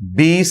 20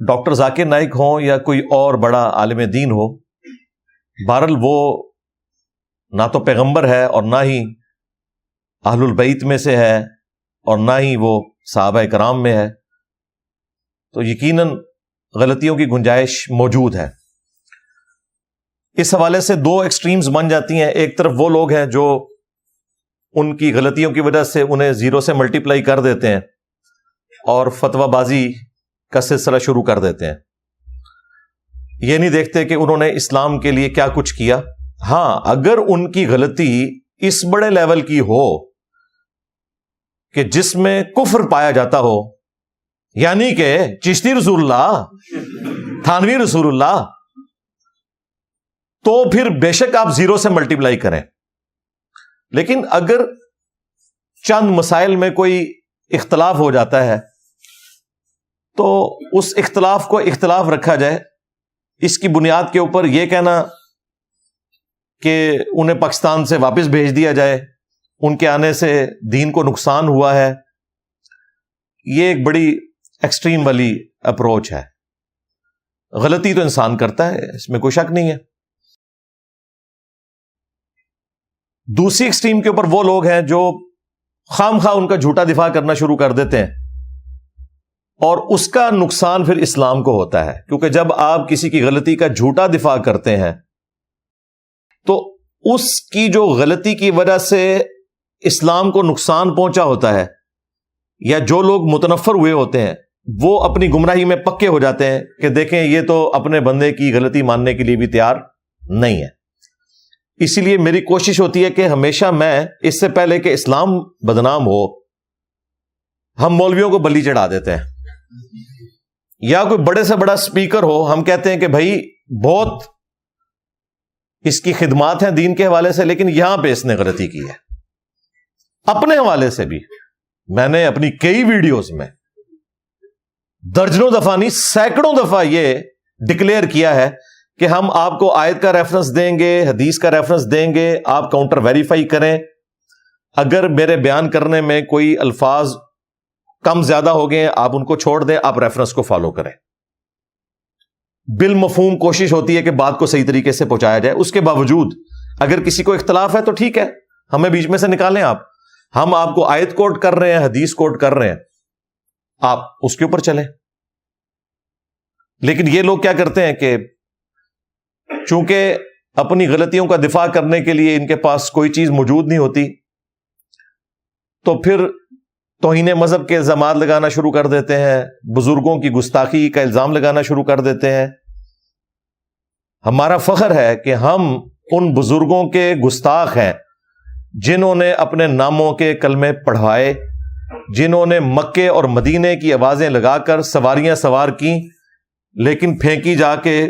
doctor Zakir Naik ہوں یا کوئی اور بڑا عالم دین ہو، بہرحال وہ نہ تو پیغمبر ہے اور نہ ہی اہل البیت میں سے ہے اور نہ ہی وہ صحابہ کرام میں ہے، تو یقیناً غلطیوں کی گنجائش موجود ہے۔ اس حوالے سے دو ایکسٹریمز بن جاتی ہیں۔ ایک طرف وہ لوگ ہیں جو ان کی غلطیوں کی وجہ سے انہیں زیرو سے ملٹیپلائی کر دیتے ہیں اور فتویٰ بازی کا سلسلہ شروع کر دیتے ہیں، یہ نہیں دیکھتے کہ انہوں نے اسلام کے لیے کیا کچھ کیا۔ ہاں، اگر ان کی غلطی اس بڑے لیول کی ہو کہ جس میں کفر پایا جاتا ہو، یعنی کہ چشتی رسول اللہ، تھانوی رسول اللہ، تو پھر بے شک آپ زیرو سے ملٹیپلائی کریں۔ لیکن اگر چند مسائل میں کوئی اختلاف ہو جاتا ہے تو اس اختلاف کو اختلاف رکھا جائے، اس کی بنیاد کے اوپر یہ کہنا کہ انہیں پاکستان سے واپس بھیج دیا جائے، ان کے آنے سے دین کو نقصان ہوا ہے، یہ ایک بڑی ایکسٹریم والی اپروچ ہے۔ غلطی تو انسان کرتا ہے، اس میں کوئی شک نہیں ہے۔ دوسری ایکسٹریم کے اوپر وہ لوگ ہیں جو خام خواہ ان کا جھوٹا دفاع کرنا شروع کر دیتے ہیں، اور اس کا نقصان پھر اسلام کو ہوتا ہے، کیونکہ جب آپ کسی کی غلطی کا جھوٹا دفاع کرتے ہیں تو اس کی جو غلطی کی وجہ سے اسلام کو نقصان پہنچا ہوتا ہے، یا جو لوگ متنفر ہوئے ہوتے ہیں وہ اپنی گمراہی میں پکے ہو جاتے ہیں کہ دیکھیں یہ تو اپنے بندے کی غلطی ماننے کے لیے بھی تیار نہیں ہے۔ اسی لیے میری کوشش ہوتی ہے کہ ہمیشہ میں اس سے پہلے کہ اسلام بدنام ہو، ہم مولویوں کو بلی چڑھا دیتے ہیں، یا کوئی بڑے سے بڑا سپیکر ہو، ہم کہتے ہیں کہ بھائی بہت اس کی خدمات ہیں دین کے حوالے سے، لیکن یہاں پہ اس نے غلطی کی ہے۔ اپنے حوالے سے بھی میں نے اپنی کئی ویڈیوز میں درجنوں دفعہ نہیں سینکڑوں دفعہ یہ ڈکلیئر کیا ہے کہ ہم آپ کو آیت کا ریفرنس دیں گے، حدیث کا ریفرنس دیں گے، آپ کاؤنٹر ویریفائی کریں، اگر میرے بیان کرنے میں کوئی الفاظ کم زیادہ ہو گئے آپ ان کو چھوڑ دیں، آپ ریفرنس کو فالو کریں۔ بالمفہوم کوشش ہوتی ہے کہ بات کو صحیح طریقے سے پہنچایا جائے۔ اس کے باوجود اگر کسی کو اختلاف ہے تو ٹھیک ہے، ہمیں بیچ میں سے نکالیں آپ، ہم آپ کو آیت کوٹ کر رہے ہیں، حدیث کوٹ کر رہے ہیں، آپ اس کے اوپر چلیں۔ لیکن یہ لوگ کیا کرتے ہیں کہ چونکہ اپنی غلطیوں کا دفاع کرنے کے لیے ان کے پاس کوئی چیز موجود نہیں ہوتی، تو پھر توہین مذہب کے الزامات لگانا شروع کر دیتے ہیں، بزرگوں کی گستاخی کا الزام لگانا شروع کر دیتے ہیں۔ ہمارا فخر ہے کہ ہم ان بزرگوں کے گستاخ ہیں جنہوں نے اپنے ناموں کے کلمے پڑھوائے، جنہوں نے مکے اور مدینے کی آوازیں لگا کر سواریاں سوار کی، لیکن پھینکی جا کے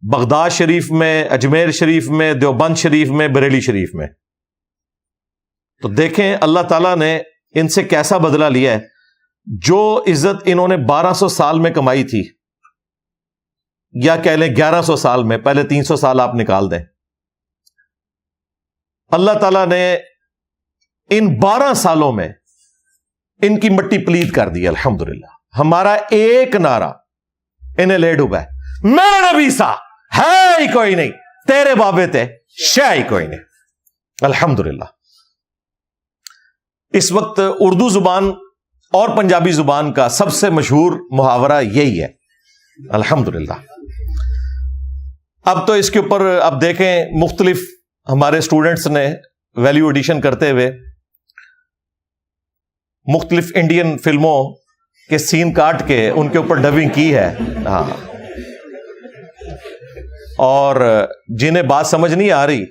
بغداد شریف میں، اجمیر شریف میں، دیوبند شریف میں، بریلی شریف میں۔ تو دیکھیں اللہ تعالیٰ نے ان سے کیسا بدلہ لیا ہے۔ جو عزت انہوں نے 1200 سال میں کمائی تھی، یا کہہ لیں 1100 سال میں، پہلے 300 سال آپ نکال دیں، اللہ تعالیٰ نے ان 12 سالوں میں ان کی مٹی پلید کر دی۔ الحمدللہ ہمارا ایک نعرہ انہیں لے ڈوبا ہے، میرا نبی سا ہے ہی کوئی نہیں، تیرے بابے تے شے ہی کوئی نہیں۔ الحمدللہ اس وقت اردو زبان اور پنجابی زبان کا سب سے مشہور محاورہ یہی ہے، الحمدللہ۔ اب تو اس کے اوپر اب دیکھیں مختلف ہمارے اسٹوڈنٹس نے ویلیو ایڈیشن کرتے ہوئے مختلف انڈین فلموں کے سین کاٹ کے ان کے اوپر ڈبنگ کی ہے، ہاں، اور جنہیں بات سمجھ نہیں آ رہی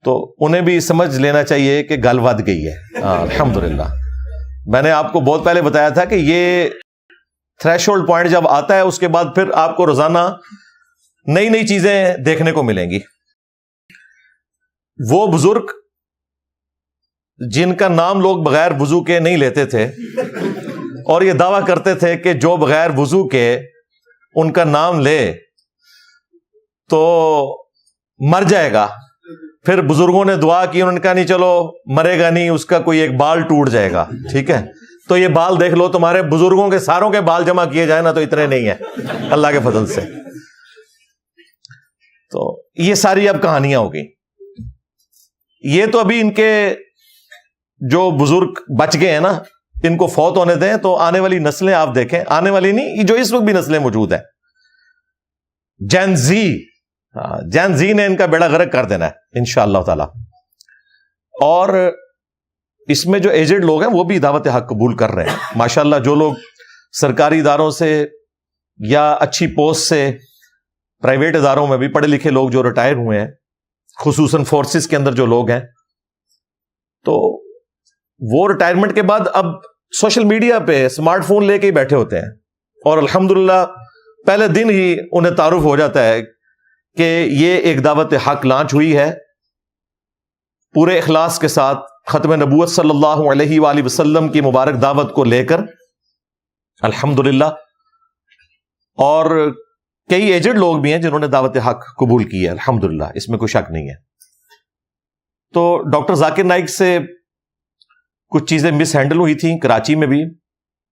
تو انہیں بھی سمجھ لینا چاہیے کہ گل ود گئی ہے۔ الحمدللہ میں نے آپ کو بہت پہلے بتایا تھا کہ یہ تھریش ہولڈ پوائنٹ جب آتا ہے اس کے بعد پھر آپ کو روزانہ نئی نئی چیزیں دیکھنے کو ملیں گی۔ وہ بزرگ جن کا نام لوگ بغیر وضو کے نہیں لیتے تھے اور یہ دعویٰ کرتے تھے کہ جو بغیر وضو کے ان کا نام لے تو مر جائے گا، پھر بزرگوں نے دعا کی، انہوں نے کہا نہیں چلو مرے گا نہیں، اس کا کوئی ایک بال ٹوٹ جائے گا، ٹھیک ہے، تو یہ بال دیکھ لو، تمہارے بزرگوں کے ساروں کے بال جمع کیے جائیں نا تو اتنے نہیں ہیں اللہ کے فضل سے. تو یہ ساری اب کہانیاں ہو گئی. یہ تو ابھی ان کے جو بزرگ بچ گئے ہیں نا، ان کو فوت ہونے دیں تو آنے والی نسلیں آپ دیکھیں، آنے والی نہیں، جو اس وقت بھی نسلیں موجود ہیں، جین زی نے ان کا بیڑا غرق کر دینا ہے انشاءاللہ تعالی. اور اس میں جو ایجڈ لوگ ہیں وہ بھی دعوت حق قبول کر رہے ہیں ماشاءاللہ. جو لوگ سرکاری اداروں سے یا اچھی پوسٹ سے، پرائیویٹ اداروں میں بھی پڑھے لکھے لوگ جو ریٹائر ہوئے ہیں، خصوصاً فورسز کے اندر جو لوگ ہیں، تو وہ ریٹائرمنٹ کے بعد اب سوشل میڈیا پہ اسمارٹ فون لے کے ہی بیٹھے ہوتے ہیں، اور الحمدللہ پہلے دن ہی انہیں تعارف ہو جاتا ہے کہ یہ ایک دعوت حق لانچ ہوئی ہے. پورے اخلاص کے ساتھ ختم نبوت صلی اللہ علیہ وآلہ وسلم کی مبارک دعوت کو لے کر الحمدللہ. اور کئی ایجڈ لوگ بھی ہیں جنہوں نے دعوت حق قبول کی ہے الحمدللہ، اس میں کوئی شک نہیں ہے. تو ڈاکٹر ذاکر نائک سے کچھ چیزیں مس ہینڈل ہوئی تھیں کراچی میں بھی.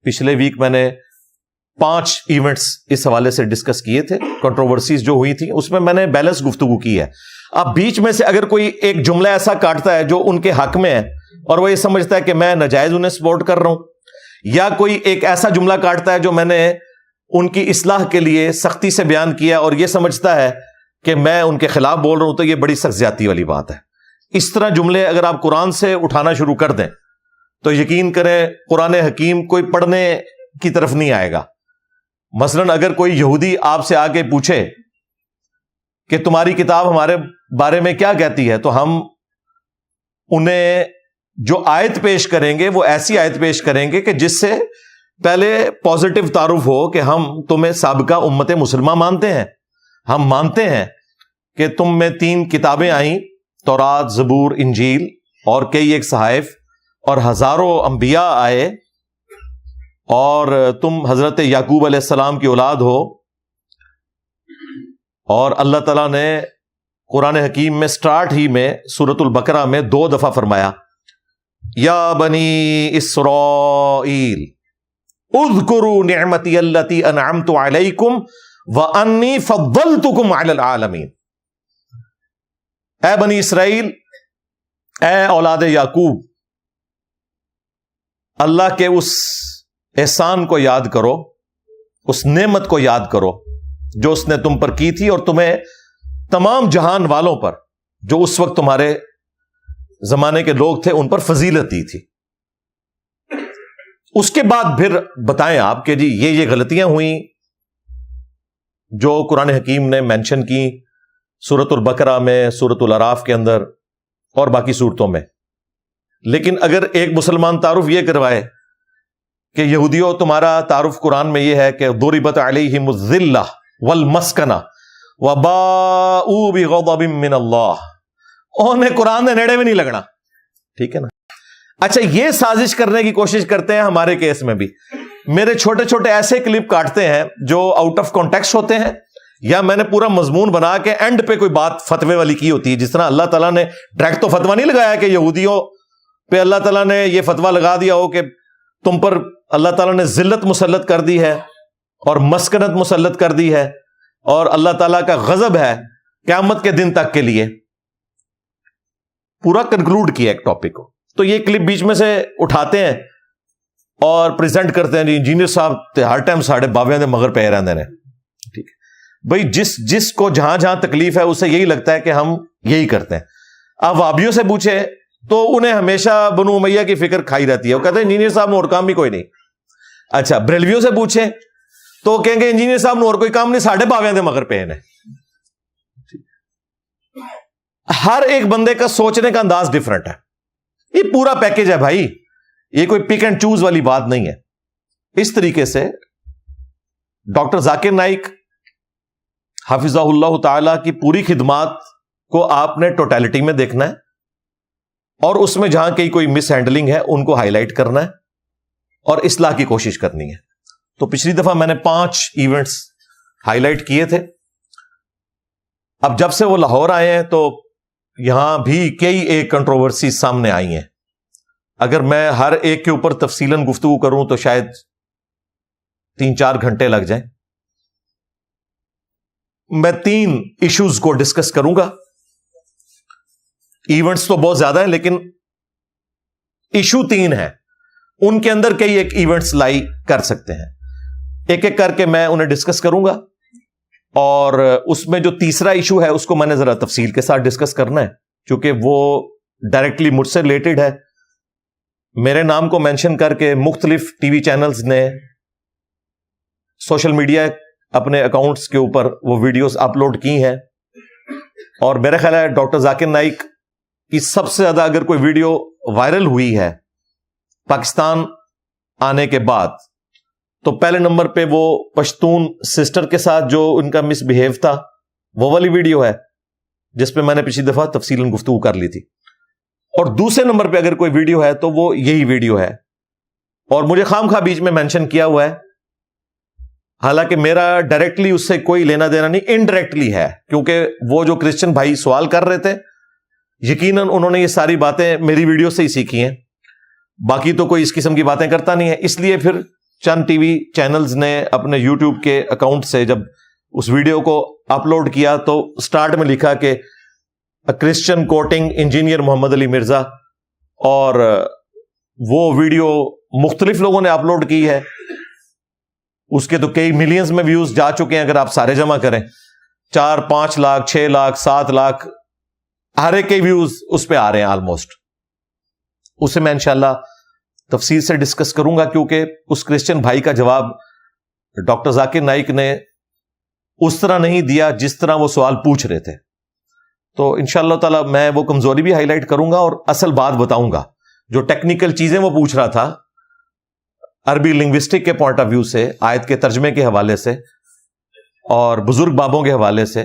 پچھلے ویک میں نے 5 ایونٹس اس حوالے سے ڈسکس کیے تھے، کنٹروورسیز جو ہوئی تھیں اس میں میں نے بیلنس گفتگو کی ہے. اب بیچ میں سے اگر کوئی ایک جملہ ایسا کاٹتا ہے جو ان کے حق میں ہے اور وہ یہ سمجھتا ہے کہ میں ناجائز انہیں سپورٹ کر رہا ہوں، یا کوئی ایک ایسا جملہ کاٹتا ہے جو میں نے ان کی اصلاح کے لیے سختی سے بیان کیا اور یہ سمجھتا ہے کہ میں ان کے خلاف بول رہا ہوں، تو یہ بڑی سخت زیادتی والی بات ہے. اس طرح جملے اگر آپ قرآن سے اٹھانا شروع کر دیں تو یقین کریں قرآن حکیم کوئی پڑھنے کی طرف نہیں آئے گا. مثلاً اگر کوئی یہودی آپ سے آ کے پوچھے کہ تمہاری کتاب ہمارے بارے میں کیا کہتی ہے، تو ہم انہیں جو آیت پیش کریں گے وہ ایسی آیت پیش کریں گے کہ جس سے پہلے پازیٹو تعارف ہو کہ ہم تمہیں سابقہ امت مسلمہ مانتے ہیں. ہم مانتے ہیں کہ تم میں 3 کتابیں آئیں، تورات، زبور، انجیل، اور کئی ایک صحائف، اور ہزاروں انبیاء آئے، اور تم حضرت یعقوب علیہ السلام کی اولاد ہو. اور اللہ تعالیٰ نے قرآن حکیم میں سٹارٹ ہی میں سورۃ البقرہ میں 2 دفعہ فرمایا، یا بنی اسرائیل اذکروا نعمتی التی انعمت علیکم وانی فضلتکم علی العالمین. اے بنی اسرائیل، اے اولاد یعقوب، اللہ کے اس احسان کو یاد کرو، اس نعمت کو یاد کرو جو اس نے تم پر کی تھی، اور تمہیں تمام جہان والوں پر جو اس وقت تمہارے زمانے کے لوگ تھے ان پر فضیلت دی تھی. اس کے بعد پھر بتائیں آپ کہ جی یہ غلطیاں ہوئیں جو قرآن حکیم نے مینشن کی سورۃ البقرہ میں، سورۃ الاعراف کے اندر اور باقی صورتوں میں. لیکن اگر ایک مسلمان تعارف یہ کروائے کہ یہودیوں تمہارا تعارف قرآن میں یہ ہے کہ ضربت علیہم الذلہ والمسکنہ وباؤوا بغضب من اللہ، انہیں قرآن نے نیڑے میں نہیں لگنا، ٹھیک ہے نا. اچھا، یہ سازش کرنے کی کوشش کرتے ہیں ہمارے کیس میں بھی. میرے چھوٹے چھوٹے ایسے کلپ کاٹتے ہیں جو آؤٹ آف کانٹیکسٹ ہوتے ہیں، یا میں نے پورا مضمون بنا کے اینڈ پہ کوئی بات فتوے والی کی ہوتی ہے. جس طرح اللہ تعالیٰ نے ڈائریکٹ تو فتویٰ نہیں لگایا کہ یہودیوں پہ اللہ تعالیٰ نے یہ فتویٰ لگا دیا ہو کہ تم پر اللہ تعالیٰ نے ذلت مسلط کر دی ہے اور مسکنت مسلط کر دی ہے اور اللہ تعالیٰ کا غضب ہے قیامت کے دن تک کے لیے. پورا کنکلوڈ کیا ایک ٹاپک کو. تو یہ کلپ بیچ میں سے اٹھاتے ہیں اور پریزنٹ کرتے ہیں، انجینئر صاحب ہر ٹائم ساڑھے باویاں دے مگر پہ رہتے ہیں. ٹھیک ہے بھائی، جس کو جہاں جہاں تکلیف ہے اسے یہی لگتا ہے کہ ہم یہی کرتے ہیں. آپ وابیوں سے پوچھیں تو انہیں ہمیشہ بنو امیہ کی فکر کھائی رہتی ہے، وہ کہتے ہیں انجینئر صاحب نے اور کام بھی کوئی نہیں. اچھا، بریلویوں سے پوچھیں تو کہیں گے انجینئر صاحب نے اور کوئی کام نہیں، ساڑھے باویاں دے مگر پہ ہیں. ہر ایک بندے کا سوچنے کا انداز ڈفرنٹ ہے. یہ پورا پیکج ہے بھائی، یہ کوئی پک اینڈ چوز والی بات نہیں ہے. اس طریقے سے ڈاکٹر ذاکر نائک حافظہ اللہ تعالی کی پوری خدمات کو آپ نے ٹوٹیلٹی میں دیکھنا ہے، اور اس میں جہاں کہیں کوئی مس ہینڈلنگ ہے ان کو ہائی لائٹ کرنا ہے اور اصلاح کی کوشش کرنی ہے. تو پچھلی دفعہ میں نے 5 ایونٹس ہائی لائٹ کیے تھے. اب جب سے وہ لاہور آئے ہیں تو یہاں بھی کئی ایک کنٹروورسی سامنے آئی ہیں. اگر میں ہر ایک کے اوپر تفصیلاً گفتگو کروں تو شاید 3-4 گھنٹے لگ جائیں. میں 3 ایشوز کو ڈسکس کروں گا. ایونٹس تو بہت زیادہ ہیں لیکن ایشو 3 ہیں, ان کے اندر کئی ایک ایونٹس لائی کر سکتے ہیں. ایک ایک کر کے میں انہیں ڈسکس کروں گا, اور اس میں جو تیسرا ایشو ہے اس کو میں نے ذرا تفصیل کے ساتھ ڈسکس کرنا ہے کیونکہ وہ ڈائریکٹلی مجھ سے ریلیٹڈ ہے. میرے نام کو مینشن کر کے مختلف ٹی وی چینلز نے سوشل میڈیا اپنے اکاؤنٹس کے اوپر وہ ویڈیوز اپلوڈ کی ہیں, اور میرا خیال ہے ڈاکٹر ذاکر نائک کی سب سے زیادہ اگر کوئی ویڈیو وائرل ہوئی ہے پاکستان آنے کے بعد تو پہلے نمبر پہ وہ پشتون سسٹر کے ساتھ جو ان کا مس بہیو تھا وہ والی ویڈیو ہے جس پہ میں نے پچھلی دفعہ تفصیلاً گفتگو کر لی تھی. اور دوسرے نمبر پہ اگر کوئی ویڈیو ہے تو وہ یہی ویڈیو ہے, اور مجھے خام خواہ بیچ میں مینشن کیا ہوا ہے, حالانکہ میرا ڈائریکٹلی اس سے کوئی لینا دینا نہیں, انڈائریکٹلی ہے, کیونکہ وہ جو کرسچن بھائی سوال کر رہے تھے یقیناً انہوں نے یہ ساری باتیں میری ویڈیو سے ہی سیکھی ہیں, باقی تو کوئی اس قسم کی باتیں کرتا نہیں ہے. اس لیے پھر چند ٹی وی چینلز نے اپنے یوٹیوب کے اکاؤنٹ سے جب اس ویڈیو کو اپلوڈ کیا تو سٹارٹ میں لکھا کہ کرسچن کوٹنگ انجینئر محمد علی مرزا, اور وہ ویڈیو مختلف لوگوں نے اپلوڈ کی ہے. اس کے تو کئی ملینز میں ویوز جا چکے ہیں اگر آپ سارے جمع کریں, 4-5 لاکھ 6 لاکھ 7 لاکھ ہر ایک کے ویوز اس پہ آ رہے ہیں آلموسٹ. اسے میں انشاءاللہ تفصیل سے ڈسکس کروں گا کیونکہ اس کرسچن بھائی کا جواب ڈاکٹر ذاکر نائک نے اس طرح نہیں دیا جس طرح وہ سوال پوچھ رہے تھے. تو انشاءاللہ تعالی میں وہ کمزوری بھی ہائی لائٹ کروں گا اور اصل بات بتاؤں گا. جو ٹیکنیکل چیزیں وہ پوچھ رہا تھا عربی لنگوسٹک کے پوائنٹ آف ویو سے, آیت کے ترجمے کے حوالے سے اور بزرگ بابوں کے حوالے سے,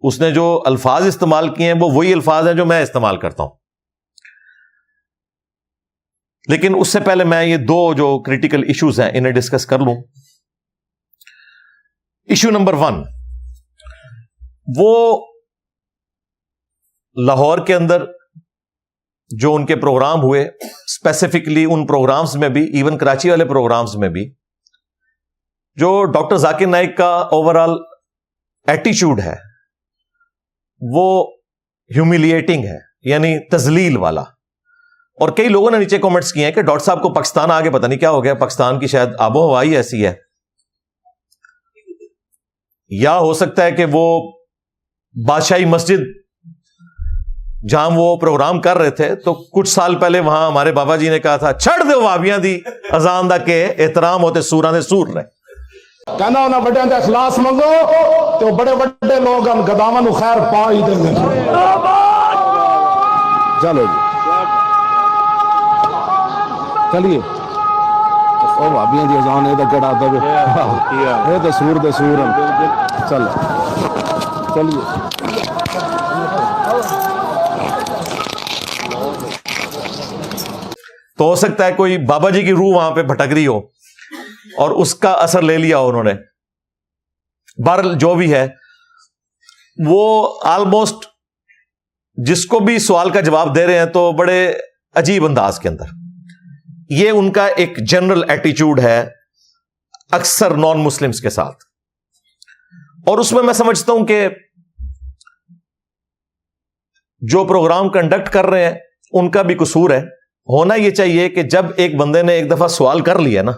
اس نے جو الفاظ استعمال کیے ہیں وہ وہی الفاظ ہیں جو میں استعمال کرتا ہوں. لیکن اس سے پہلے میں یہ 2 جو کریٹیکل ایشوز ہیں انہیں ڈسکس کر لوں. ایشو نمبر 1, وہ لاہور کے اندر جو ان کے پروگرام ہوئے, اسپیسیفکلی ان پروگرامز میں بھی, ایون کراچی والے پروگرامز میں بھی, جو ڈاکٹر ذاکر نائک کا اوور آل ایٹیچیوڈ ہے وہ ہیومیلیٹنگ ہے, یعنی تذلیل والا. اور کئی لوگوں نے نیچے کامنٹس کیے ہیں کہ ڈاکٹر صاحب کو پاکستان آگے پتہ نہیں کیا ہو گیا, پاکستان کی شاید آب و ہوا ہی ایسی ہے, یا ہو سکتا ہے کہ وہ بادشاہی مسجد جہاں وہ پروگرام کر رہے تھے تو کچھ سال پہلے وہاں ہمارے بابا جی نے کہا تھا چھڑ دے وابیاں دی اذان دا کہ احترام ہوتے سوراں دے سور رہے. کہنا انہاں بڑیاں تے اخلاص منگو تو بڑے بڑے لوگ ہم گداواں نو خیر پا ہی دیں گے. چلو جی چلیے, او بھابیاں دی اذان اے تے کڑا دے اے تے سور چلو چلیے. تو ہو سکتا ہے کوئی بابا جی کی روح وہاں پہ بھٹک رہی ہو اور اس کا اثر لے لیا انہوں نے. بہرحال جو بھی ہے وہ آلموسٹ جس کو بھی سوال کا جواب دے رہے ہیں تو بڑے عجیب انداز کے اندر. یہ ان کا ایک جنرل ایٹیچیوڈ ہے اکثر نان مسلمز کے ساتھ, اور اس میں سمجھتا ہوں کہ جو پروگرام کنڈکٹ کر رہے ہیں ان کا بھی قصور ہے. ہونا یہ چاہیے کہ جب ایک بندے نے ایک دفعہ سوال کر لیا نا,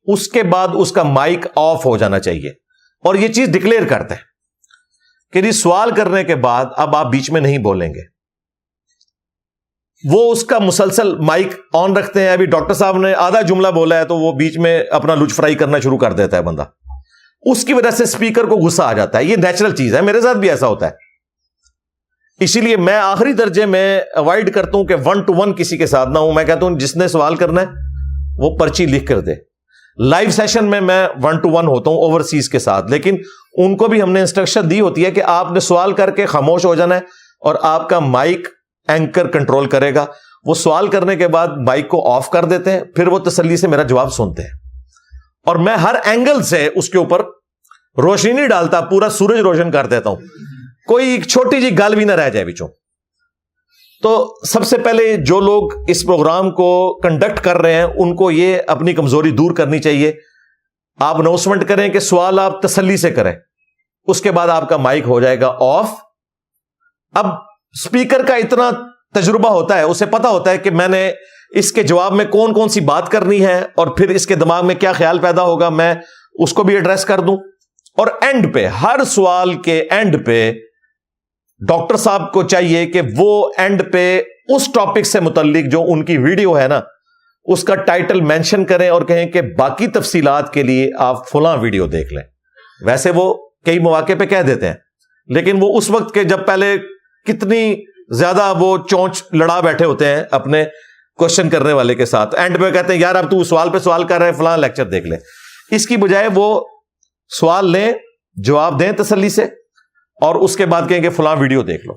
اس کے بعد اس کا مائک آف ہو جانا چاہیے, اور یہ چیز ڈکلیئر کرتے ہیں کہ سوال کرنے کے بعد اب آپ بیچ میں نہیں بولیں گے. وہ اس کا مسلسل مائک آن رکھتے ہیں. ابھی ڈاکٹر صاحب نے آدھا جملہ بولا ہے تو وہ بیچ میں اپنا لچ فرائی کرنا شروع کر دیتا ہے بندہ, اس کی وجہ سے اسپیکر کو غصہ آ جاتا ہے. یہ نیچرل چیز ہے, میرے ساتھ بھی ایسا ہوتا ہے. اسی لیے میں آخری درجے میں اوائڈ کرتا ہوں کہ 1 to 1 کسی کے ساتھ نہ ہوں. میں کہتا ہوں جس نے سوال کرنا ہے وہ پرچی لکھ کر دے. لائیو سیشن میں 1 to 1 ہوتا ہوں اوورسیز کے ساتھ, لیکن ان کو بھی ہم نے انسٹرکشن دی ہوتی ہے کہ آپ نے سوال کر کے خاموش ہو جانا ہے اور آپ کا مائک اینکر کنٹرول کرے گا. وہ سوال کرنے کے بعد مائک کو آف کر دیتے ہیں, پھر وہ تسلی سے میرا جواب سنتے ہیں, اور میں ہر اینگل سے اس کے اوپر روشنی نہیں ڈالتا, پورا سورج روشن کر دیتا ہوں, کوئی ایک چھوٹی جی گل بھی نہ رہ جائے بچوں. تو سب سے پہلے جو لوگ اس پروگرام کو کنڈکٹ کر رہے ہیں ان کو یہ اپنی کمزوری دور کرنی چاہیے. آپ اناؤنسمنٹ کریں کہ سوال آپ تسلی سے کریں, اس کے بعد آپ کا مائک ہو جائے گا آف. اب اسپیکر کا اتنا تجربہ ہوتا ہے, اسے پتا ہوتا ہے کہ میں نے اس کے جواب میں کون کون سی بات کرنی ہے اور پھر اس کے دماغ میں کیا خیال پیدا ہوگا, میں اس کو بھی ایڈریس کر دوں. اور اینڈ پہ, ہر سوال کے اینڈ پہ ڈاکٹر صاحب کو چاہیے کہ وہ اینڈ پہ اس ٹاپک سے متعلق جو ان کی ویڈیو ہے نا اس کا ٹائٹل مینشن کریں اور کہیں کہ باقی تفصیلات کے لیے آپ فلاں ویڈیو دیکھ لیں. ویسے وہ کئی مواقع پہ کہہ دیتے ہیں, لیکن وہ اس وقت کے جب پہلے کتنی زیادہ وہ چونچ لڑا بیٹھے ہوتے ہیں اپنے کوشچن کرنے والے کے ساتھ, اینڈ پہ کہتے ہیں یار اب تو سوال پہ سوال کر رہے ہیں, فلاں لیکچر دیکھ لے. اس کی بجائے وہ سوال لیں, جواب دیں تسلی سے, اور اس کے بعد کہیں کہ فلاں ویڈیو دیکھ لو.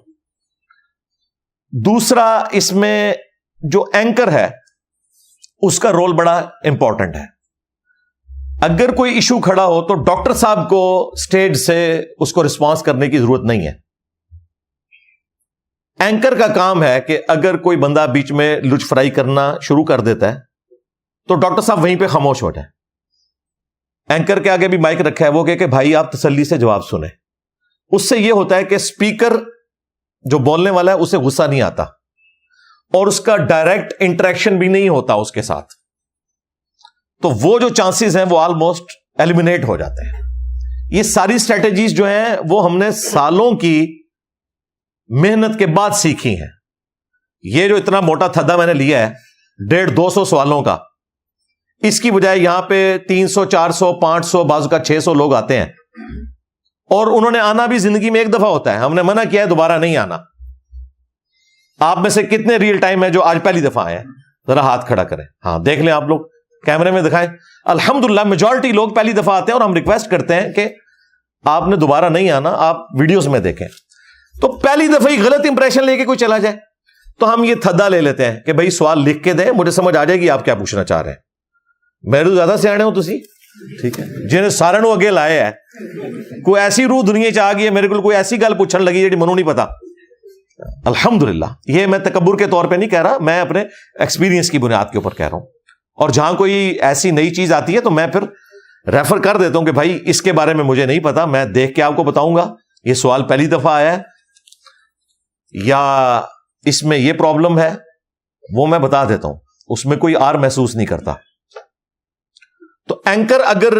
دوسرا, اس میں جو اینکر ہے اس کا رول بڑا امپورٹنٹ ہے. اگر کوئی ایشو کھڑا ہو تو ڈاکٹر صاحب کو اسٹیج سے اس کو رسپانس کرنے کی ضرورت نہیں ہے. اینکر کا کام ہے کہ اگر کوئی بندہ بیچ میں لچ فرائی کرنا شروع کر دیتا ہے تو ڈاکٹر صاحب وہیں پہ خاموش ہو جائیں. اینکر کے آگے بھی مائک رکھا ہے, وہ کہ بھائی آپ تسلی سے جواب سنیں. اس سے یہ ہوتا ہے کہ اسپیکر جو بولنے والا ہے اسے غصہ نہیں آتا اور اس کا ڈائریکٹ انٹریکشن بھی نہیں ہوتا اس کے ساتھ, تو وہ جو چانسز ہیں وہ آلموسٹ ایلیمینیٹ ہو جاتے ہیں. یہ ساری اسٹریٹجیز جو ہیں وہ ہم نے سالوں کی محنت کے بعد سیکھی ہیں. یہ جو اتنا موٹا تھدا میں نے لیا ہے 150-200 سوالوں کا, اس کی بجائے یہاں پہ 300 400 500 بعض کا 600 لوگ آتے ہیں, اور انہوں نے آنا بھی زندگی میں ایک دفعہ ہوتا ہے. ہم نے منع کیا ہے دوبارہ نہیں آنا. آپ میں سے کتنے ریئل ٹائم ہے جو آج پہلی دفعہ آئے ہیں؟ ذرا ہاتھ کھڑا کریں. ہاں دیکھ لیں, آپ لوگ کیمرے میں دکھائیں. الحمدللہ میجورٹی لوگ پہلی دفعہ آتے ہیں, اور ہم ریکویسٹ کرتے ہیں کہ آپ نے دوبارہ نہیں آنا, آپ ویڈیوز میں دیکھیں. تو پہلی دفعہ ہی غلط امپریشن لے کے کوئی چلا جائے تو ہم یہ تھدا لے لیتے ہیں کہ بھائی سوال لکھ کے دیں, مجھے سمجھ آ جائے گی آپ کیا پوچھنا چاہ رہے ہیں. میرے تو زیادہ سیانے ہو تسی, ٹھیک ہے, جنہیں سارے نو اگے لائے ہے. کوئی ایسی روح دنیا چ آ گئی ہے, میرے کو کوئی ایسی گل پوچھنے لگی جی منو نہیں پتا. الحمدللہ, یہ میں تکبر کے طور پہ نہیں کہہ رہا, میں اپنے ایکسپیرینس کی بنیاد کے اوپر کہہ رہا ہوں. اور جہاں کوئی ایسی نئی چیز آتی ہے تو میں پھر ریفر کر دیتا ہوں کہ بھائی اس کے بارے میں مجھے نہیں پتا, میں دیکھ کے آپ کو بتاؤں گا. یہ سوال پہلی دفعہ آیا ہے یا اس میں یہ پرابلم ہے, وہ میں بتا دیتا ہوں, اس میں کوئی آر محسوس نہیں کرتا. تو اینکر اگر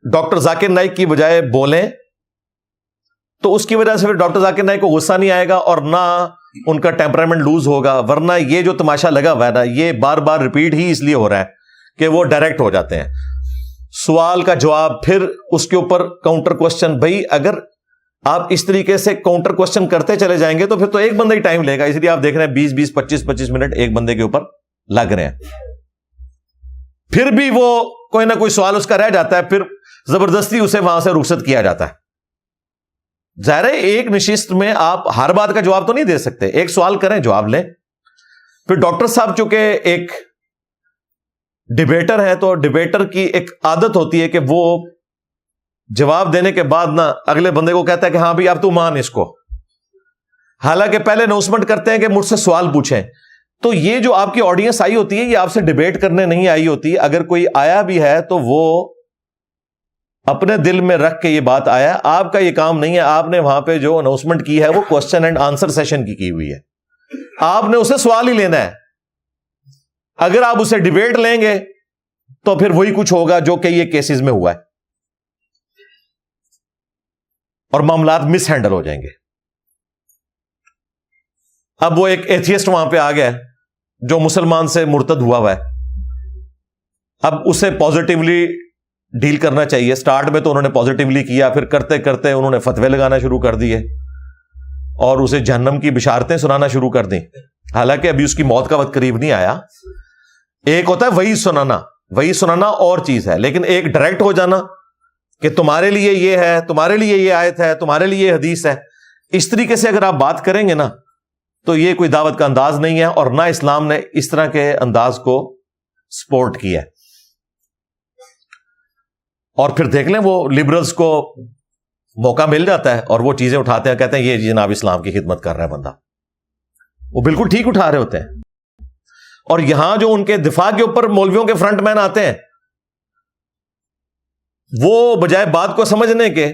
ڈاکٹر ذاکر نائک کی بجائے بولیں تو اس کی وجہ سے پھر ڈاکٹر ذاکر نائک کو غصہ نہیں آئے گا اور نہ ان کا ٹیمپرامنٹ لوز ہوگا. ورنہ یہ جو تماشا لگا ہوا ہے نا, یہ بار بار ریپیٹ ہی اس لیے ہو رہا ہے کہ وہ ڈائریکٹ ہو جاتے ہیں. سوال کا جواب, پھر اس کے اوپر کاؤنٹر کوشچن. بھائی اگر آپ اس طریقے سے کاؤنٹر کوشچن کرتے چلے جائیں گے تو پھر تو ایک بندہ ہی ٹائم لے گا. اس لیے آپ دیکھ رہے ہیں 20 25 منٹ ایک بندے کے اوپر لگ رہے ہیں. پھر بھی وہ کوئی نہ کوئی سوال اس کا رہ جاتا ہے, پھر زبردستی اسے وہاں سے رخصت کیا جاتا ہے. ظاہر ہے ایک نشست میں آپ ہر بات کا جواب تو نہیں دے سکتے, ایک سوال کریں جواب لیں. پھر ڈاکٹر صاحب چونکہ ایک ڈیبیٹر ہے تو ڈیبیٹر کی ایک عادت ہوتی ہے کہ وہ جواب دینے کے بعد نا اگلے بندے کو کہتا ہے کہ ہاں بھی اب تو مان اس کو, حالانکہ پہلے اناؤنسمنٹ کرتے ہیں کہ مجھ سے سوال پوچھیں. تو یہ جو آپ کی آڈینس آئی ہوتی ہے یہ آپ سے ڈیبیٹ کرنے نہیں آئی ہوتی. اگر کوئی آیا بھی ہے تو وہ اپنے دل میں رکھ کے یہ بات آیا. آپ کا یہ کام نہیں ہے, آپ نے وہاں پہ جو اناؤنسمنٹ کی ہے وہ کوسچن اینڈ آنسر سیشن کی ہوئی ہے, آپ نے اسے سوال ہی لینا ہے. اگر آپ اسے ڈیبیٹ لیں گے تو پھر وہی کچھ ہوگا جو کہ یہ کیسز میں ہوا ہے, اور معاملات مس ہینڈل ہو جائیں گے. اب وہ ایک ایتھیسٹ وہاں پہ آ گیا جو مسلمان سے مرتد ہوا ہے, اب اسے پازیٹیولی ڈیل کرنا چاہیے. سٹارٹ میں تو انہوں نے پازیٹیولی کیا, پھر کرتے کرتے انہوں نے فتوے لگانا شروع کر دیے اور اسے جہنم کی بشارتیں سنانا شروع کر دیں. حالانکہ ابھی اس کی موت کا وقت قریب نہیں آیا. ایک ہوتا ہے وہی سنانا اور چیز ہے, لیکن ایک ڈائریکٹ ہو جانا کہ تمہارے لیے یہ ہے, تمہارے لیے یہ آیت ہے, تمہارے لیے یہ حدیث ہے, اس طریقے سے اگر آپ بات کریں گے نا تو یہ کوئی دعوت کا انداز نہیں ہے, اور نہ اسلام نے اس طرح کے انداز کو سپورٹ کیا ہے. اور پھر دیکھ لیں وہ لبرلز کو موقع مل جاتا ہے اور وہ چیزیں اٹھاتے ہیں, کہتے ہیں یہ جناب اسلام کی خدمت کر رہا ہے بندہ. وہ بالکل ٹھیک اٹھا رہے ہوتے ہیں. اور یہاں جو ان کے دفاع کے اوپر مولویوں کے فرنٹ مین آتے ہیں، وہ بجائے بات کو سمجھنے کے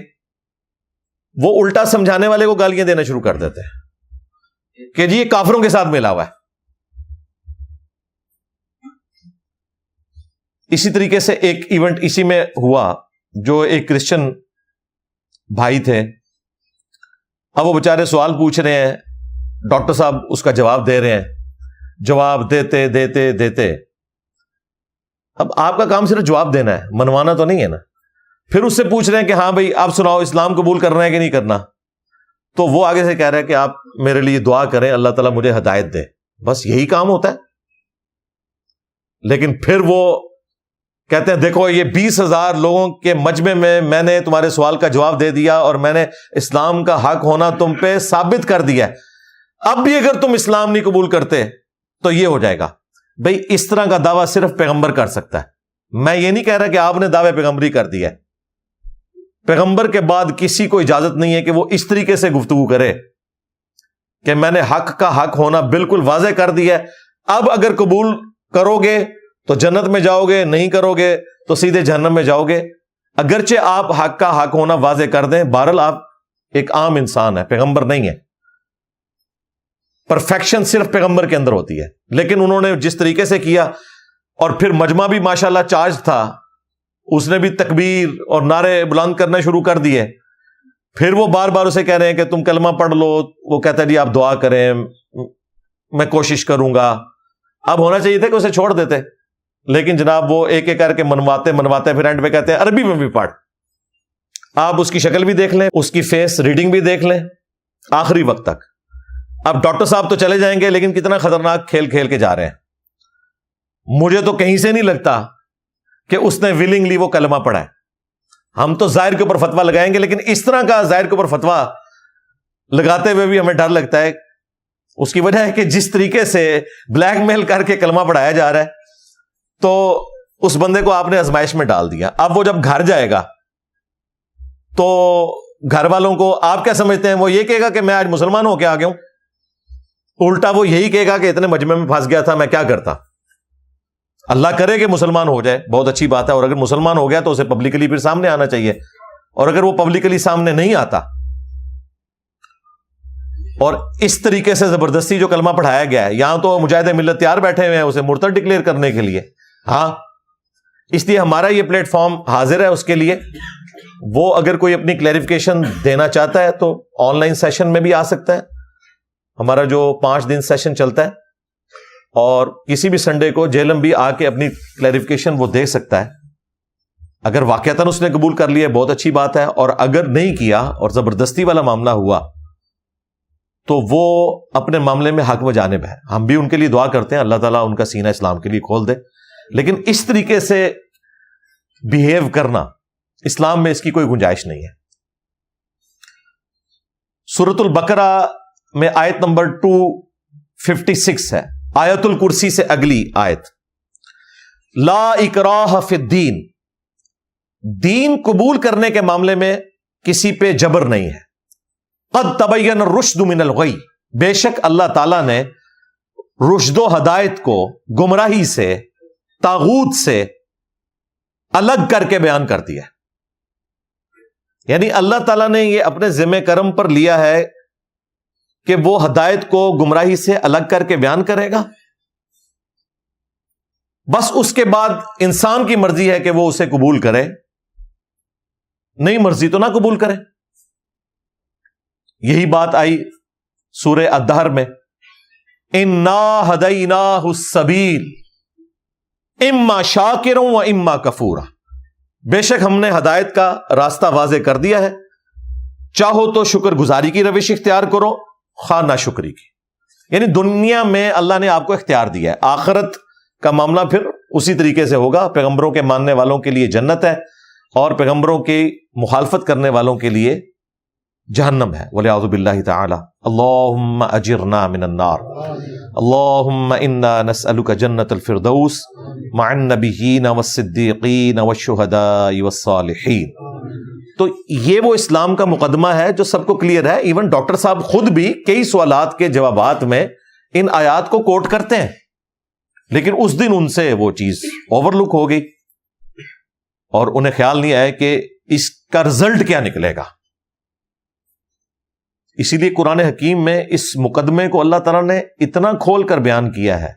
وہ الٹا سمجھانے والے کو گالیاں دینا شروع کر دیتے ہیں کہ جی یہ کافروں کے ساتھ ملا ہوا ہے. اسی طریقے سے ایک ایونٹ اسی میں ہوا، جو ایک کرسچن بھائی تھے. اب وہ بیچارے سوال پوچھ رہے ہیں، ڈاکٹر صاحب اس کا جواب دے رہے ہیں، جواب دیتے دیتے دیتے اب آپ کا کام صرف جواب دینا ہے، منوانا تو نہیں ہے نا. پھر اس سے پوچھ رہے ہیں کہ ہاں بھائی آپ سناؤ، اسلام قبول کرنا ہے کہ نہیں کرنا؟ تو وہ آگے سے کہہ رہا ہے کہ آپ میرے لیے دعا کریں، اللہ تعالیٰ مجھے ہدایت دے. بس یہی کام ہوتا ہے. لیکن پھر وہ کہتے ہیں دیکھو یہ 20,000 لوگوں کے مجمع میں نے تمہارے سوال کا جواب دے دیا اور میں نے اسلام کا حق ہونا تم پہ ثابت کر دیا ہے، اب بھی اگر تم اسلام نہیں قبول کرتے تو یہ ہو جائے گا. بھئی اس طرح کا دعویٰ صرف پیغمبر کر سکتا ہے. میں یہ نہیں کہہ رہا کہ آپ نے دعوے پیغمبری کر دیا ہے. پیغمبر کے بعد کسی کو اجازت نہیں ہے کہ وہ اس طریقے سے گفتگو کرے کہ میں نے حق کا حق ہونا بالکل واضح کر دیا ہے، اب اگر قبول کرو گے تو جنت میں جاؤ گے، نہیں کرو گے تو سیدھے جہنم میں جاؤ گے. اگرچہ آپ حق کا حق ہونا واضح کر دیں، بہرحال آپ ایک عام انسان ہے، پیغمبر نہیں ہے. پرفیکشن صرف پیغمبر کے اندر ہوتی ہے. لیکن انہوں نے جس طریقے سے کیا، اور پھر مجمع بھی ماشاءاللہ چارج تھا، اس نے بھی تکبیر اور نعرے بلند کرنا شروع کر دیے. پھر وہ بار بار اسے کہہ رہے ہیں کہ تم کلمہ پڑھ لو. وہ کہتا ہے جی آپ دعا کریں، میں کوشش کروں گا. اب ہونا چاہیے تھا کہ اسے چھوڑ دیتے، لیکن جناب وہ ایک ایک کر کے منواتے پھر اینڈ پہ کہتے ہیں عربی میں بھی پڑھ. آپ اس کی شکل بھی دیکھ لیں، اس کی فیس ریڈنگ بھی دیکھ لیں آخری وقت تک. اب ڈاکٹر صاحب تو چلے جائیں گے، لیکن کتنا خطرناک کھیل کھیل کے جا رہے ہیں. مجھے تو کہیں سے نہیں لگتا کہ اس نے ولنگلی وہ کلمہ پڑھا ہے. ہم تو ظاہر کے اوپر فتویٰ لگائیں گے، لیکن اس طرح کا ظاہر کے اوپر فتویٰ لگاتے ہوئے بھی ہمیں ڈر لگتا ہے. اس کی وجہ ہے کہ جس طریقے سے بلیک میل کر کے کلمہ پڑھایا جا رہا ہے، تو اس بندے کو آپ نے آزمائش میں ڈال دیا. اب وہ جب گھر جائے گا تو گھر والوں کو آپ کیا سمجھتے ہیں؟ وہ یہ کہے گا کہ میں آج مسلمان ہو کے آ گیا ہوں. الٹا وہ یہی کہے گا کہ اتنے مجمع میں پھنس گیا تھا، میں کیا کرتا. اللہ کرے کہ مسلمان ہو جائے، بہت اچھی بات ہے. اور اگر مسلمان ہو گیا تو اسے پبلکلی پھر سامنے آنا چاہیے. اور اگر وہ پبلکلی سامنے نہیں آتا اور اس طریقے سے زبردستی جو کلمہ پڑھایا گیا ہے، یہاں تو مجاہد ملت تیار بیٹھے ہوئے ہیں اسے مرتد ڈکلیئر کرنے کے لیے. ہاں، اس لیے ہمارا یہ پلیٹ فارم حاضر ہے اس کے لیے. وہ اگر کوئی اپنی کلیریفیکیشن دینا چاہتا ہے تو آن لائن سیشن میں بھی آ سکتا ہے. ہمارا جو 5 دن سیشن چلتا ہے، اور کسی بھی سنڈے کو جیلم بھی آ کے اپنی کلیریفیکیشن وہ دے سکتا ہے. اگر واقعتاً اس نے قبول کر لیا بہت اچھی بات ہے، اور اگر نہیں کیا اور زبردستی والا معاملہ ہوا تو وہ اپنے معاملے میں حق و جانب ہے. ہم بھی ان کے لیے دعا کرتے ہیں، اللہ تعالیٰ ان کا سینہ اسلام کے لیے کھول دے. لیکن اس طریقے سے بیہیو کرنا اسلام میں اس کی کوئی گنجائش نہیں ہے. سورۃ البقرہ میں آیت نمبر 256 ہے، آیت الکرسی سے اگلی آیت، لا اکراہ فی الدین. دین قبول کرنے کے معاملے میں کسی پہ جبر نہیں ہے. قد تبین الرشد من الغی، بے شک اللہ تعالیٰ نے رشد و ہدایت کو گمراہی سے، طاغوت سے الگ کر کے بیان کر دیا. یعنی اللہ تعالیٰ نے یہ اپنے ذمہ کرم پر لیا ہے کہ وہ ہدایت کو گمراہی سے الگ کر کے بیان کرے گا. بس اس کے بعد انسان کی مرضی ہے کہ وہ اسے قبول کرے، نہیں مرضی تو نہ قبول کرے. یہی بات آئی سورہ الدہر میں، انا ہدیناہ السبیل اما شاکرا و اما کفورا. بے شک ہم نے ہدایت کا راستہ واضح کر دیا ہے، چاہو تو شکر گزاری کی روش اختیار کرو، خواہ ناشکری کی. یعنی دنیا میں اللہ نے آپ کو اختیار دیا ہے، آخرت کا معاملہ پھر اسی طریقے سے ہوگا. پیغمبروں کے ماننے والوں کے لیے جنت ہے، اور پیغمبروں کی مخالفت کرنے والوں کے لیے جہنم ہے، والعیاذ باللہ تعالی. اللہم اجرنا من النار، اللہم انا نسألک جنت الفردوس مع النبیین والصدیقین والشہداء والصالحین. تو یہ وہ اسلام کا مقدمہ ہے جو سب کو کلیئر ہے. ایون ڈاکٹر صاحب خود بھی کئی سوالات کے جوابات میں ان آیات کو کوٹ کرتے ہیں، لیکن اس دن ان سے وہ چیز اوور لک ہو گئی اور انہیں خیال نہیں آیا کہ اس کا رزلٹ کیا نکلے گا۔ اسی لیے قرآن حکیم میں اس مقدمے کو اللہ تعالیٰ نے اتنا کھول کر بیان کیا ہے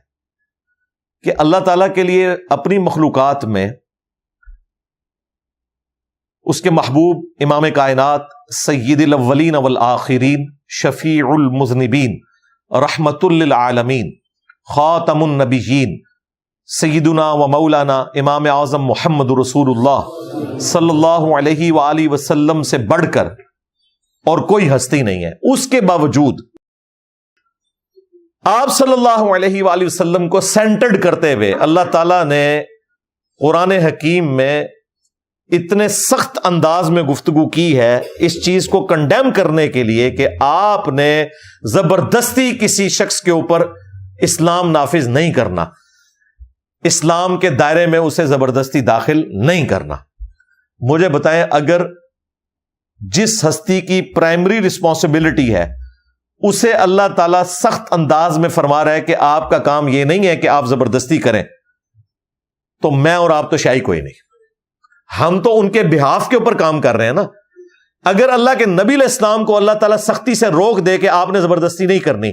کہ اللہ تعالیٰ کے لیے اپنی مخلوقات میں اس کے محبوب امام کائنات سید الاولین والآخرین شفیع المذنبین رحمت للعالمین خاتم النبیین سیدنا و مولانا امام اعظم محمد رسول اللہ صلی اللہ علیہ وآلہ وسلم سے بڑھ کر اور کوئی ہستی نہیں ہے، اس کے باوجود آپ صلی اللہ علیہ وآلہ وسلم کو سینٹرڈ کرتے ہوئے اللہ تعالیٰ نے قرآن حکیم میں اتنے سخت انداز میں گفتگو کی ہے اس چیز کو کنڈیم کرنے کے لیے کہ آپ نے زبردستی کسی شخص کے اوپر اسلام نافذ نہیں کرنا، اسلام کے دائرے میں اسے زبردستی داخل نہیں کرنا۔ مجھے بتائیں، اگر جس ہستی کی پرائمری رسپانسبلٹی ہے اسے اللہ تعالیٰ سخت انداز میں فرما رہا ہے کہ آپ کا کام یہ نہیں ہے کہ آپ زبردستی کریں، تو میں اور آپ تو شاید کوئی نہیں، ہم تو ان کے بہاف کے اوپر کام کر رہے ہیں نا۔ اگر اللہ کے نبی علیہ السلام کو اللہ تعالیٰ سختی سے روک دے کہ آپ نے زبردستی نہیں کرنی،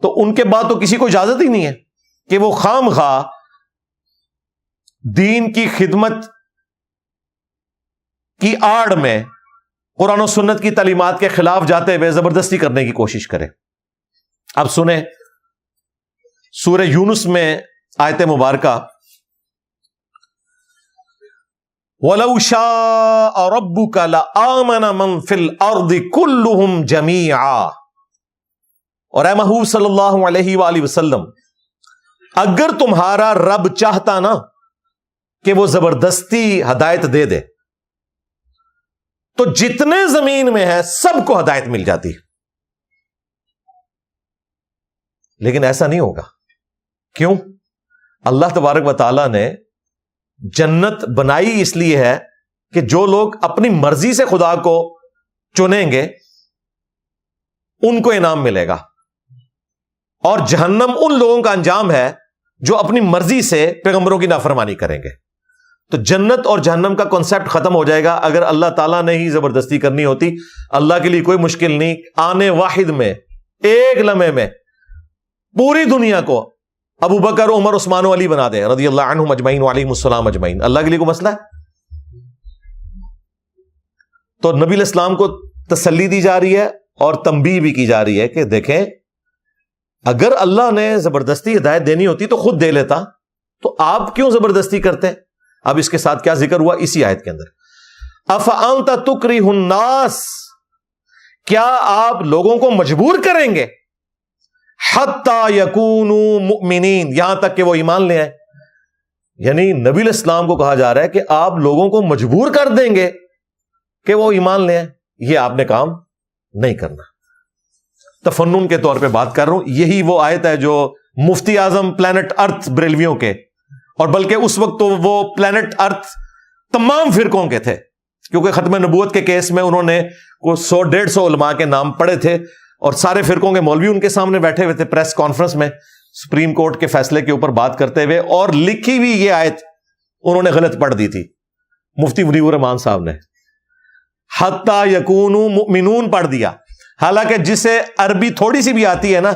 تو ان کے بعد تو کسی کو اجازت ہی نہیں ہے کہ وہ خام خواہ دین کی خدمت کی آڑ میں قرآن و سنت کی تعلیمات کے خلاف جاتے ہوئے زبردستی کرنے کی کوشش کرے۔ اب سنیں سورہ یونس میں آیت مبارکہ وَلَوْ شَاءَ رَبُّكَ لَآمَنَ مَنْ فِي الْأَرْضِ كُلُّهُمْ جَمِيعًا، اور اے محبوب صلی اللہ علیہ وآلہ وسلم، اگر تمہارا رب چاہتا نا کہ وہ زبردستی ہدایت دے دے تو جتنے زمین میں ہے سب کو ہدایت مل جاتی، لیکن ایسا نہیں ہوگا۔ کیوں؟ اللہ تبارک و تعالیٰ نے جنت بنائی اس لیے ہے کہ جو لوگ اپنی مرضی سے خدا کو چنیں گے ان کو انعام ملے گا، اور جہنم ان لوگوں کا انجام ہے جو اپنی مرضی سے پیغمبروں کی نافرمانی کریں گے۔ تو جنت اور جہنم کا کانسیپٹ ختم ہو جائے گا اگر اللہ تعالیٰ نے ہی زبردستی کرنی ہوتی۔ اللہ کے لیے کوئی مشکل نہیں، آنے واحد میں ایک لمحے میں پوری دنیا کو ابو بکر، عمر، عثمان و علی بنا دے رضی اللہ عنہم اجمعین وعلیہم السلام اجمعین۔ اللہ کے لیے کوئی مسئلہ ہے؟ تو نبی علیہ السلام کو تسلی دی جا رہی ہے اور تنبیہ بھی کی جا رہی ہے کہ دیکھیں، اگر اللہ نے زبردستی ہدایت دینی ہوتی تو خود دے لیتا، تو آپ کیوں زبردستی کرتے ہیں؟ اب اس کے ساتھ کیا ذکر ہوا اسی آیت کے اندر، افانت تکرہ الناس، کیا آپ لوگوں کو مجبور کریں گے حتی یکونوا مؤمنین، یہاں تک کہ وہ ایمان لے آئیں؟ یعنی نبی علیہ السلام کو کہا جا رہا ہے کہ آپ لوگوں کو مجبور کر دیں گے کہ وہ ایمان لے آئیں، یہ آپ نے کام نہیں کرنا۔ تفنن کے طور پہ بات کر رہا ہوں، یہی وہ آیت ہے جو مفتی اعظم پلانٹ ارتھ بریلویوں کے، اور بلکہ اس وقت تو وہ پلانٹ ارتھ تمام فرقوں کے تھے، کیونکہ ختم نبوت کے کیس میں انہوں نے 100-150 علماء کے نام پڑھے تھے، اور سارے فرقوں کے مولوی ان کے سامنے بیٹھے ہوئے تھے پریس کانفرنس میں سپریم کورٹ کے فیصلے کے اوپر بات کرتے ہوئے، اور لکھی ہوئی یہ آیت انہوں نے غلط پڑھ دی تھی مفتی منیب الرحمان صاحب نے، حتی یکونوا مؤمنون پڑھ دیا، حالانکہ جسے عربی تھوڑی سی بھی آتی ہے نا،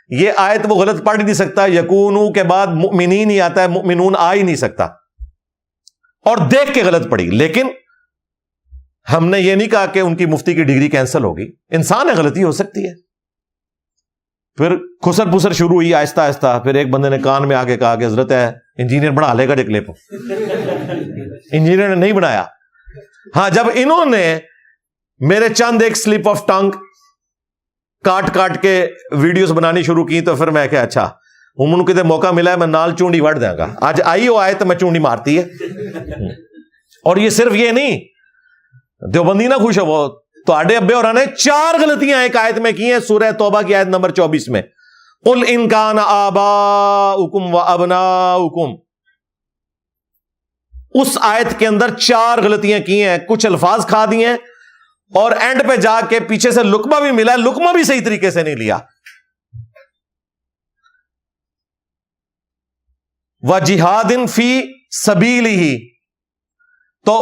یہ آیت وہ غلط پڑھ ہی نہیں سکتا، یکونو کے بعد مؤمنین ہی آتا ہے، مؤمنون آ ہی نہیں سکتا، اور دیکھ کے غلط پڑھی۔ لیکن ہم نے یہ نہیں کہا کہ ان کی مفتی کی ڈگری کینسل ہوگی، انسان ہے، غلطی ہو سکتی ہے۔ پھر خسر پسر شروع ہوئی آہستہ آہستہ، پھر ایک بندے نے کان میں آگے کہا کہ حضرت ہے انجینئر بنا لے گا ڈکلے کو، انجینئر نے نہیں بنایا۔ ہاں، جب انہوں نے میرے چند ایک سلپ آف ٹنگ کاٹ کاٹ کے ویڈیوز بنانی شروع کی تو پھر میں کہ اچھا ہم کتے موقع ملا ہے میں نال چونڈی وڑ دیں گا، آج آئی ہو آئے تو میں چونڈی مارتی ہے۔ اور یہ صرف یہ نہیں، دیوبندی نہ خوش ہو، وہ تو آڈے ابے اور نے 4 غلطیاں ایک آیت میں کی ہیں، سورہ توبہ کی آیت نمبر 24 میں، قل ان کان آباؤکم و ابناؤکم، اس آیت کے اندر 4 غلطیاں کی ہیں، کچھ الفاظ کھا دی ہیں، اور اینڈ پہ جا کے پیچھے سے لقمہ بھی ملا ہے، لقمہ بھی صحیح طریقے سے نہیں لیا۔ و جہاد فی سبیلہ، تو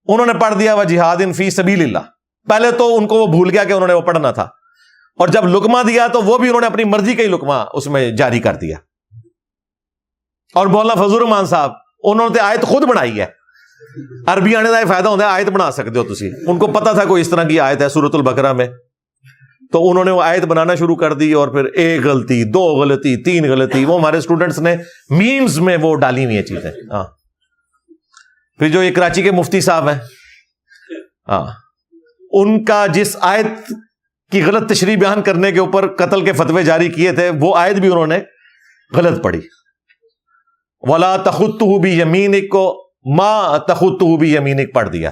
انہوں نے پڑھ دیا و جہاد فی سبیل اللہ. پہلے تو ان کو وہ بھول گیا کہ انہوں نے وہ پڑھنا تھا، اور جب لقمہ دیا تو وہ بھی انہوں نے اپنی مرضی کا ہی لقمہ اس میں جاری کر دیا. اور مولانا فضل الرحمان صاحب انہوں نے آیت خود بنائی ہے. عربی آنے کا یہ فائدہ ہوتا ہے، آیت بنا سکتے ہو تسی. ان کو پتا تھا کوئی اس طرح کی آیت ہے سورۃ البقرہ میں، تو انہوں نے وہ آیت بنانا شروع کر دی، اور پھر ایک غلطی، دو غلطی، تین غلطی، وہ ہمارے اسٹوڈنٹس نے میمز میں وہ ڈالی ہوئی ہیں چیزیں. ہاں پھر جو یہ کراچی کے مفتی صاحب ہیں، ہاں ان کا جس آیت کی غلط تشریح بیان کرنے کے اوپر قتل کے فتوے جاری کیے تھے، وہ آیت بھی انہوں نے غلط پڑھی. وَلَا تَخُطُّهُ بِيَمِينِكَ کو مَا تَخُطُّهُ بِيَمِينِكَ پڑھ دیا.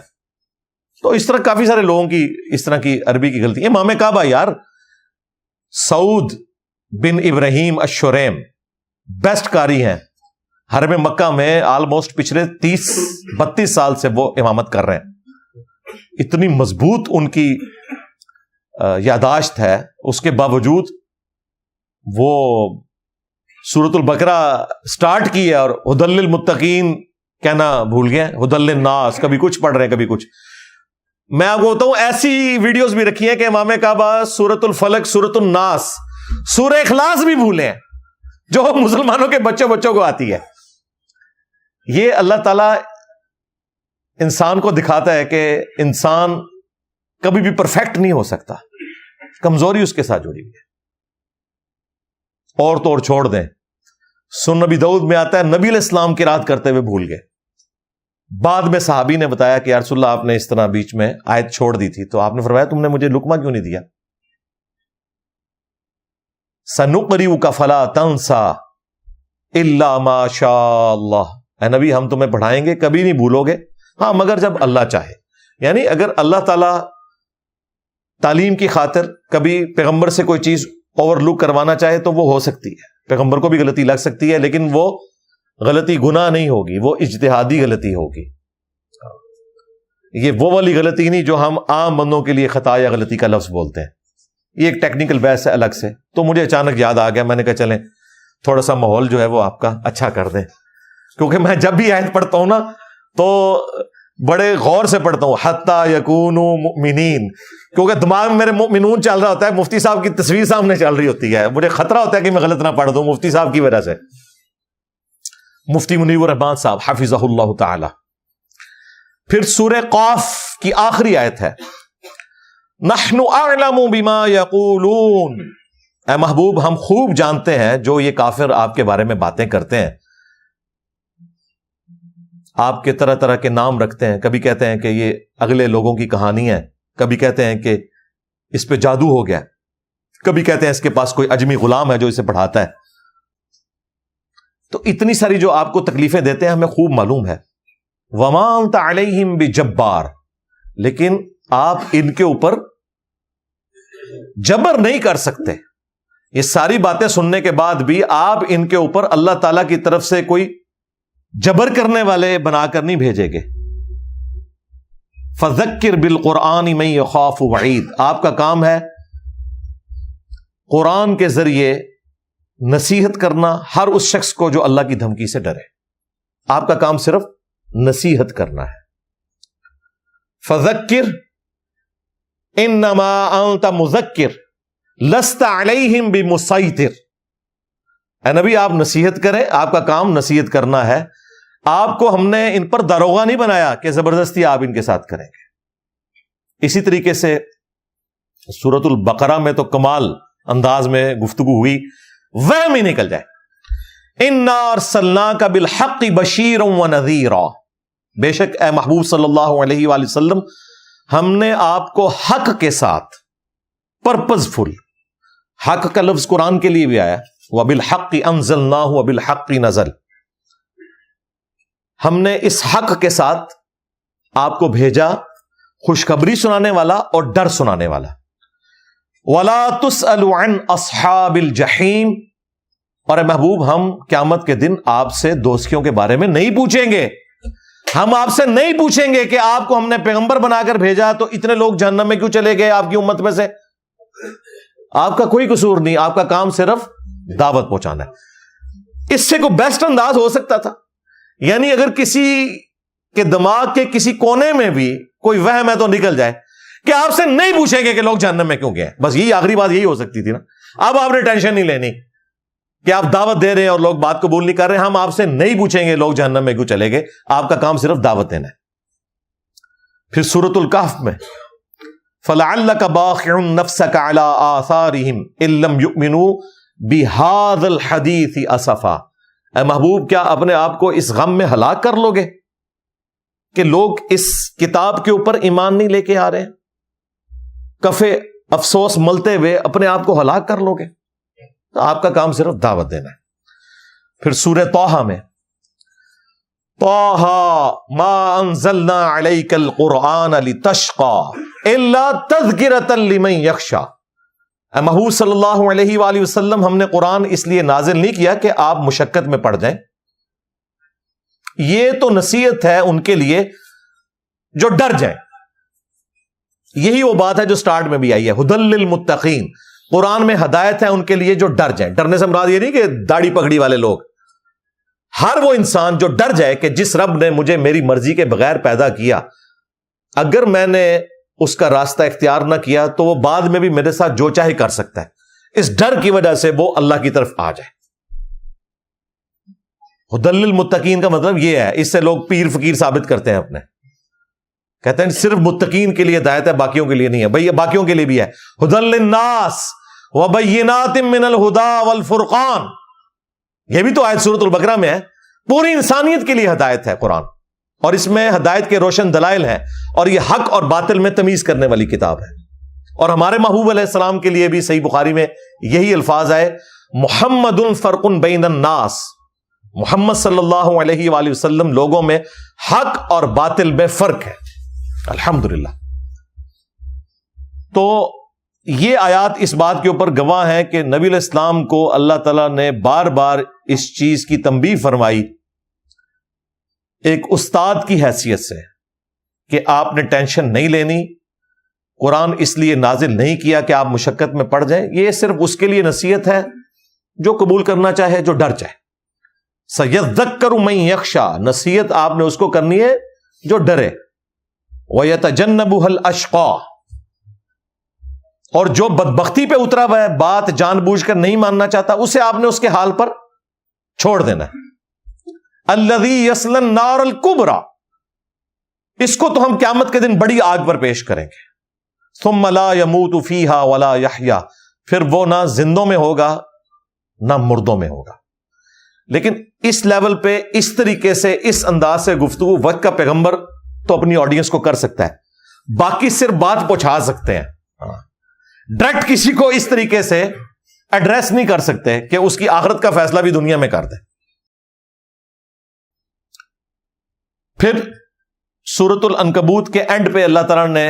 تو اس طرح کافی سارے لوگوں کی اس طرح کی عربی کی غلطی. امام کعبہ یار سعود بن ابراہیم الشریم بیسٹ قاری ہیں، حرم مکہ میں آلموسٹ پچھلے 30-32 سال سے وہ امامت کر رہے ہیں. اتنی مضبوط ان کی یاداشت ہے، اس کے باوجود وہ سورۃ البقرہ سٹارٹ کی ہے اور ہدی للمتقین کہنا بھول گئے، ہدی للناس، کبھی کچھ پڑھ رہے ہیں کبھی کچھ. میں آپ کو بتاؤں ایسی ویڈیوز بھی رکھی ہیں کہ امام کعبہ سورۃ الفلق، سورۃ الناس، سورہ اخلاص بھی بھولے ہیں، جو مسلمانوں کے بچوں کو آتی ہے. یہ اللہ تعالی انسان کو دکھاتا ہے کہ انسان کبھی بھی پرفیکٹ نہیں ہو سکتا، کمزوری اس کے ساتھ جڑی ہوئی ہے. اور تو اور چھوڑ دیں، سن نبی داؤد میں آتا ہے نبی علیہ السلام کی رات کرتے ہوئے بھول گئے. بعد میں صحابی نے بتایا کہ یا رسول اللہ آپ نے اس طرح بیچ میں آیت چھوڑ دی تھی، تو آپ نے فرمایا تم نے مجھے لقمہ کیوں نہیں دیا؟ سَنُقْرِئُكَ فَلَا تَنْسَى إِلَّا مَا شَاءَ اللَّهُ، اے نبی ہم تمہیں پڑھائیں گے، کبھی نہیں بھولو گے، ہاں مگر جب اللہ چاہے. یعنی اگر اللہ تعالی تعلیم کی خاطر کبھی پیغمبر سے کوئی چیز اوور لک کروانا چاہے تو وہ ہو سکتی ہے، پیغمبر کو بھی غلطی لگ سکتی ہے، لیکن وہ غلطی گناہ نہیں ہوگی، وہ اجتہادی غلطی ہوگی. یہ وہ والی غلطی نہیں جو ہم عام بندوں کے لیے خطا یا غلطی کا لفظ بولتے ہیں. یہ ایک ٹیکنیکل بحث ہے الگ سے. تو مجھے اچانک یاد آ گیا، میں نے کہا چلیں تھوڑا سا ماحول جو ہے وہ آپ کا اچھا کر دیں، کیونکہ میں جب بھی آیت پڑھتا ہوں نا تو بڑے غور سے پڑھتا ہوں، حتیٰ یکونوا مؤمنین، کیونکہ دماغ میں میرے مؤمنون چل رہا ہوتا ہے، مفتی صاحب کی تصویر سامنے چل رہی ہوتی ہے، مجھے خطرہ ہوتا ہے کہ میں غلط نہ پڑھ دوں مفتی صاحب کی وجہ سے. مفتی منیر الرحمان صاحب حفظہ اللہ تعالی. پھر سورہ قاف کی آخری آیت ہے نحن اعلم بما یقولون، اے محبوب ہم خوب جانتے ہیں جو یہ کافر آپ کے بارے میں باتیں کرتے ہیں، آپ کے طرح طرح کے نام رکھتے ہیں، کبھی کہتے ہیں کہ یہ اگلے لوگوں کی کہانی ہے، کبھی کہتے ہیں کہ اس پہ جادو ہو گیا، کبھی کہتے ہیں اس کے پاس کوئی اجمی غلام ہے جو اسے پڑھاتا ہے. تو اتنی ساری جو آپ کو تکلیفیں دیتے ہیں ہمیں خوب معلوم ہے. وما انت علیہم بجبار، لیکن آپ ان کے اوپر جبر نہیں کر سکتے. یہ ساری باتیں سننے کے بعد بھی آپ ان کے اوپر اللہ تعالی کی طرف سے کوئی جبر کرنے والے بنا کر نہیں بھیجے گے. فذکر بالقرآن من یخاف وعید، آپ کا کام ہے قرآن کے ذریعے نصیحت کرنا ہر اس شخص کو جو اللہ کی دھمکی سے ڈرے. آپ کا کام صرف نصیحت کرنا ہے. فذکر انما انت مذکر لست علیہم بمسیطر، اے نبی آپ نصیحت کریں، آپ کا کام نصیحت کرنا ہے. آپ کو ہم نے ان پر داروغہ نہیں بنایا کہ زبردستی آپ ان کے ساتھ کریں گے. اسی طریقے سے سورۃ البقرہ میں تو کمال انداز میں گفتگو ہوئی، وہم ہی نکل جائے. انا ارسلناک بالحق بشیرا ونذیرا، بے شک اے محبوب صلی اللہ علیہ وآلہ وسلم ہم نے آپ کو حق کے ساتھ، پرپز فل، حق کا لفظ قرآن کے لیے بھی آیا، وبالحق انزلناہ وبالحق نزل، ہم نے اس حق کے ساتھ آپ کو بھیجا، خوشخبری سنانے والا اور ڈر سنانے والا. وَلَا تُسْأَلُ عَنْ أَصْحَابِ الْجَحِيمِ، اور اے محبوب ہم قیامت کے دن آپ سے دوزخیوں کے بارے میں نہیں پوچھیں گے. ہم آپ سے نہیں پوچھیں گے کہ آپ کو ہم نے پیغمبر بنا کر بھیجا تو اتنے لوگ جہنم میں کیوں چلے گئے آپ کی امت میں سے. آپ کا کوئی قصور نہیں، آپ کا کام صرف دعوت پہنچانا ہے. اس سے کوئی بیسٹ انداز ہو سکتا تھا؟ یعنی اگر کسی کے دماغ کے کسی کونے میں بھی کوئی وہم ہے تو نکل جائے کہ آپ سے نہیں پوچھیں گے کہ لوگ جہنم میں کیوں گئے. بس یہی آخری بات یہی ہو سکتی تھی نا. اب آپ نے ٹینشن نہیں لینی کہ آپ دعوت دے رہے ہیں اور لوگ بات قبول نہیں کر رہے. ہم آپ سے نہیں پوچھیں گے لوگ جہنم میں کیوں چلے گئے, آپ کا کام صرف دعوت دینا ہے. پھر سورۃ الکہف میں فَلَعَلَّكَ بَاخِعٌ نَفْسَكَ عَلَىٰ آثَارِهِمْ إِن لَّمْ يُؤْمِنُوا بِهَٰذَا الْحَدِيثِ أَسَفًا. اے محبوب کیا اپنے آپ کو اس غم میں ہلاک کر لو گے کہ لوگ اس کتاب کے اوپر ایمان نہیں لے کے آ رہے ہیں؟ کفے افسوس ملتے ہوئے اپنے آپ کو ہلاک کر لو گے؟ تو آپ کا کام صرف دعوت دینا ہے. پھر سورہ طٰہٰ میں طٰہٰ ما انزلنا علیک القرآن لتشقى الا تذکرۃ لمن یخشی. اے محبوب صلی اللہ علیہ وآلہ وسلم, ہم نے قرآن اس لیے نازل نہیں کیا کہ آپ مشقت میں پڑ جائیں, یہ تو نصیحت ہے ان کے لیے جو ڈر جائیں. یہی وہ بات ہے جو سٹارٹ میں بھی آئی ہے, ھدی للمتقین. قرآن میں ہدایت ہے ان کے لیے جو ڈر جائیں. ڈرنے سے مراد یہ نہیں کہ داڑھی پگڑی والے لوگ, ہر وہ انسان جو ڈر جائے کہ جس رب نے مجھے میری مرضی کے بغیر پیدا کیا, اگر میں نے اس کا راستہ اختیار نہ کیا تو وہ بعد میں بھی میرے ساتھ جو چاہے کر سکتا ہے. اس ڈر کی وجہ سے وہ اللہ کی طرف آ جائے. ھدی للمتقین کا مطلب یہ ہے. اس سے لوگ پیر فقیر ثابت کرتے ہیں اپنے, کہتے ہیں صرف متقین کے لیے ہدایت ہے, باقیوں کے لیے نہیں ہے. بھئی باقیوں کے لیے بھی ہے. ھدی للناس وبینات من الہدی والفرقان, یہ بھی تو آیت سورۃ البقرہ میں ہے. پوری انسانیت کے لیے ہدایت ہے قرآن, اور اس میں ہدایت کے روشن دلائل ہیں, اور یہ حق اور باطل میں تمیز کرنے والی کتاب ہے. اور ہمارے محبوب علیہ السلام کے لیے بھی صحیح بخاری میں یہی الفاظ آئے, محمد فرق بین الناس. محمد صلی اللہ علیہ وآلہ وسلم لوگوں میں حق اور باطل میں فرق ہے. الحمدللہ. تو یہ آیات اس بات کے اوپر گواہ ہیں کہ نبی علیہ السلام کو اللہ تعالیٰ نے بار بار اس چیز کی تنبیہ فرمائی ایک استاد کی حیثیت سے کہ آپ نے ٹینشن نہیں لینی, قرآن اس لیے نازل نہیں کیا کہ آپ مشقت میں پڑ جائیں. یہ صرف اس کے لیے نصیحت ہے جو قبول کرنا چاہے, جو ڈر چاہے. سَيَذَّكَّرُ مَن يَخْشَىٰ, نصیحت آپ نے اس کو کرنی ہے جو ڈرے. وَيَتَجَنَّبُهَا الْأَشْقَىٰ, اور جو بدبختی پہ اترا ہوا ہے, بات جان بوجھ کر نہیں ماننا چاہتا, اسے آپ نے اس کے حال پر چھوڑ دینا ہے. الَّذِي يَصْلَى النَّارَ الْكُبْرَىٰ, اس کو تو ہم قیامت کے دن بڑی آگ پر پیش کریں گے. ثُمَّ لَا يَمُوتُ فِيهَا وَلَا يَحْيَىٰ, پھر وہ نہ زندوں میں ہوگا نہ مردوں میں ہوگا. لیکن اس لیول پہ اس طریقے سے اس انداز سے گفتگو وقت کا پیغمبر تو اپنی آڈینس کو کر سکتا ہے, باقی صرف بات پہنچا سکتے ہیں, ڈائریکٹ کسی کو اس طریقے سے ایڈریس نہیں کر سکتے کہ اس کی آخرت کا فیصلہ بھی دنیا میں کر دیں. پھر سورۃ العنکبوت کے اینڈ پہ اللہ تعالیٰ نے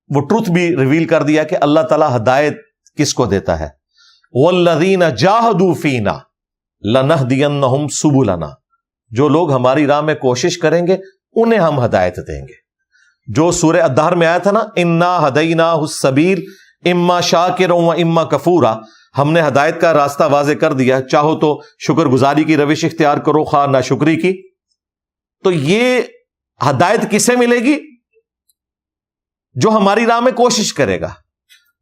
وہ ٹروتھ بھی ریویل کر دیا کہ اللہ تعالیٰ ہدایت کس کو دیتا ہے. وَالَّذِينَ جَاهَدُوا فِينَا لَنَهْدِيَنَّهُمْ سُبُلَنَا, جو لوگ ہماری راہ میں کوشش کریں گے انہیں ہم ہدایت دیں گے. جو سورہ الدہر میں آیا تھا نا, اِنَّا هَدَيْنَاهُ السَّبِيلَ اِمَّا شَاكِرًا وَإِمَّا كَفُورًا, ہم نے ہدایت کا راستہ واضح کر دیا, چاہو تو شکر گزاری کی روش اختیار کرو, خواہ ناشکری کی. تو یہ ہدایت کسے ملے گی؟ جو ہماری راہ میں کوشش کرے گا.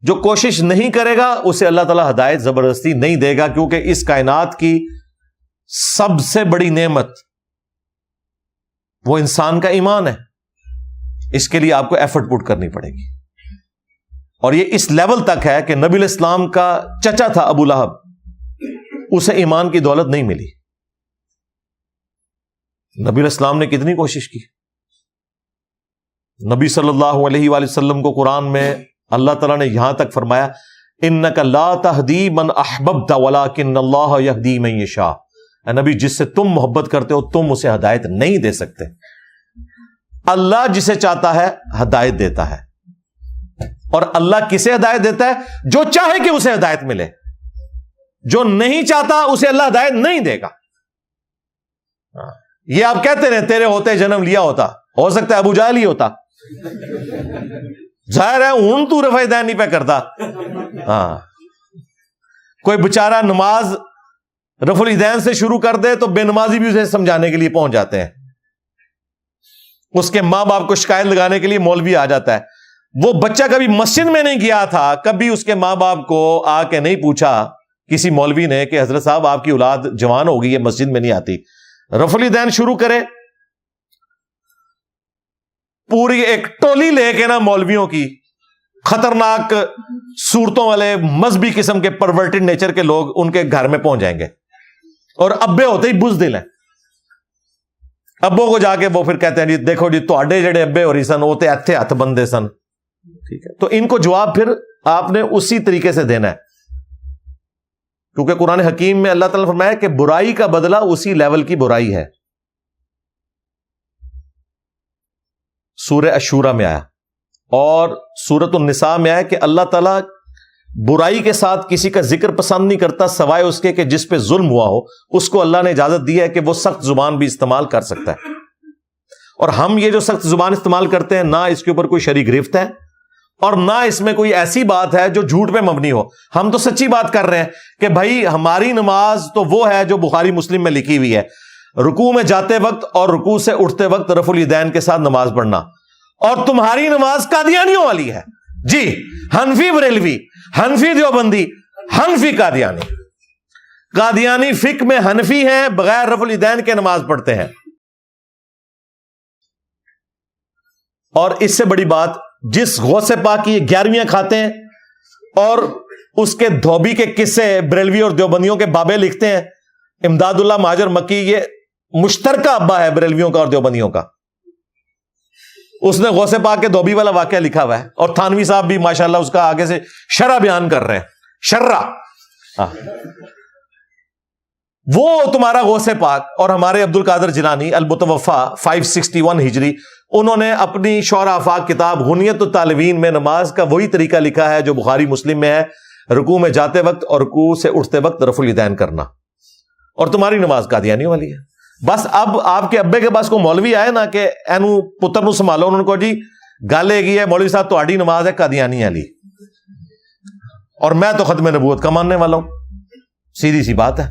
جو کوشش نہیں کرے گا اسے اللہ تعالیٰ ہدایت زبردستی نہیں دے گا, کیونکہ اس کائنات کی سب سے بڑی نعمت وہ انسان کا ایمان ہے. اس کے لیے آپ کو ایفرٹ پٹ کرنی پڑے گی. اور یہ اس لیول تک ہے کہ نبی علیہ السلام کا چچا تھا ابو لہب, اسے ایمان کی دولت نہیں ملی. نبی علیہ السلام نے کتنی کوشش کی. نبی صلی اللہ علیہ وآلہ وسلم کو قرآن میں اللہ تعالیٰ نے یہاں تک فرمایا, انک لا تہدی من احببت ولکن اللہ یہدی من یشاء. اے نبی, جس سے تم محبت کرتے ہو تم اسے ہدایت نہیں دے سکتے. اللہ جسے چاہتا ہے ہدایت دیتا ہے, اور اللہ کسے ہدایت دیتا ہے؟ جو چاہے کہ اسے ہدایت ملے. جو نہیں چاہتا اسے اللہ ہدایت نہیں دے گا. یہ آپ کہتے رہے تیرے ہوتے جنم لیا ہوتا, ہو سکتا ہے ابو جہل ہی ہوتا, ظاہر ہے ہوں تو رفع دین نہیں پہ کرتا. ہاں, کوئی بےچارہ نماز رفع الیدین سے شروع کر دے تو بے نمازی بھی اسے سمجھانے کے لیے پہنچ جاتے ہیں. اس کے ماں باپ کو شکایت لگانے کے لیے مولوی آ جاتا ہے. وہ بچہ کبھی مسجد میں نہیں گیا تھا, کبھی اس کے ماں باپ کو آ کے نہیں پوچھا کسی مولوی نے کہ حضرت صاحب آپ کی اولاد جوان ہو گئی ہے, مسجد میں نہیں آتی. رفع الیدین شروع کرے, پوری ایک ٹولی لے کے نا مولویوں کی, خطرناک صورتوں والے مذہبی قسم کے پرورٹڈ نیچر کے لوگ ان کے گھر میں پہنچ جائیں گے, اور ابے ہوتے ہی بزدل ہیں. ابو کو جا کے وہ پھر کہتے ہیں جی دیکھو جی تواڈے جڑے ابے ہو رہی سن وہ تے ایتھے ہاتھ بندے سن. ٹھیک ہے, تو ان کو جواب پھر آپ نے اسی طریقے سے دینا ہے, کیونکہ قرآن حکیم میں اللہ تعالیٰ نے فرمایا کہ برائی کا بدلہ اسی لیول کی برائی ہے. سورہ الشورى میں آیا اور سورۃ النساء میں آیا کہ اللہ تعالیٰ برائی کے ساتھ کسی کا ذکر پسند نہیں کرتا سوائے اس کے کہ جس پہ ظلم ہوا ہو, اس کو اللہ نے اجازت دی ہے کہ وہ سخت زبان بھی استعمال کر سکتا ہے. اور ہم یہ جو سخت زبان استعمال کرتے ہیں, نہ اس کے اوپر کوئی شرعی گرفت ہے اور نہ اس میں کوئی ایسی بات ہے جو جھوٹ پہ مبنی ہو. ہم تو سچی بات کر رہے ہیں کہ بھائی ہماری نماز تو وہ ہے جو بخاری مسلم میں لکھی ہوئی ہے, رکوع میں جاتے وقت اور رکوع سے اٹھتے وقت رفع الیدین کے ساتھ نماز پڑھنا. اور تمہاری نماز قادیانیوں والی ہے جی, حنفی بریلوی, حنفی دیوبندی, حنفی قادیانی. قادیانی فقہ میں حنفی ہیں, بغیر رفع الیدین کے نماز پڑھتے ہیں. اور اس سے بڑی بات, جس غوث پاک کی 11ویں کھاتے ہیں اور اس کے دھوبی کے قصے بریلوی اور دیوبندیوں کے بابے لکھتے ہیں. امداد اللہ مہاجر مکی یہ مشترکہ ابا ہے بریلویوں کا اور دیوبندیوں کا. اس نے غوث پاک کے دھوبی والا واقعہ لکھا ہوا ہے, اور تھانوی صاحب بھی ماشاءاللہ اس کا آگے سے شرح بیان کر رہے ہیں. شرح وہ تمہارا غوث پاک اور ہمارے عبد القادر جیلانی المتوفا 561 ہجری, انہوں نے اپنی شعراء آفاق کتاب غنیت الطالبین میں نماز کا وہی طریقہ لکھا ہے جو بخاری مسلم میں ہے, رکوع میں جاتے وقت اور رکوع سے اٹھتے وقت رفع الیدین کرنا. اور تمہاری نماز قادیانی والی ہے. بس اب آپ کے ابے کے پاس کو مولوی آئے نا کہ اینو پتر نو سنبھالو, انہوں نے کہا جی گل یہ ہے مولوی صاحب تہاڈی نماز ہے قادیانی والی اور میں تو ختم نبوت کا ماننے والا ہوں. سیدھی سی بات ہے,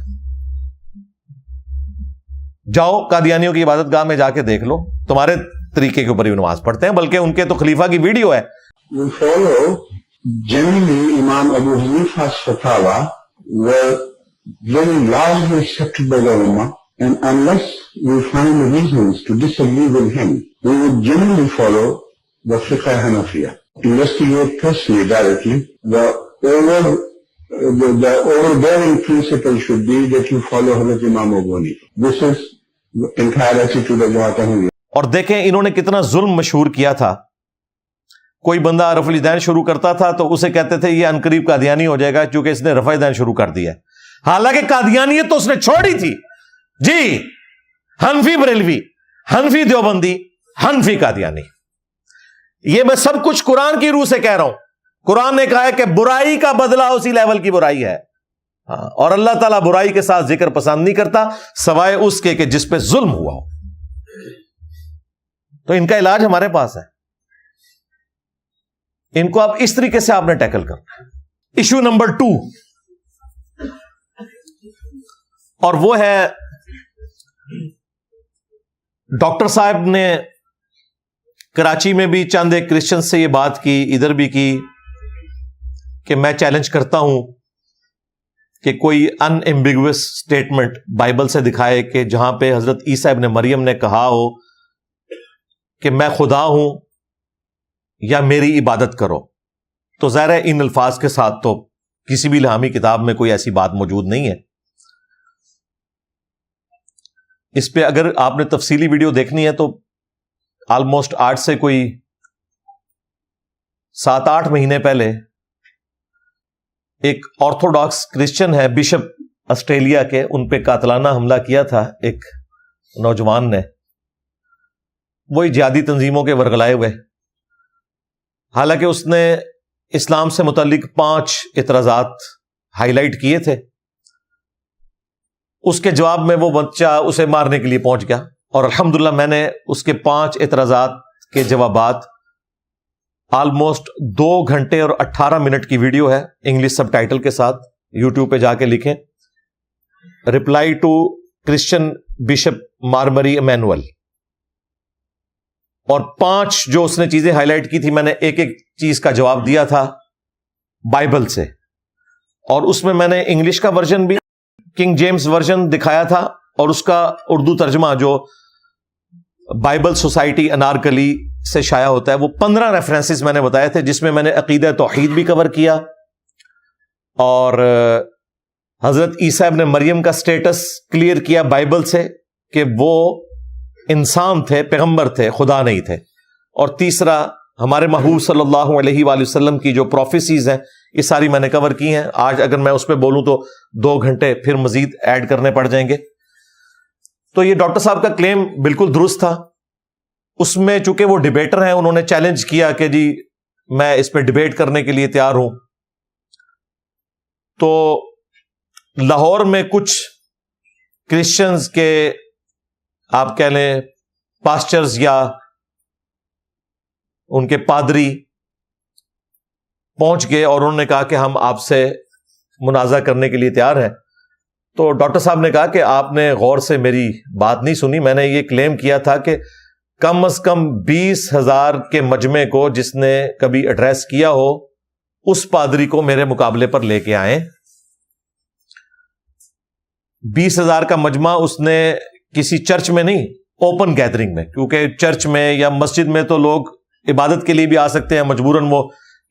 جاؤ قادیانیوں کی عبادت گاہ میں جا کے دیکھ لو, تمہارے طریقے کے اوپر ہی نماز پڑھتے ہیں, بلکہ ان کے تو خلیفہ کی ویڈیو ہے. We follow generally Imam Abu Hanifa's fatwa were very largely accepted by the Ummah, and unless we find reasons to disagree with him, we would generally follow the Fiqh Hanafiya. Investigate personally, directly. The overbearing principle should be that you follow Hazrat Imam Abu Hanifa. This is the entire attitude of Wahhabiyya. اور دیکھیں انہوں نے کتنا ظلم مشہور کیا تھا. کوئی بندہ رفع الیدین شروع کرتا تھا تو اسے کہتے تھے یہ عنقریب قادیانی ہو جائے گا کیونکہ اس نے رفع الیدین شروع کر دیا. حالانکہ قادیانیت تو اس نے چھوڑی تھی جی. حنفی بریلوی, حنفی دیوبندی, حنفی قادیانی. یہ میں سب کچھ قرآن کی روح سے کہہ رہا ہوں. قرآن نے کہا ہے کہ برائی کا بدلہ اسی لیول کی برائی ہے, اور اللہ تعالیٰ برائی کے ساتھ ذکر پسند نہیں کرتا سوائے اس کے کہ جس پہ ظلم ہوا ہو. تو ان کا علاج ہمارے پاس ہے. ان کو اب اس طریقے سے آپ نے ٹیکل کرنا ہے. ایشو نمبر 2, اور وہ ہے ڈاکٹر صاحب نے کراچی میں بھی چند ایک کرسچن سے یہ بات کی, ادھر بھی کی, کہ میں چیلنج کرتا ہوں کہ کوئی ان ایمبیگوس اسٹیٹمنٹ بائبل سے دکھائے کہ جہاں پہ حضرت عیسیٰ ابن مریم نے کہا ہو کہ میں خدا ہوں یا میری عبادت کرو. تو ظاہر ہے ان الفاظ کے ساتھ تو کسی بھی الہامی کتاب میں کوئی ایسی بات موجود نہیں ہے. اس پہ اگر آپ نے تفصیلی ویڈیو دیکھنی ہے تو آلموسٹ آج سے کوئی 7-8 مہینے پہلے ایک آرتھوڈاکس کرسچن ہے بشپ آسٹریلیا کے, ان پہ قاتلانہ حملہ کیا تھا ایک نوجوان نے, وہی جہادی تنظیموں کے ورغلائے ہوئے. حالانکہ اس نے اسلام سے متعلق 5 اعتراضات ہائی لائٹ کیے تھے. اس کے جواب میں وہ بچہ اسے مارنے کے لیے پہنچ گیا, اور الحمدللہ میں نے اس کے 5 اعتراضات کے جوابات آلموسٹ 2 گھنٹے اور 18 منٹ کی ویڈیو ہے انگلش سب ٹائٹل کے ساتھ, یوٹیوب پہ جا کے لکھیں reply to Christian Bishop Marbury Emanuel. اور 5 جو اس نے چیزیں ہائی لائٹ کی تھی، میں نے ایک ایک چیز کا جواب دیا تھا بائبل سے، اور اس میں نے انگلش کا ورژن بھی، کنگ جیمز ورژن دکھایا تھا، اور اس کا اردو ترجمہ جو بائبل سوسائٹی انارکلی سے شائع ہوتا ہے، وہ 15 ریفرنسز میں نے بتائے تھے، جس میں میں نے عقیدہ توحید بھی کور کیا، اور حضرت عیسیٰ ابن مریم کا سٹیٹس کلیئر کیا بائبل سے کہ وہ انسان تھے، پیغمبر تھے، خدا نہیں تھے، اور تیسرا ہمارے محبوب صلی اللہ علیہ وآلہ وسلم کی جو پروفیسیز ہیں یہ ساری میں نے کور کی ہیں. آج اگر میں اس پہ بولوں تو 2 گھنٹے پھر مزید ایڈ کرنے پڑ جائیں گے. تو یہ ڈاکٹر صاحب کا کلیم بالکل درست تھا. اس میں چونکہ وہ ڈیبیٹر ہیں، انہوں نے چیلنج کیا کہ جی میں اس پہ ڈیبیٹ کرنے کے لیے تیار ہوں. تو لاہور میں کچھ کرسچنز کے آپ کہہ لیں پاسٹرز یا ان کے پادری پہنچ گئے اور انہوں نے کہا کہ ہم آپ سے منازعہ کرنے کے لیے تیار ہیں. تو ڈاکٹر صاحب نے کہا کہ آپ نے غور سے میری بات نہیں سنی. میں نے یہ کلیم کیا تھا کہ کم از کم 20,000 کے مجمع کو جس نے کبھی ایڈریس کیا ہو اس پادری کو میرے مقابلے پر لے کے آئیں. 20,000 کا مجمع اس نے کسی چرچ میں نہیں، اوپن گیدرنگ میں، کیونکہ چرچ میں یا مسجد میں تو لوگ عبادت کے لیے بھی آ سکتے ہیں، مجبوراً وہ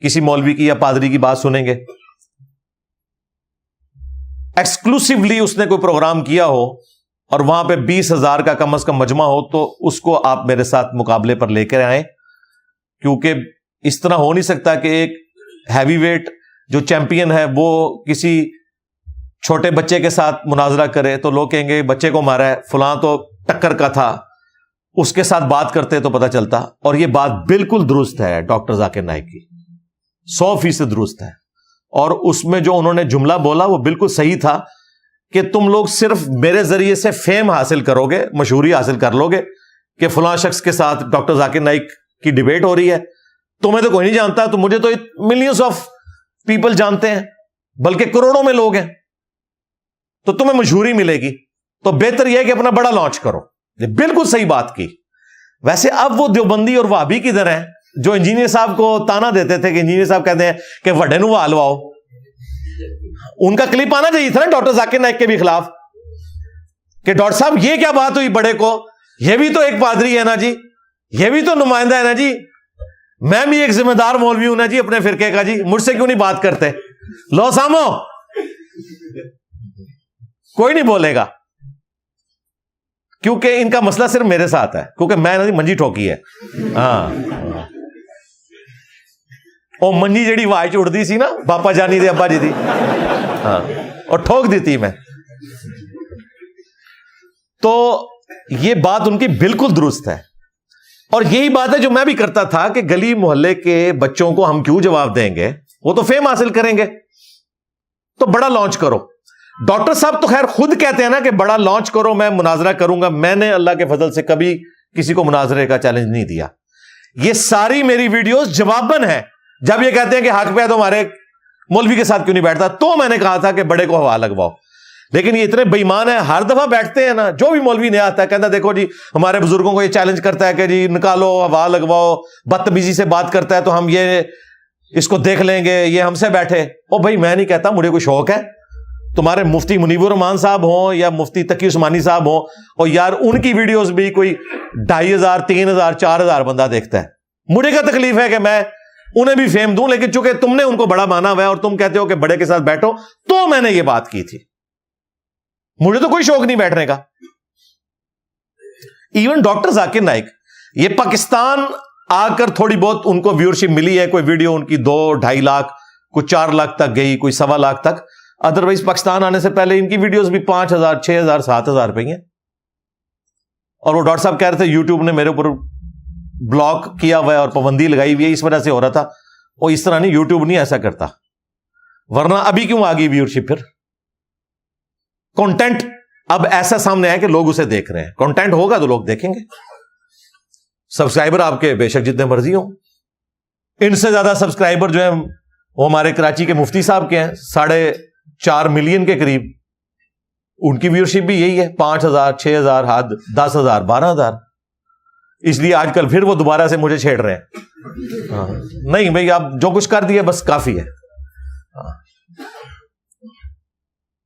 کسی مولوی کی یا پادری کی بات سنیں گے. ایکسکلوسیولی اس نے کوئی پروگرام کیا ہو اور وہاں پہ 20,000 کا کم از کم مجمع ہو تو اس کو آپ میرے ساتھ مقابلے پر لے کر آئیں. کیونکہ اس طرح ہو نہیں سکتا کہ ایک ہیوی ویٹ جو چیمپئن ہے وہ کسی چھوٹے بچے کے ساتھ مناظرہ کرے تو لوگ کہیں گے بچے کو مارا ہے، فلاں تو ٹکر کا تھا، اس کے ساتھ بات کرتے تو پتہ چلتا. اور یہ بات بالکل درست ہے ڈاکٹر ذاکر نائک کی، 100% درست ہے. اور اس میں جو انہوں نے جملہ بولا وہ بالکل صحیح تھا کہ تم لوگ صرف میرے ذریعے سے فیم حاصل کرو گے، مشہوری حاصل کر لو گے کہ فلاں شخص کے ساتھ ڈاکٹر ذاکر نائک کی ڈیبیٹ ہو رہی ہے. تمہیں تو کوئی نہیں جانتا، تو مجھے تو ملینز آف پیپل جانتے ہیں، بلکہ کروڑوں میں لوگ ہیں، تو تمہیں مشہوری ملے گی. تو بہتر یہ ہے کہ اپنا بڑا لانچ کرو. یہ بالکل صحیح بات کی. ویسے اب وہ دیوبندی اور وہابی کدھر ہیں جو انجینئر صاحب کو تانا دیتے تھے کہ انجینئر صاحب کہتے ہیں کہ وڈے نو والواؤ. ان کا کلپ آنا چاہیے تھا نا ڈاکٹر ذاکر نائک کے بھی خلاف کہ ڈاکٹر صاحب یہ کیا بات ہوئی بڑے کو، یہ بھی تو ایک پادری ہے نا جی، یہ بھی تو نمائندہ ہے نا جی، میں بھی ایک ذمہ دار مولوی ہوں نا جی اپنے فرقے کا جی، مجھ سے کیوں نہیں بات کرتے؟ لو سامو، کوئی نہیں بولے گا کیونکہ ان کا مسئلہ صرف میرے ساتھ ہے، کیونکہ میں نے منجی ٹھوکی ہے. ہاں وہ منجی جڑی واج اڑتی سی نا باپا جانی دے ابا جی دی، ہاں اور ٹھوک دی تھی میں. تو یہ بات ان کی بالکل درست ہے. اور یہی بات ہے جو میں بھی کرتا تھا کہ گلی محلے کے بچوں کو ہم کیوں جواب دیں گے، وہ تو فیم حاصل کریں گے، تو بڑا لانچ کرو. ڈاکٹر صاحب تو خیر خود کہتے ہیں نا کہ بڑا لانچ کرو، میں مناظرہ کروں گا. میں نے اللہ کے فضل سے کبھی کسی کو مناظرے کا چیلنج نہیں دیا. یہ ساری میری ویڈیوز جواباً ہیں. جب یہ کہتے ہیں کہ حق پہ ہے تو ہمارے مولوی کے ساتھ کیوں نہیں بیٹھتا، تو میں نے کہا تھا کہ بڑے کو ہوا لگواؤ. لیکن یہ اتنے بے ایمان ہیں، ہر دفعہ بیٹھتے ہیں نا، جو بھی مولوی نیا آتا ہے کہتا ہے دیکھو جی ہمارے بزرگوں کو یہ چیلنج کرتا ہے کہ جی نکالو ہوا لگواؤ، بدتمیزی سے بات کرتا ہے تو ہم یہ اس کو دیکھ لیں گے، یہ ہم سے بیٹھے. او بھائی میں نہیں کہتا، مجھے کوئی شوق ہے. تمہارے مفتی منیب الرحمان صاحب ہوں یا مفتی تقی عثمانی صاحب ہوں، اور یار ان کی ویڈیوز بھی کوئی 2,500 3,000 4,000 بندہ دیکھتا ہے. مجھے کیا تکلیف ہے کہ میں انہیں بھی فیم دوں، لیکن چونکہ تم نے ان کو بڑا مانا ہوا ہے اور تم کہتے ہو کہ بڑے کے ساتھ بیٹھو، تو میں نے یہ بات کی تھی. مجھے تو کوئی شوق نہیں بیٹھنے کا. ایون ڈاکٹر ذاکر نائک یہ پاکستان آ کر تھوڑی بہت ان کو ویورشپ ملی ہے، کوئی ویڈیو ان کی 2-2.5 لاکھ، کوئی 4 لاکھ تک گئی، کوئی 1.25 لاکھ تک. ادروائز پاکستان آنے سے پہلے ان کی ویڈیوز بھی 5,000 6,000 7,000 روپئے ہیں. اور وہ ڈاکٹر صاحب کہہ رہے تھے یوٹیوب نے میرے اوپر بلاک کیا ہوا ہے اور پابندی لگائی ہوئی ہے، اس وجہ سے ہو رہا تھا. وہ اس طرح نہیں، یوٹیوب نہیں ایسا کرتا، ورنہ ابھی کیوں آ گئی ویورشپ؟ پھر کنٹینٹ اب ایسا سامنے آیا کہ لوگ اسے دیکھ رہے ہیں. کنٹینٹ ہوگا تو لوگ دیکھیں گے. سبسکرائبر آپ کے بے شک جتنے مرضی ہوں. ان سے زیادہ سبسکرائبر جو ہیں وہ ہمارے کراچی کے مفتی صاحب کے ہیں، 4.5 ملین کے قریب. ان کی ویورشپ بھی یہی ہے 5,000 6,000 حد 10,000 12,000. اس لیے آج کل پھر وہ دوبارہ سے مجھے چھیڑ رہے ہیں. ہاں نہیں بھائی آپ جو کچھ کر دیا بس کافی ہے.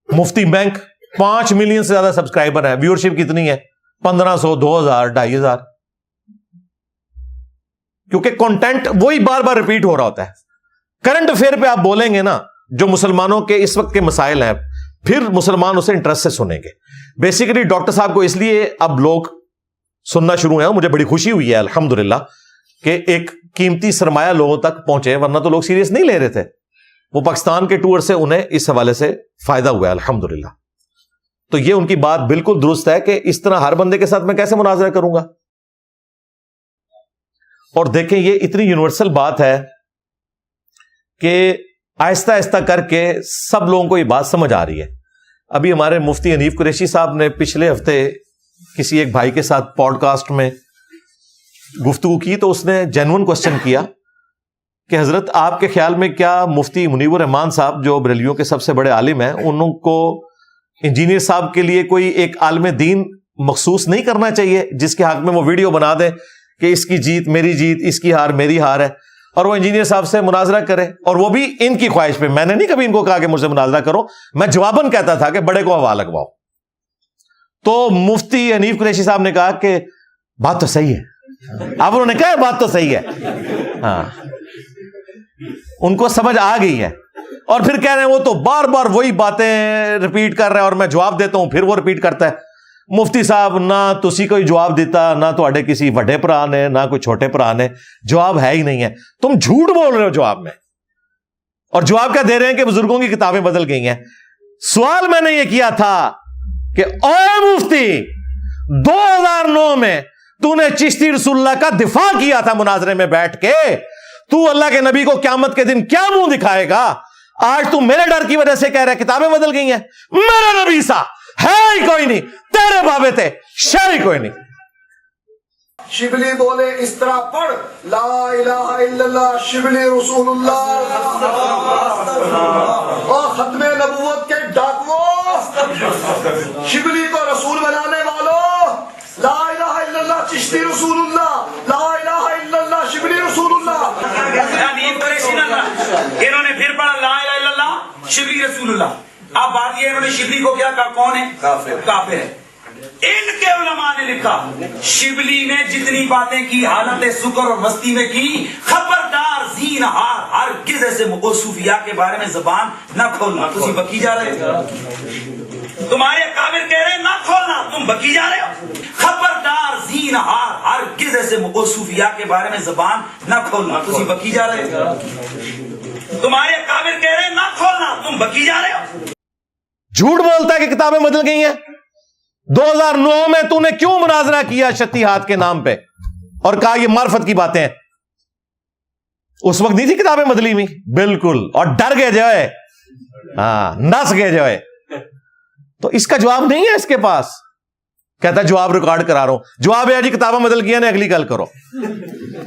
مفتی بینک 5 ملین سے زیادہ سبسکرائبر ہیں, ویورشپ کتنی ہے 1,500 2,000 2,500, کیونکہ کنٹینٹ وہی بار بار ریپیٹ ہو رہا ہوتا ہے. کرنٹ افیئر پہ آپ بولیں گے نا جو مسلمانوں کے اس وقت کے مسائل ہیں, پھر مسلمان اسے انٹرسٹ سے سنیں گے. بیسیکلی ڈاکٹر صاحب کو اس لیے اب لوگ سننا شروع ہیں, مجھے بڑی خوشی ہوئی ہے الحمدللہ کہ ایک قیمتی سرمایہ لوگوں تک پہنچے, ورنہ تو لوگ سیریس نہیں لے رہے تھے. وہ پاکستان کے ٹور سے انہیں اس حوالے سے فائدہ ہوا ہے الحمدللہ. تو یہ ان کی بات بالکل درست ہے کہ اس طرح ہر بندے کے ساتھ میں کیسے مناظرہ کروں گا. اور دیکھیں یہ اتنی یونیورسل بات ہے کہ آہستہ آہستہ کر کے سب لوگوں کو یہ بات سمجھ آ رہی ہے. ابھی ہمارے مفتی حنیف قریشی صاحب نے پچھلے ہفتے کسی ایک بھائی کے ساتھ پوڈ کاسٹ میں گفتگو کی, تو اس نے جینون کوسچن کیا کہ حضرت آپ کے خیال میں کیا مفتی منیب الرحمان صاحب جو بریلویوں کے سب سے بڑے عالم ہیں, انہوں کو انجینئر صاحب کے لیے کوئی ایک عالم دین مخصوص نہیں کرنا چاہیے جس کے حق میں وہ ویڈیو بنا دیں کہ اس کی جیت میری جیت, اس کی ہار میری ہار ہے, اور وہ انجینئر صاحب سے مناظرہ کرے, اور وہ بھی ان کی خواہش پہ. میں نے نہیں کبھی ان کو کہا کہ مجھ سے مناظرہ کرو, میں جواباً کہتا تھا کہ بڑے کو ہوا لگواؤ. تو مفتی حنیف قریشی صاحب نے کہا کہ بات تو صحیح ہے. اب انہوں نے کہا بات تو صحیح ہے, ہاں ان کو سمجھ آ گئی ہے, اور پھر کہہ رہے ہیں وہ تو بار بار وہی باتیں ریپیٹ کر رہے ہیں اور میں جواب دیتا ہوں پھر وہ ریپیٹ کرتا ہے. مفتی صاحب نہ تسی کوئی جواب دیتا, نہ تواڈے کسی بڑے بھرا نے, نہ کوئی چھوٹے بھرا نے, جواب ہے ہی نہیں ہے. تم جھوٹ بول رہے ہو جواب میں, اور جواب کیا دے رہے ہیں کہ بزرگوں کی کتابیں بدل گئی ہیں. سوال میں نے یہ کیا تھا کہ اے مفتی 2009 میں تو نے چشتی رسول اللہ کا دفاع کیا تھا مناظرے میں بیٹھ کے, تو اللہ کے نبی کو قیامت کے دن کیا منہ دکھائے گا؟ آج تو میرے ڈر کی وجہ سے کہہ رہا ہے کتابیں بدل گئی ہیں. میرا نبی سا ہے ہی کوئی نہیں, تیرے بابے تھے شے ہی کوئی نہیں. شبلی بولے اس طرح پڑھ لا الہ الا اللہ شبلی رسول اللہ, اور ختم نبوت کے ڈاکووں, شبلی کو رسول بنانے والوں, لا الہ الا اللہ چشتی رسول اللہ, لا الہ الا اللہ شبلی رسول اللہ. انہوں نے پھر پڑھا لا الہ الا اللہ شبلی رسول اللہ. اب بات یہ انہوں نے شبلی کو کیا کہا, کون ہے؟ کافر ہے. ان کے علماء نے لکھا شبلی نے جتنی باتیں کی حالت سکر اور مستی میں کی, خبردار زینہار ہرگز ایسے صوفیاء کے بارے میں زبان نہ کھولنا. تم بکی جا رہے ہو, تمہارے کافر کہہ رہے ہیں نہ کھولنا, تم بکی جا رہے ہو. خبردار زینہار ہرگز ایسے صوفیاء کے بارے میں زبان نہ کھولنا. تم بکی جا رہے ہو, تمہارے کافر کہہ رہے ہیں نہ کھولنا, تم بکی جا رہے ہو. جھوٹ بولتا ہے کہ کتابیں بدل گئی ہیں. 2009 میں تو نے کیوں مناظرہ کیا شتی ہاتھ کے نام پہ اور کہا یہ معرفت کی باتیں ہیں؟ اس وقت نہیں تھی کتابیں بدلی ہوئی بالکل, اور ڈر گئے جو ہے, ہاں نس گئے جو ہے. تو اس کا جواب نہیں ہے اس کے پاس. کہتا ہے جواب ریکارڈ کرا رہا ہوں. جواب ہے جی کتابیں بدل گئی ہیں, اگلی گل کرو.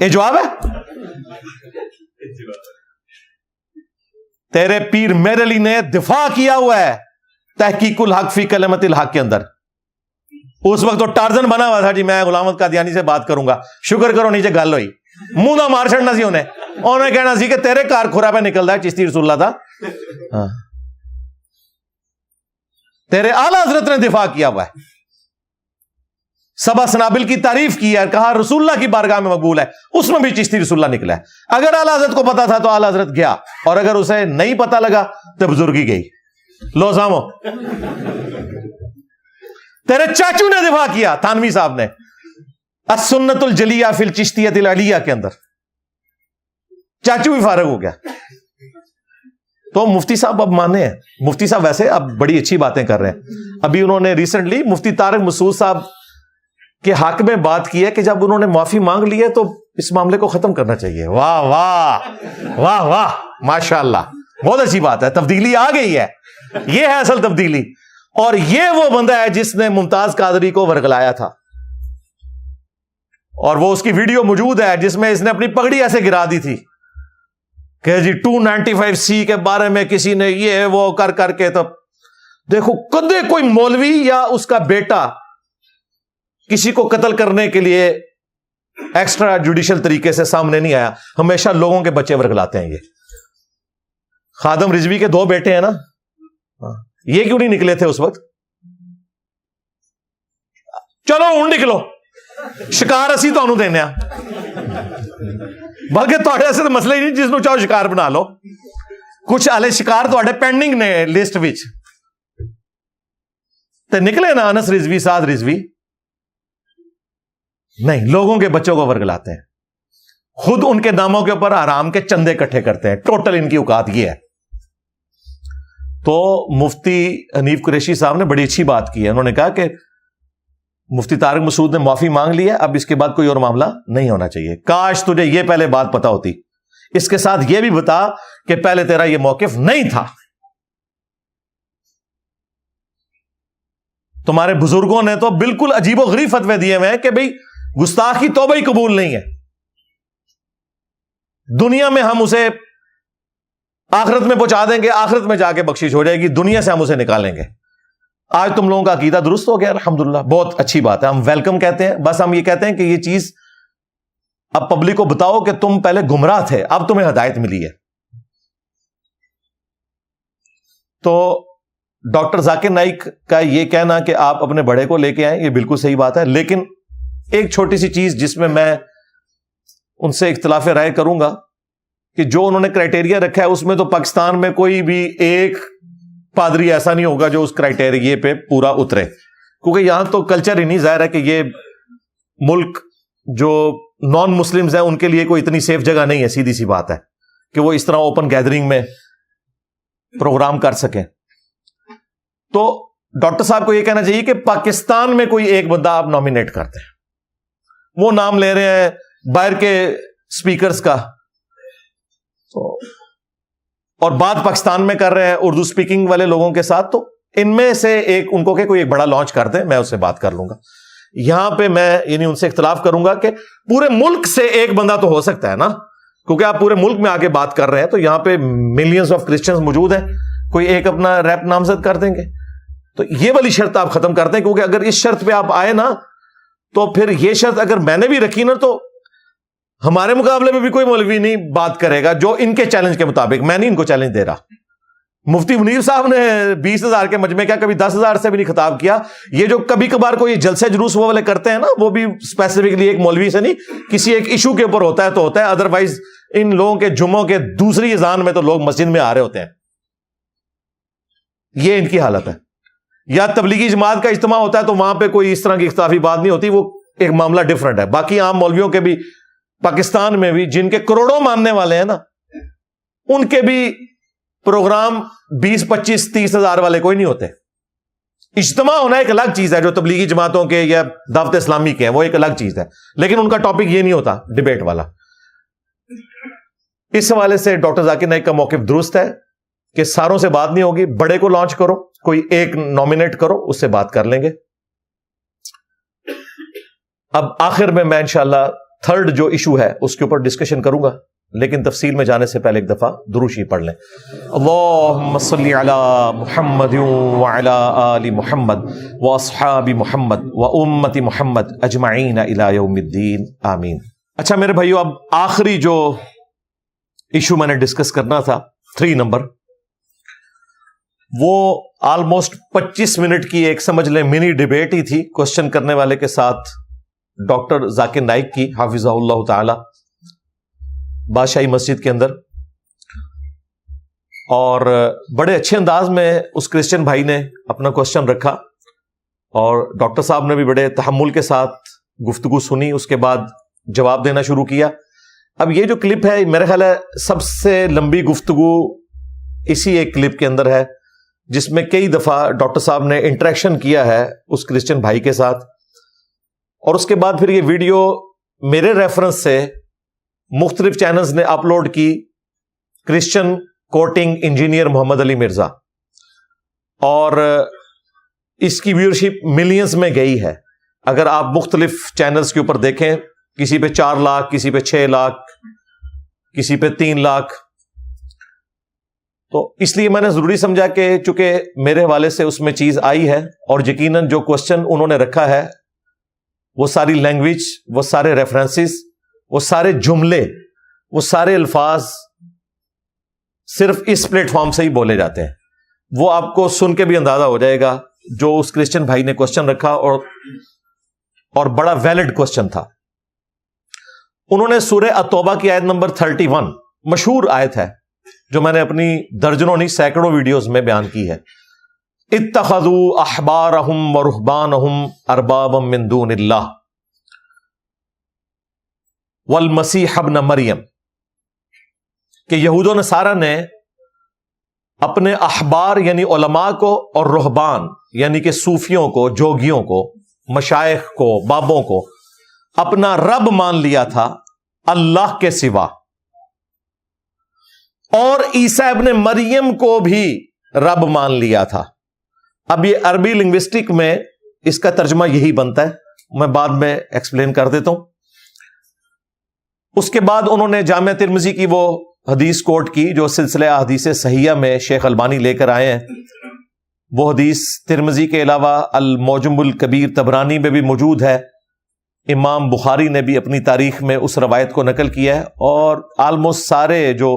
یہ جواب ہے؟ تیرے پیر میرے علی نے دفاع کیا ہوا ہے تحقیق الحق فی کلمت الحق کے اندر. اس وقت تو ٹارزن بنا ہوا تھا جی میں غلام احمد قادیانی سے بات کروں گا. شکر کرو نیچے گل ہوئی, منہ نہ مار چھڑنا سی انہیں کہنا سی کہ تیرے کار کھورا پہ نکل رہا ہے چشتی رسول اللہ تھا. تیرے اعلیٰ حضرت نے دفاع کیا ہوا ہے, سبا سنابل کی تعریف کی ہے, کہا رسول اللہ کی بارگاہ میں مقبول ہے, اس میں بھی چشتی رسول اللہ نکلا ہے. اگر اعلیٰ حضرت کو پتا تھا تو اعلیٰ حضرت گیا, اور اگر اسے نہیں پتا لگا تو بزرگی گئی. لو سامو, تیرے چاچو نے دفاع کیا تھانوی صاحب نے السنت الجلیہ فی الچشتیۃ العلیہ کے اندر. چاچو بھی فارغ ہو گیا. تو مفتی صاحب اب مانے ہیں. مفتی صاحب ویسے اب بڑی اچھی باتیں کر رہے ہیں. ابھی انہوں نے ریسنٹلی مفتی طارق مسعود صاحب کے حق میں بات کی ہے کہ جب انہوں نے معافی مانگ لی ہے تو اس معاملے کو ختم کرنا چاہیے. واہ واہ واہ واہ ماشاء اللہ, بہت اچھی بات ہے. تبدیلی آ گئی ہے, یہ ہے اصل تبدیلی. اور یہ وہ بندہ ہے جس نے ممتاز قادری کو ورگلایا تھا, اور وہ اس کی ویڈیو موجود ہے جس میں اس نے اپنی پگڑی ایسے گرا دی تھی کہ جی 295C کے بارے میں کسی نے یہ وہ کر کے دیکھو کدے کوئی مولوی یا اس کا بیٹا کسی کو قتل کرنے کے لیے ایکسٹرا جوڈیشل طریقے سے سامنے نہیں آیا. ہمیشہ لوگوں کے بچے ورگلاتے ہیں. یہ خادم رضوی کے 2 بیٹے ہیں نا, یہ کیوں نہیں نکلے تھے اس وقت؟ چلو ہوں نکلو, شکار اسی تانوں دینے, بلکہ تھوڑے ایسے تو مسئلہ ہی نہیں, جس نو چاہو شکار بنا لو. کچھ آلے شکار تھوڑے پینڈنگ نے لسٹ وچ تے نکلے نا. انس رضوی, سعد رضوی نہیں, لوگوں کے بچوں کو ورگلاتے ہیں, خود ان کے ناموں کے اوپر حرام کے چندے اکٹھے کرتے ہیں. ٹوٹل ان کی اوقات یہ ہے. تو مفتی حنیف قریشی صاحب نے بڑی اچھی بات کی ہے. انہوں نے کہا کہ مفتی طارق مسعود نے معافی مانگ لی ہے, اب اس کے بعد کوئی اور معاملہ نہیں ہونا چاہیے. کاش تجھے یہ پہلے بات پتا ہوتی. اس کے ساتھ یہ بھی بتا کہ پہلے تیرا یہ موقف نہیں تھا. تمہارے بزرگوں نے تو بالکل عجیب و غریب فتوے دیے ہوئے ہیں کہ بھئی گستاخی توبہ ہی قبول نہیں ہے. دنیا میں ہم اسے آخرت میں پہنچا دیں گے, آخرت میں جا کے بخشش ہو جائے گی, دنیا سے ہم اسے نکالیں گے. آج تم لوگوں کا عقیدہ درست ہو گیا, الحمدللہ, بہت اچھی بات ہے. ہم ویلکم کہتے ہیں. بس ہم یہ کہتے ہیں کہ یہ چیز اب پبلک کو بتاؤ کہ تم پہلے گمراہ تھے, اب تمہیں ہدایت ملی ہے. تو ڈاکٹر ذاکر نائک کا یہ کہنا کہ آپ اپنے بڑے کو لے کے آئیں, یہ بالکل صحیح بات ہے. لیکن ایک چھوٹی سی چیز جس میں ان سے اختلاف رائے کروں گا کہ جو انہوں نے کرائٹیریا رکھا ہے اس میں تو پاکستان میں کوئی بھی ایک پادری ایسا نہیں ہوگا جو اس کرائٹیریا پہ پورا اترے, کیونکہ یہاں تو کلچر ہی نہیں. ظاہر ہے کہ یہ ملک جو نان مسلمز ہیں ان کے لیے کوئی اتنی سیف جگہ نہیں ہے, سیدھی سی بات ہے, کہ وہ اس طرح اوپن گیدرنگ میں پروگرام کر سکیں. تو ڈاکٹر صاحب کو یہ کہنا چاہیے کہ پاکستان میں کوئی ایک بندہ آپ نامینیٹ کرتے ہیں. وہ نام لے رہے ہیں باہر کے سپیکرز کا, اور بات پاکستان میں کر رہے ہیں اردو سپیکنگ والے لوگوں کے ساتھ, تو ان میں سے ایک ان کو کہ کوئی ایک بڑا لانچ کر دیں, میں اس سے بات کر لوں گا. یہاں پہ میں یعنی ان سے اختلاف کروں گا کہ پورے ملک سے ایک بندہ تو ہو سکتا ہے نا, کیونکہ آپ پورے ملک میں آ کے بات کر رہے ہیں, تو یہاں پہ ملینز آف کرسچنز موجود ہیں, کوئی ایک اپنا ریپ نامزد کر دیں گے. تو یہ والی شرط آپ ختم کر دیں, کیونکہ اگر اس شرط پہ آپ آئے نا تو پھر یہ شرط اگر میں نے بھی رکھی نا تو ہمارے مقابلے میں بھی کوئی مولوی نہیں بات کرے گا جو ان کے چیلنج کے مطابق. میں نہیں ان کو چیلنج دے رہا. مفتی منیر صاحب نے 20,000 کے مجمع کیا, کبھی 10,000 سے بھی نہیں خطاب کیا. یہ جو کبھی کبھار کوئی جلسے جلوس وہ والے کرتے ہیں نا, وہ بھی اسپیسیفکلی ایک مولوی سے نہیں, کسی ایک ایشو کے اوپر ہوتا ہے تو ہوتا ہے. ادروائز ان لوگوں کے جمعوں کے دوسری اذان میں تو لوگ مسجد میں آ رہے ہوتے ہیں. یہ ان کی حالت ہے. یا تبلیغی جماعت کا اجتماع ہوتا ہے تو وہاں پہ کوئی اس طرح کی اختلافی بات نہیں ہوتی, وہ ایک معاملہ ڈفرنٹ ہے. باقی عام مولویوں کے بھی پاکستان میں بھی جن کے کروڑوں ماننے والے ہیں نا, ان کے بھی پروگرام 20, 25, 30,000 والے کوئی نہیں ہوتے. اجتماع ہونا ایک الگ چیز ہے, جو تبلیغی جماعتوں کے یا دعوت اسلامی کے ہیں وہ ایک الگ چیز ہے, لیکن ان کا ٹاپک یہ نہیں ہوتا ڈیبیٹ والا. اس حوالے سے ڈاکٹر ذاکر نائک کا موقف درست ہے کہ ساروں سے بات نہیں ہوگی, بڑے کو لانچ کرو, کوئی ایک نامینیٹ کرو, اس سے بات کر لیں گے. اب آخر میں انشاءاللہ تھرڈ جو ایشو ہے اس کے اوپر ڈسکشن کروں گا, لیکن تفصیل میں جانے سے پہلے ایک دفعہ درود شریف پڑھ لیں. اللہم صلی علی محمد وعلی آل محمد واصحاب محمد وامت محمد اجمعین الی یوم الدین, آمین. اچھا میرے بھائیو, اب آخری جو ایشو میں نے ڈسکس کرنا تھا 3 نمبر, وہ آلموسٹ 25 منٹ کی ایک سمجھ لیں منی ڈیبیٹ ہی تھی, کوشچن کرنے والے کے ساتھ ڈاکٹر ذاکر نائک کی حافظہ اللہ تعالی, بادشاہی مسجد کے اندر. اور بڑے اچھے انداز میں اس کرسچن بھائی نے اپنا کوشچن رکھا, اور ڈاکٹر صاحب نے بھی بڑے تحمل کے ساتھ گفتگو سنی, اس کے بعد جواب دینا شروع کیا. اب یہ جو کلپ ہے میرا خیال ہے سب سے لمبی گفتگو اسی ایک کلپ کے اندر ہے, جس میں کئی دفعہ ڈاکٹر صاحب نے انٹریکشن کیا ہے اس کرسچن بھائی کے ساتھ. اور اس کے بعد پھر یہ ویڈیو میرے ریفرنس سے مختلف چینلز نے اپلوڈ کی, کرسچن کوٹنگ انجینئر محمد علی مرزا, اور اس کی ویورشپ ملینز میں گئی ہے. اگر آپ مختلف چینلز کے اوپر دیکھیں, کسی پہ 4 لاکھ, کسی پہ 6 لاکھ, کسی پہ 3 لاکھ. تو اس لیے میں نے ضروری سمجھا کہ چونکہ میرے حوالے سے اس میں چیز آئی ہے، اور یقیناً جو کوشچن انہوں نے رکھا ہے وہ ساری لینگویج، وہ سارے ریفرنسز، وہ سارے جملے، وہ سارے الفاظ صرف اس پلیٹ فارم سے ہی بولے جاتے ہیں. وہ آپ کو سن کے بھی اندازہ ہو جائے گا جو اس کرسچن بھائی نے کوشچن رکھا، اور بڑا ویلڈ کوشچن تھا. انہوں نے سورہ التوبہ کی آیت نمبر 31، مشہور آیت ہے جو میں نے اپنی درجنوں نہیں سینکڑوں ویڈیوز میں بیان کی ہے. اتخذوا احبارهم ورهبانهم اربابا من دون اللہ والمسیح ابن مریم، کہ یہود و نصارہ نے اپنے احبار یعنی علماء کو اور رہبان یعنی کہ صوفیوں کو، جوگیوں کو، مشائخ کو، بابوں کو اپنا رب مان لیا تھا اللہ کے سوا، اور عیسیٰ ابن مریم کو بھی رب مان لیا تھا. اب یہ عربی لنگوسٹک میں اس کا ترجمہ یہی بنتا ہے، میں بعد میں ایکسپلین کر دیتا ہوں. اس کے بعد انہوں نے جامعہ ترمذی کی وہ حدیث کوٹ کی جو سلسلہ احادیث صحیحہ میں شیخ البانی لے کر آئے ہیں. وہ حدیث ترمذی کے علاوہ المعجم الکبیر طبرانی میں بھی موجود ہے. امام بخاری نے بھی اپنی تاریخ میں اس روایت کو نقل کیا ہے، اور آلموسٹ سارے جو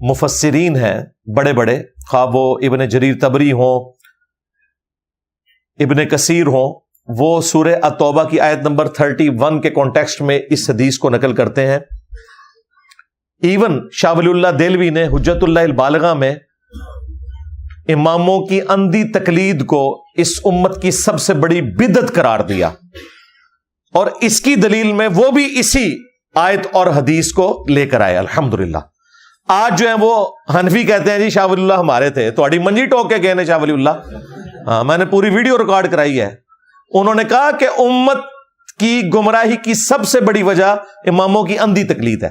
مفسرین ہیں بڑے بڑے، خواہ وہ ابن جریر طبری ہوں، ابن کثیر ہوں، وہ سورہ التوبہ کی آیت نمبر 31 کے کانٹیکسٹ میں اس حدیث کو نقل کرتے ہیں. ایون شاہ ولی اللہ دہلوی نے حجت اللہ البالغہ میں اماموں کی اندھی تقلید کو اس امت کی سب سے بڑی بدعت قرار دیا، اور اس کی دلیل میں وہ بھی اسی آیت اور حدیث کو لے کر آئے. الحمدللہ آج جو ہیں وہ حنفی کہتے ہیں جی شاہ ولی اللہ ہمارے تھے، تو اڑی منجی ٹوک کے گئے نے شاہ ولی اللہ. ہاں میں نے پوری ویڈیو ریکارڈ کرائی ہے. انہوں نے کہا کہ امت کی گمراہی کی سب سے بڑی وجہ اماموں کی اندھی تقلید ہے،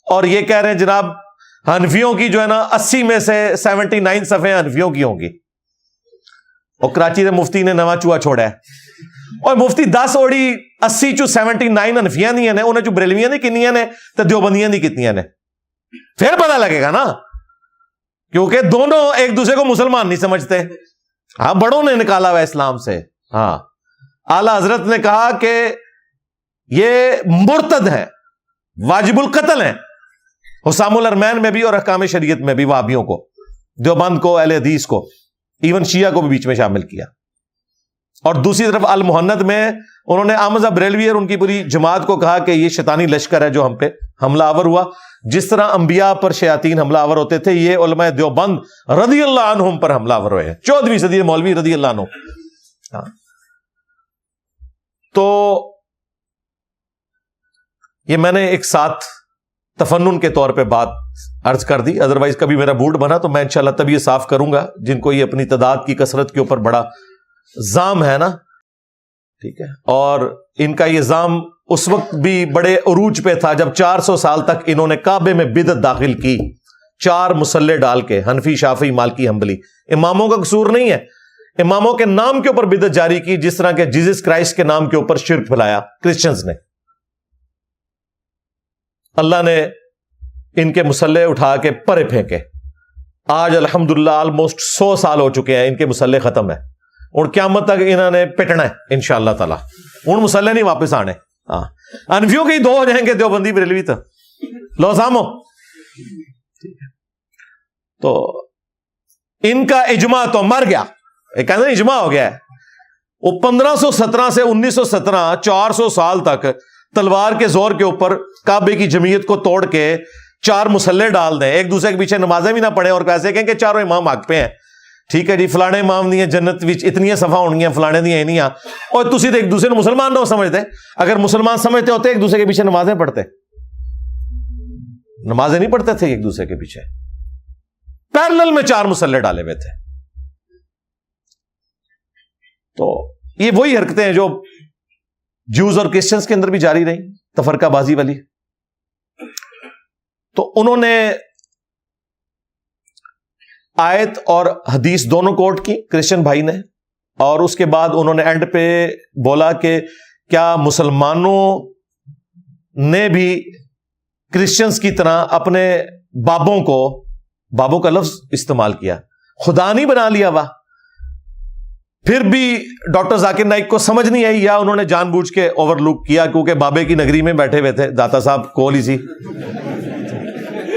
اور یہ کہہ رہے ہیں جناب حنفیوں کی جو ہے نا 80 میں سے 79 صفحے حنفیوں کی ہوں گی، اور کراچی کے مفتی نے نواں چوہا چھوڑا ہے. اور مفتی 10 اوڑی 80 چو 79 حنفیاں نہیں ہیں، انہیں چو بریلویاں نہیں کنیاں نے تو دیوبندیاں نہیں کتنیاں نے، پھر پتہ لگے گا نا، کیونکہ دونوں ایک دوسرے کو مسلمان نہیں سمجھتے. ہاں بڑوں نے نکالا ہوا اسلام سے. ہاں اعلی حضرت نے کہا کہ یہ مرتد ہیں، واجب القتل ہیں، حسام الارمین میں بھی اور احکام شریعت میں بھی، وہابیوں کو، دیوبند کو، اہل حدیث کو، ایون شیعہ کو بھی بیچ میں شامل کیا. اور دوسری طرف المحند میں انہوں نے احمد بریلوی اور ان کی پوری جماعت کو کہا کہ یہ شیطانی لشکر ہے جو ہم پہ حملہ آور ہوا. جس طرح انبیاء پر شیاطین حملہ آور ہوتے تھے، یہ علماء دیوبند رضی اللہ عنہم پر حملہ آور ہوئے ہیں. 14ویں صدی مولوی رضی اللہ عنہ. ہاں تو یہ میں نے ایک ساتھ تفنن کے طور پہ بات عرض کر دی، ادروائز کبھی میرا موڈ بنا تو میں انشاءاللہ تب یہ صاف کروں گا جن کو یہ اپنی تعداد کی کثرت کے اوپر بڑا زام ہے نا، ٹھیک ہے. اور ان کا یہ زام اس وقت بھی بڑے عروج پہ تھا جب 400 سال تک انہوں نے کعبے میں بدعت داخل کی، 4 مسلح ڈال کے، حنفی، شافعی، مالکی، حنبلی. اماموں کا قصور نہیں ہے، اماموں کے نام کے اوپر بدعت جاری کی، جس طرح کہ جیزس کرائسٹ کے نام کے اوپر شرک پھیلایا کرسچنز نے. اللہ نے ان کے مسلح اٹھا کے پرے پھینکے. آج الحمدللہ آلموسٹ 100 سال ہو چکے ہیں، ان کے مسلح ختم ہے، اور قیامت تک انہوں نے پٹنا ہے انشاءاللہ تعالی. ان مسلح نہیں واپس آنے. ہاں انفیوں کے ہی 2 ہو جائیں گے، دیوبندی بریلوی تو لو سامو. تو ان کا اجماع تو مر گیا، ایک کہتے ہیں اجماع ہو گیا ہے. وہ 1517 سے 1917 400 سال تک تلوار کے زور کے اوپر کعبے کی جمعیت کو توڑ کے 4 مسلح ڈال دیں، ایک دوسرے کے پیچھے نمازیں بھی نہ پڑھیں، اور کیسے کہیں کہ چاروں امام حق پہ ہیں. ٹھیک ہے جی، فلانے امام نہیں ہے جنت وچ اتنی صفا ہونگیاں، فلانے نہیں نہیں. اور تسی تو ایک دوسرے کو مسلمان نہ سمجھتے. اگر مسلمان سمجھتے ہوتے ایک دوسرے کے پیچھے نمازیں پڑھتے، نمازیں نہیں پڑھتے تھے ایک دوسرے کے پیچھے. پیرلل میں 4 مسلح ڈالے ہوئے تھے. تو یہ وہی حرکتیں ہیں جو جوز اور کرسچنز کے اندر بھی جاری رہی، تفرقہ بازی والی. تو انہوں نے آیت اور حدیث دونوں کوٹ کی کرسچن بھائی نے، اور اس کے بعد انہوں نے اینڈ پہ بولا کہ کیا مسلمانوں نے بھی کرسچنز کی طرح اپنے بابوں کو بابوں کا لفظ استعمال کیا, خدا نہیں بنا لیا وا. پھر بھی ڈاکٹر ذاکر نائک کو سمجھ نہیں آئی, یا انہوں نے جان بوجھ کے اوور لک کیا کیونکہ بابے کی نگری میں بیٹھے ہوئے تھے, داتا صاحب کول ہی سی.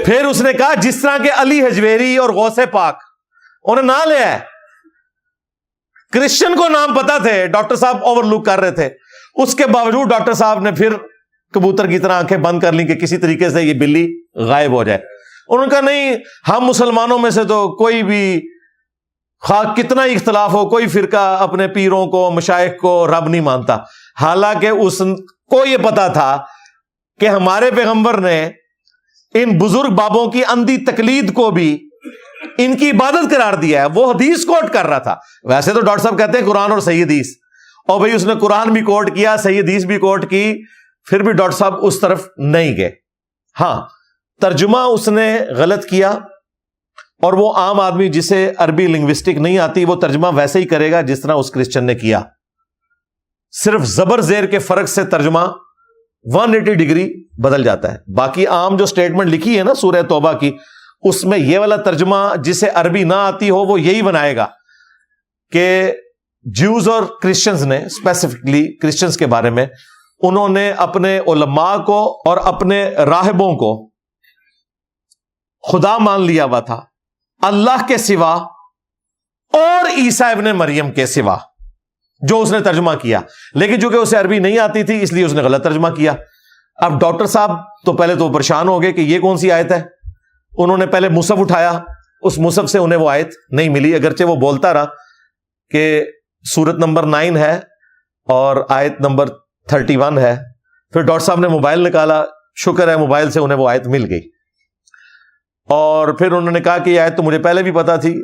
پھر اس نے کہا جس طرح کے علی حجویری اور غوث پاک انہیں نام لیا ہے, کرسچن کو نام پتا تھے, ڈاکٹر صاحب اوور لک کر رہے تھے. اس کے باوجود ڈاکٹر صاحب نے پھر کبوتر کی طرح آنکھیں بند کر لی کہ کسی طریقے سے یہ بلی غائب ہو جائے. انہوں نے کہا نہیں, ہم مسلمانوں میں سے تو کوئی بھی خواہ کتنا ہی اختلاف ہو, کوئی فرقہ اپنے پیروں کو مشائخ کو رب نہیں مانتا. حالانکہ اس کو یہ پتا تھا کہ ہمارے پیغمبر نے ان بزرگ بابوں کی اندھی تقلید کو بھی ان کی عبادت قرار دیا ہے. وہ حدیث کوٹ کر رہا تھا. ویسے تو ڈاکٹر صاحب کہتے ہیں قرآن اور صحیح حدیث, اور بھائی اس نے قرآن بھی کوٹ کیا, صحیح حدیث بھی کوٹ کی, پھر بھی ڈاکٹر صاحب اس طرف نہیں گئے. ہاں, ترجمہ اس نے غلط کیا, اور وہ عام آدمی جسے عربی لنگوسٹک نہیں آتی وہ ترجمہ ویسے ہی کرے گا جس طرح اس کرسچن نے کیا. صرف زبر زیر کے فرق سے ترجمہ 180 ڈگری بدل جاتا ہے. باقی عام جو سٹیٹمنٹ لکھی ہے نا سورہ توبہ کی, اس میں یہ والا ترجمہ جسے عربی نہ آتی ہو وہ یہی بنائے گا کہ جیوز اور کرسچنز نے, اسپیسیفکلی کرسچنز کے بارے میں, انہوں نے اپنے علماء کو اور اپنے راہبوں کو خدا مان لیا ہوا تھا اللہ کے سوا اور عیسیٰ ابن مریم کے سوا, جو اس نے ترجمہ کیا. لیکن چونکہ اسے عربی نہیں آتی تھی اس لیے اس نے غلط ترجمہ کیا. اب ڈاکٹر صاحب تو پہلے تو پریشان ہو گئے کہ یہ کون سی آیت ہے. انہوں نے پہلے مصحف اٹھایا, اس مصحف سے انہیں وہ آیت نہیں ملی, اگرچہ وہ بولتا رہا کہ سورت نمبر 9 ہے اور آیت نمبر 31 ہے. پھر ڈاکٹر صاحب نے موبائل نکالا, شکر ہے موبائل سے انہیں وہ آیت مل گئی. اور پھر انہوں نے کہا کہ یہ آیت تو مجھے پہلے بھی پتا تھی,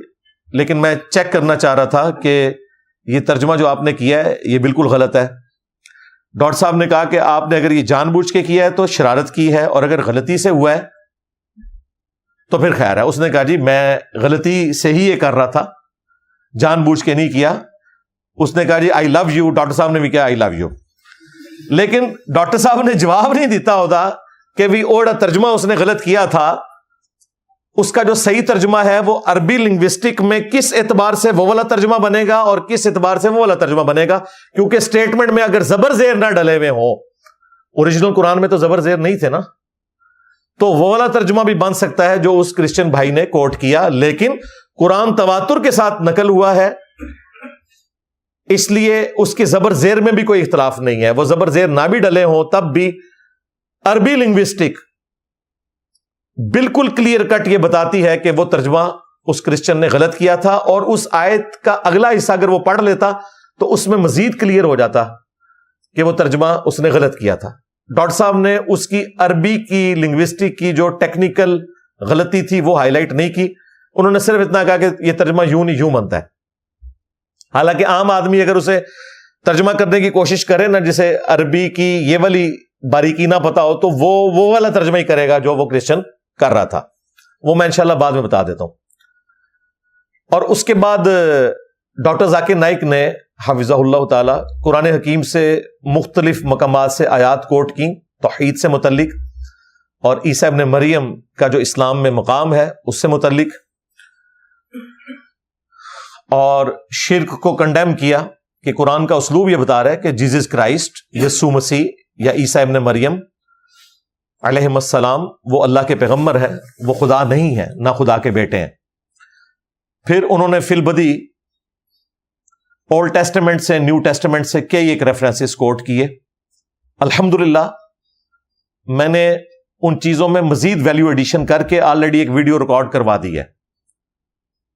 لیکن میں چیک کرنا چاہ رہا تھا کہ یہ ترجمہ جو آپ نے کیا ہے یہ بالکل غلط ہے. ڈاکٹر صاحب نے کہا کہ آپ نے اگر یہ جان بوجھ کے کیا ہے تو شرارت کی ہے, اور اگر غلطی سے ہوا ہے تو پھر خیر ہے. اس نے کہا جی میں غلطی سے ہی یہ کر رہا تھا, جان بوجھ کے نہیں کیا. اس نے کہا جی آئی لو یو. ڈاکٹر صاحب نے بھی کہا آئی لو یو. لیکن ڈاکٹر صاحب نے جواب نہیں دیتا ہوتا کہ بھی اوڑا ترجمہ اس نے غلط کیا تھا, اس کا جو صحیح ترجمہ ہے وہ عربی لنگوسٹک میں کس اعتبار سے وہ والا ترجمہ بنے گا اور کس اعتبار سے وہ والا ترجمہ بنے گا. کیونکہ سٹیٹمنٹ میں اگر زبر زیر نہ ڈلے ہوئے ہوں, اوریجنل قرآن میں تو زبر زیر نہیں تھے نا, تو وہ والا ترجمہ بھی بن سکتا ہے جو اس کرسچن بھائی نے کوٹ کیا. لیکن قرآن تواتر کے ساتھ نقل ہوا ہے, اس لیے اس کے زبر زیر میں بھی کوئی اختلاف نہیں ہے. وہ زبر زیر نہ بھی ڈلے ہوں تب بھی عربی لنگوسٹک بالکل کلیئر کٹ یہ بتاتی ہے کہ وہ ترجمہ اس کرسچن نے غلط کیا تھا. اور اس آیت کا اگلا حصہ اگر وہ پڑھ لیتا تو اس میں مزید کلیئر ہو جاتا کہ وہ ترجمہ اس نے غلط کیا تھا. ڈاکٹر صاحب نے اس کی عربی کی لنگوسٹک کی جو ٹیکنیکل غلطی تھی وہ ہائی لائٹ نہیں کی. انہوں نے صرف اتنا کہا کہ یہ ترجمہ یوں نہیں یوں بنتا ہے. حالانکہ عام آدمی اگر اسے ترجمہ کرنے کی کوشش کرے نا, جسے عربی کی یہ والی باریکی نہ پتا ہو, تو وہ والا ترجمہ ہی کرے گا جو وہ کرسچن کر رہا تھا. وہ میں انشاءاللہ بعد میں بتا دیتا ہوں. اور اس کے بعد ڈاکٹر ذاکر نائک نے حفظہ اللہ تعالی قرآن حکیم سے مختلف مقامات سے آیات کوٹ کی توحید سے متعلق, اور عیسیٰ ابن مریم کا جو اسلام میں مقام ہے اس سے متعلق, اور شرک کو کنڈیم کیا کہ قرآن کا اسلوب یہ بتا رہا ہے کہ جیزس کرائسٹ, یسوع مسیح یا عیسیٰ ابن مریم علیہ السلام وہ اللہ کے پیغمبر ہیں, وہ خدا نہیں ہے, نہ خدا کے بیٹے ہیں. پھر انہوں نے فی البدی اولڈ ٹیسٹمنٹ سے نیو ٹیسٹمنٹ سے کئی ایک ریفرنسز کوٹ کیے. الحمدللہ میں نے ان چیزوں میں مزید ویلیو ایڈیشن کر کے آلریڈی ایک ویڈیو ریکارڈ کروا دی ہے.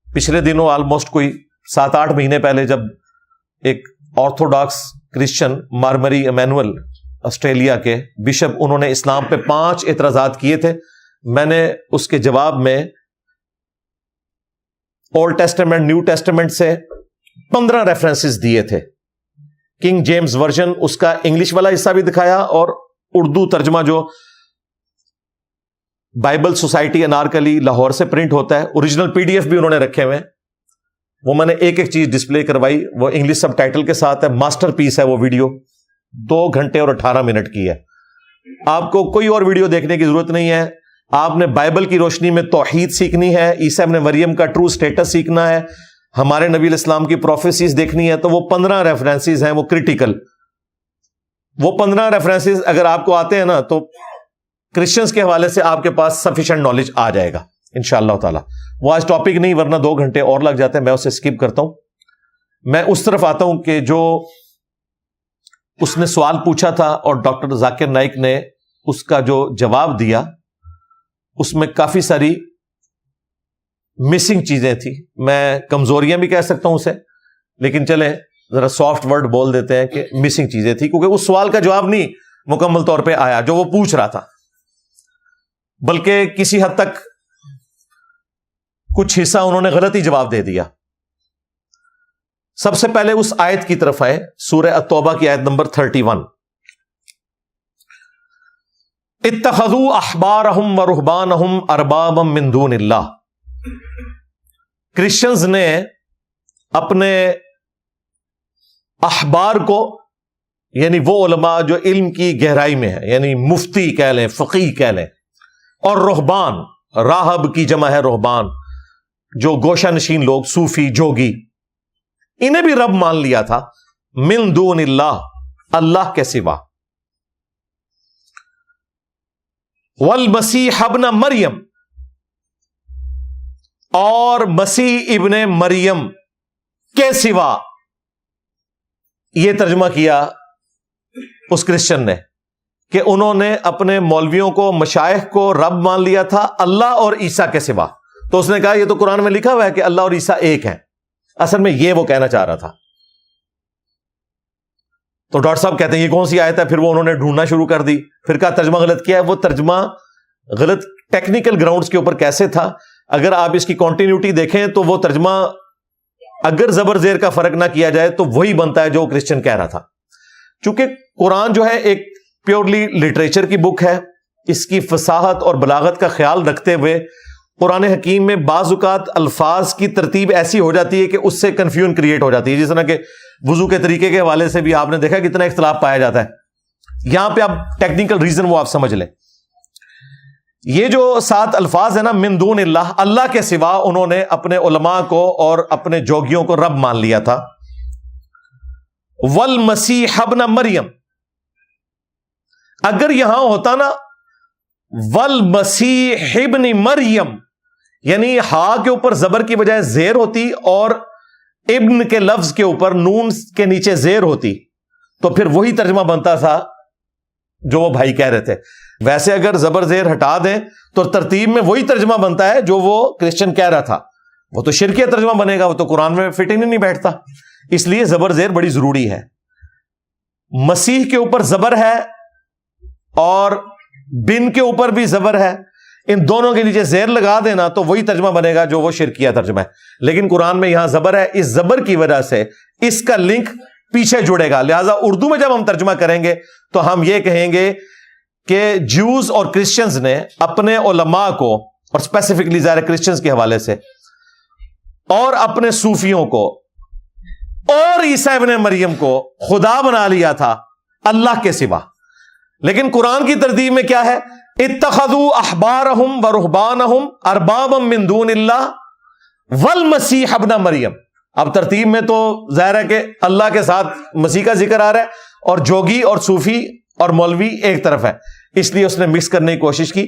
پچھلے دنوں آلموسٹ کوئی 7-8 مہینے پہلے جب ایک آرتھوڈاکس کرسچن مارمری ایمینول آسٹریلیا کے بشپ, انہوں نے اسلام پہ 5 اعتراضات کیے تھے, میں نے اس کے جواب میں اولڈ ٹیسٹمنٹ نیو ٹیسٹمنٹ سے 15 ریفرنسز دیے تھے. کنگ جیمز ورژن اس کا انگلش والا حصہ بھی دکھایا, اور اردو ترجمہ جو بائبل سوسائٹی انارکلی لاہور سے پرنٹ ہوتا ہے, اوریجنل PDF بھی انہوں نے رکھے ہوئے, وہ میں نے ایک ایک چیز ڈسپلے کروائی. وہ انگلش سب ٹائٹل کے ساتھ ہے, ماسٹر پیس ہے وہ ویڈیو, 2 گھنٹے اور 18 منٹ کی ہے. آپ کو کوئی اور ویڈیو دیکھنے کی ضرورت نہیں ہے, آپ نے بائبل کی روشنی میں توحید سیکھنی ہے، عیسیٰ ابن مریم کا ٹرو سٹیٹس سیکھنا ہے، ہمارے نبی علیہ السلام کی پروفیسیز دیکھنی ہے، تو وہ 15 ریفرنسز ہیں وہ کریٹیکل. وہ 15 ریفرنسز اگر آپ کو آتے ہیں نا تو کرسچنز کے حوالے سے آپ کے پاس سفیشینٹ نالج آ جائے گا انشاءاللہ تعالی. وہ آج ٹاپک نہیں، ورنہ 2 گھنٹے اور لگ جاتے ہیں، میں اسے اسکپ کرتا ہوں. میں اس طرف آتا ہوں کہ جو اس نے سوال پوچھا تھا اور ڈاکٹر ذاکر نائک نے اس کا جو جواب دیا، اس میں کافی ساری مسنگ چیزیں تھیں. میں کمزوریاں بھی کہہ سکتا ہوں اسے، لیکن چلیں ذرا سافٹ ورڈ بول دیتے ہیں کہ مسنگ چیزیں تھیں، کیونکہ اس سوال کا جواب نہیں مکمل طور پہ آیا جو وہ پوچھ رہا تھا، بلکہ کسی حد تک کچھ حصہ انہوں نے غلط ہی جواب دے دیا. سب سے پہلے اس آیت کی طرف آئے، سورہ التوبہ کی آیت نمبر 31. اتخذوا احبارہم ورہبانہم اربابا من دون اللہ. کرسچنز نے اپنے احبار کو، یعنی وہ علماء جو علم کی گہرائی میں ہیں، یعنی مفتی کہہ لیں، فقیہ کہہ لیں، اور رہبان، راہب کی جمع ہے رہبان، جو گوشہ نشین لوگ، صوفی، جوگی، انہیں بھی رب مان لیا تھا. من دون اللہ، اللہ کے سوا. والمسیح ابن مریم، اور مسیح ابن مریم کے سوا. یہ ترجمہ کیا اس کرسچن نے کہ انہوں نے اپنے مولویوں کو، مشائخ کو رب مان لیا تھا اللہ اور عیسیٰ کے سوا. تو اس نے کہا یہ تو قرآن میں لکھا ہوا ہے کہ اللہ اور عیسیٰ ایک ہیں. اصل میں یہ وہ کہنا چاہ رہا تھا. تو ڈاکٹر صاحب کہتے ہیں یہ کون سی آیت ہے؟ پھر وہ انہوں نے ڈھونڈنا شروع کر دی، پھر کہا ترجمہ غلط کیا ہے. وہ ترجمہ غلط ٹیکنیکل گراؤنڈز کے اوپر کیسے تھا؟ اگر آپ اس کی کنٹینیوٹی دیکھیں تو وہ ترجمہ اگر زبر زیر کا فرق نہ کیا جائے تو وہی بنتا ہے جو کرسچن کہہ رہا تھا. چونکہ قرآن جو ہے ایک پیورلی لٹریچر کی بک ہے، اس کی فصاحت اور بلاغت کا خیال رکھتے ہوئے قرآن حکیم میں بعض اوقات الفاظ کی ترتیب ایسی ہو جاتی ہے کہ اس سے کنفیوژن کریٹ ہو جاتی ہے. جس طرح کہ وضو کے طریقے کے حوالے سے بھی آپ نے دیکھا کتنا اختلاف پایا جاتا ہے. یہاں پہ آپ ٹیکنیکل ریزن وہ آپ سمجھ لیں. یہ جو 7 الفاظ ہیں نا، من دون اللہ، اللہ کے سوا، انہوں نے اپنے علماء کو اور اپنے جوگیوں کو رب مان لیا تھا. والمسیح ابن مریم، اگر یہاں ہوتا نا والمسیح ابن مریم، یعنی ہا کے اوپر زبر کی بجائے زیر ہوتی اور ابن کے لفظ کے اوپر نون کے نیچے زیر ہوتی، تو پھر وہی ترجمہ بنتا تھا جو وہ بھائی کہہ رہے تھے. ویسے اگر زبر زیر ہٹا دیں تو ترتیب میں وہی ترجمہ بنتا ہے جو وہ کرسچن کہہ رہا تھا. وہ تو شرکیہ ترجمہ بنے گا، وہ تو قرآن میں فٹ ہی نہیں بیٹھتا. اس لیے زبر زیر بڑی ضروری ہے. مسیح کے اوپر زبر ہے اور بن کے اوپر بھی زبر ہے، ان دونوں کے نیچے زیر لگا دینا تو وہی ترجمہ بنے گا جو وہ شرکیہ ترجمہ ہے. لیکن قرآن میں یہاں زبر ہے، اس زبر کی وجہ سے اس کا لنک پیچھے جڑے گا. لہذا اردو میں جب ہم ترجمہ کریں گے تو ہم یہ کہیں گے کہ جوز اور کرسچنز نے اپنے علماء کو، اور اسپیسیفکلی ظاہر کرسچنز کے حوالے سے، اور اپنے صوفیوں کو اور عیسیٰ ابن مریم کو خدا بنا لیا تھا اللہ کے سوا. لیکن قرآن کی ترتیب میں کیا ہے؟ اتخذوا احبارہم ورہبانہم اربابا من دون اللہ والمسیح ابن مریم. اب ترتیب میں تو ظاہر ہے کہ اللہ کے ساتھ مسیح کا ذکر آ رہا ہے اور جوگی اور صوفی اور مولوی ایک طرف ہے، اس لیے اس نے مکس کرنے کی کوشش کی.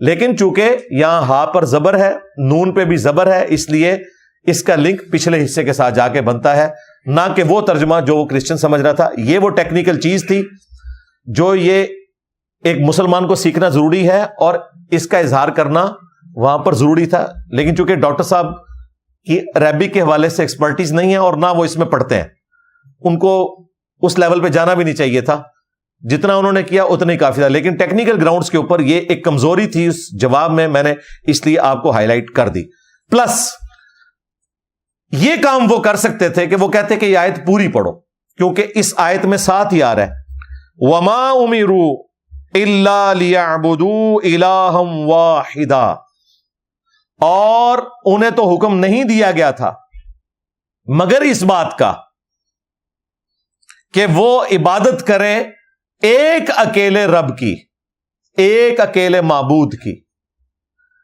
لیکن چونکہ یہاں ہا پر زبر ہے، نون پہ بھی زبر ہے، اس لیے اس کا لنک پچھلے حصے کے ساتھ جا کے بنتا ہے، نہ کہ وہ ترجمہ جو وہ کرسچن سمجھ رہا تھا. یہ وہ ٹیکنیکل چیز تھی جو یہ ایک مسلمان کو سیکھنا ضروری ہے اور اس کا اظہار کرنا وہاں پر ضروری تھا. لیکن چونکہ ڈاکٹر صاحب کی عربک کے حوالے سے ایکسپرٹیز نہیں ہے اور نہ وہ اس میں پڑھتے ہیں، ان کو اس لیول پہ جانا بھی نہیں چاہیے تھا. جتنا انہوں نے کیا اتنا ہی کافی تھا. لیکن ٹیکنیکل گراؤنڈز کے اوپر یہ ایک کمزوری تھی اس جواب میں نے اس لیے آپ کو ہائی لائٹ کر دی. پلس یہ کام وہ کر سکتے تھے کہ وہ کہتے کہ یہ آیت پوری پڑھو، کیونکہ اس آیت میں ساتھ ہی آ رہا ہے وَمَا أُمِرُوا إِلَّا لِيَعْبُدُوا إِلَٰهًا وَاحِدًا، اور انہیں تو حکم نہیں دیا گیا تھا مگر اس بات کا کہ وہ عبادت کریں ایک اکیلے رب کی، ایک اکیلے معبود کی.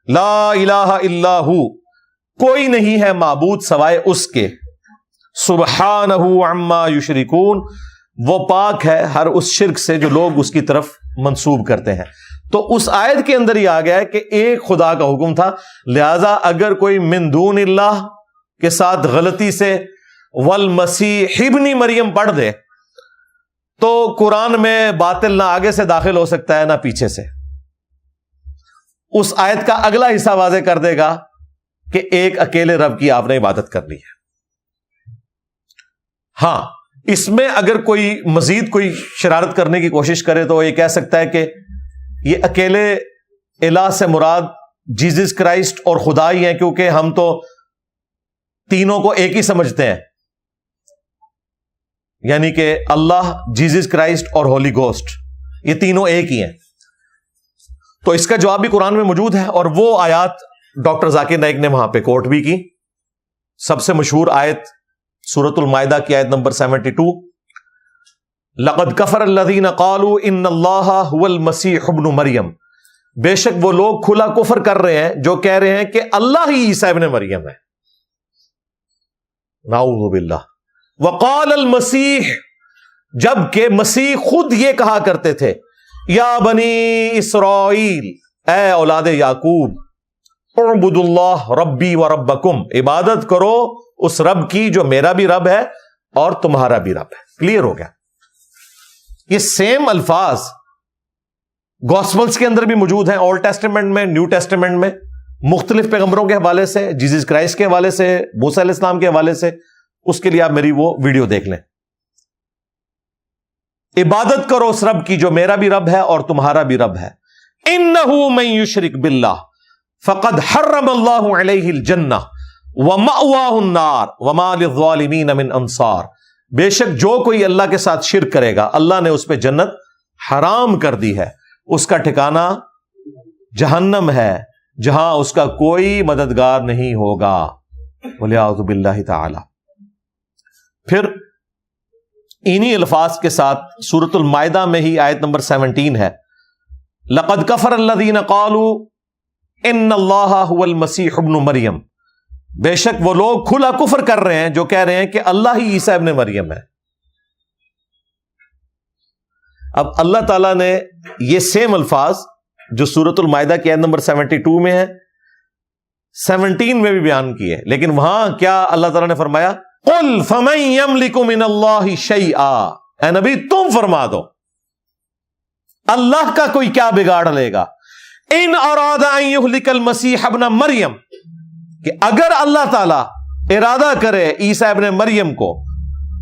لا الہ الا ہو، کوئی نہیں ہے معبود سوائے اس کے، سبحانہ عما یشرکون، وہ پاک ہے ہر اس شرک سے جو لوگ اس کی طرف منسوب کرتے ہیں۔ تو اس آیت کے اندر ہی آ گیا ہے کہ ایک خدا کا حکم تھا، لہذا اگر کوئی من دون اللہ کے ساتھ غلطی سے والمسیح ابن مریم پڑھ دے تو قرآن میں باطل نہ آگے سے داخل ہو سکتا ہے نہ پیچھے سے۔ اس آیت کا اگلا حصہ واضح کر دے گا کہ ایک اکیلے رب کی آپ نے عبادت کرنی ہے۔ ہاں، اس میں اگر کوئی مزید کوئی شرارت کرنے کی کوشش کرے تو یہ کہہ سکتا ہے کہ یہ اکیلے الہ سے مراد جیزس کرائسٹ اور خدا ہی ہیں، کیونکہ ہم تو تینوں کو ایک ہی سمجھتے ہیں، یعنی کہ اللہ، جیزس کرائسٹ اور ہولی گوسٹ، یہ تینوں ایک ہی ہیں۔ تو اس کا جواب بھی قرآن میں موجود ہے، اور وہ آیات ڈاکٹر ذاکر نائک نے وہاں پہ کوٹ بھی کی۔ سب سے مشہور آیت سورۃ المائدہ کی آیت نمبر 72، لقد کفر الذین قالوا ان اللہ هو المسیح ابن مریم، بے شک وہ لوگ کھلا کفر کر رہے ہیں جو کہہ رہے ہیں کہ اللہ ہی عیسیٰ ابن مریم ہے، نعوذ باللہ۔ وقال المسیح، جبکہ مسیح خود یہ کہا کرتے تھے، یا بنی اسرائیل، اے اولاد یعقوب، اعبدوا اللہ ربی و ربکم، عبادت کرو اس رب کی جو میرا بھی رب ہے اور تمہارا بھی رب ہے۔ کلیئر ہو گیا؟ یہ سیم الفاظ گاسپلز کے اندر بھی موجود ہیں، اولڈ ٹیسٹیمنٹ میں، نیو ٹیسٹیمنٹ میں، مختلف پیغمبروں کے حوالے سے، جیزس کرائسٹ کے حوالے سے، موسیٰ علیہ السلام کے حوالے سے۔ اس کے لیے آپ میری وہ ویڈیو دیکھ لیں۔ عبادت کرو اس رب کی جو میرا بھی رب ہے اور تمہارا بھی رب ہے۔ انہ من یشرک باللہ فقد حرم اللہ علیہ الجنہ ومأواہ النار وما للظالمین من انصار، بے شک جو کوئی اللہ کے ساتھ شرک کرے گا اللہ نے اس پہ جنت حرام کر دی ہے، اس کا ٹھکانہ جہنم ہے جہاں اس کا کوئی مددگار نہیں ہوگا، وَلِعَوْذُ بِاللَّهِ تعالی۔ پھر انہی الفاظ کے ساتھ سورۃ المائدہ میں ہی آیت نمبر 17 ہے، لَقَدْ كَفَرَ الَّذِينَ قَالُوا إِنَّ اللَّهَ هُوَ الْمَسِيحُ ابْنُ مَرْيَم، بے شک وہ لوگ کھلا کفر کر رہے ہیں جو کہہ رہے ہیں کہ اللہ ہی عیسیٰ ابن مریم ہے۔ اب اللہ تعالیٰ نے یہ سیم الفاظ جو سورۃ المائدہ کی آیت نمبر 72 میں ہے 17 میں بھی بیان کیے، لیکن وہاں کیا اللہ تعالیٰ نے فرمایا، قُلْ فَمَن يَمْلِكُ مِنَ اللَّهِ شَيْئًا، اے نبی تم فرما دو اللہ کا کوئی کیا بگاڑ لے گا، ان اراد ان یہلک المسیح ابن مریم، کہ اگر اللہ تعالیٰ ارادہ کرے عیسیٰ ابن مریم کو،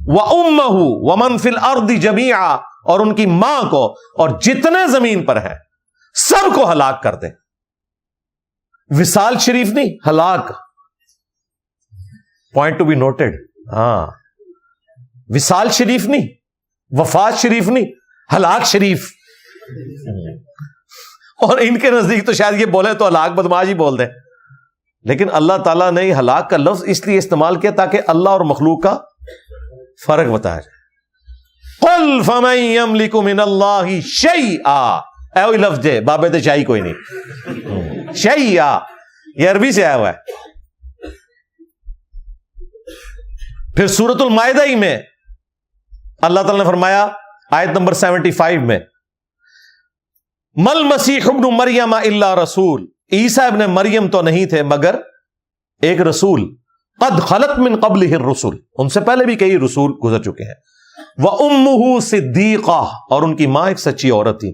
وَأُمَّهُ وَمَن فِي الْأَرْضِ جَمِيعًا، اور ان کی ماں کو اور جتنے زمین پر ہیں سب کو ہلاک کر دے۔ وصال شریف نہیں، ہلاک، پوائنٹ ٹو بی نوٹڈ۔ ہاں، وصال شریف نہیں، وفات شریف نہیں، ہلاک شریف۔ اور ان کے نزدیک تو شاید یہ بولے تو ہلاک بدماش ہی بول دیں، لیکن اللہ تعالیٰ نے ہلاک کا لفظ اس لیے استعمال کیا تاکہ اللہ اور مخلوق کا فرق بتایا جائے۔ قُلْ فَمَن يَمْلِكُ مِنَ اللَّهِ شَيْئًا، اے وہی لفظ ہے، بابے تے شاہی کوئی نہیں، شیئا یہ عربی سے آیا ہوا ہے۔ پھر سورۃ المائدہ ہی میں اللہ تعالیٰ نے فرمایا آیت نمبر 75 میں، مل مسیح ابن مریم الا رسول، عیسیٰ ابن مریم تو نہیں تھے مگر ایک رسول، قد خلت من قبلہ الرسل، ان سے پہلے بھی کئی رسول گزر چکے ہیں، وَأُمُّهُ صِدِّيقَةٌ، اور ان کی ماں ایک سچی عورت تھی،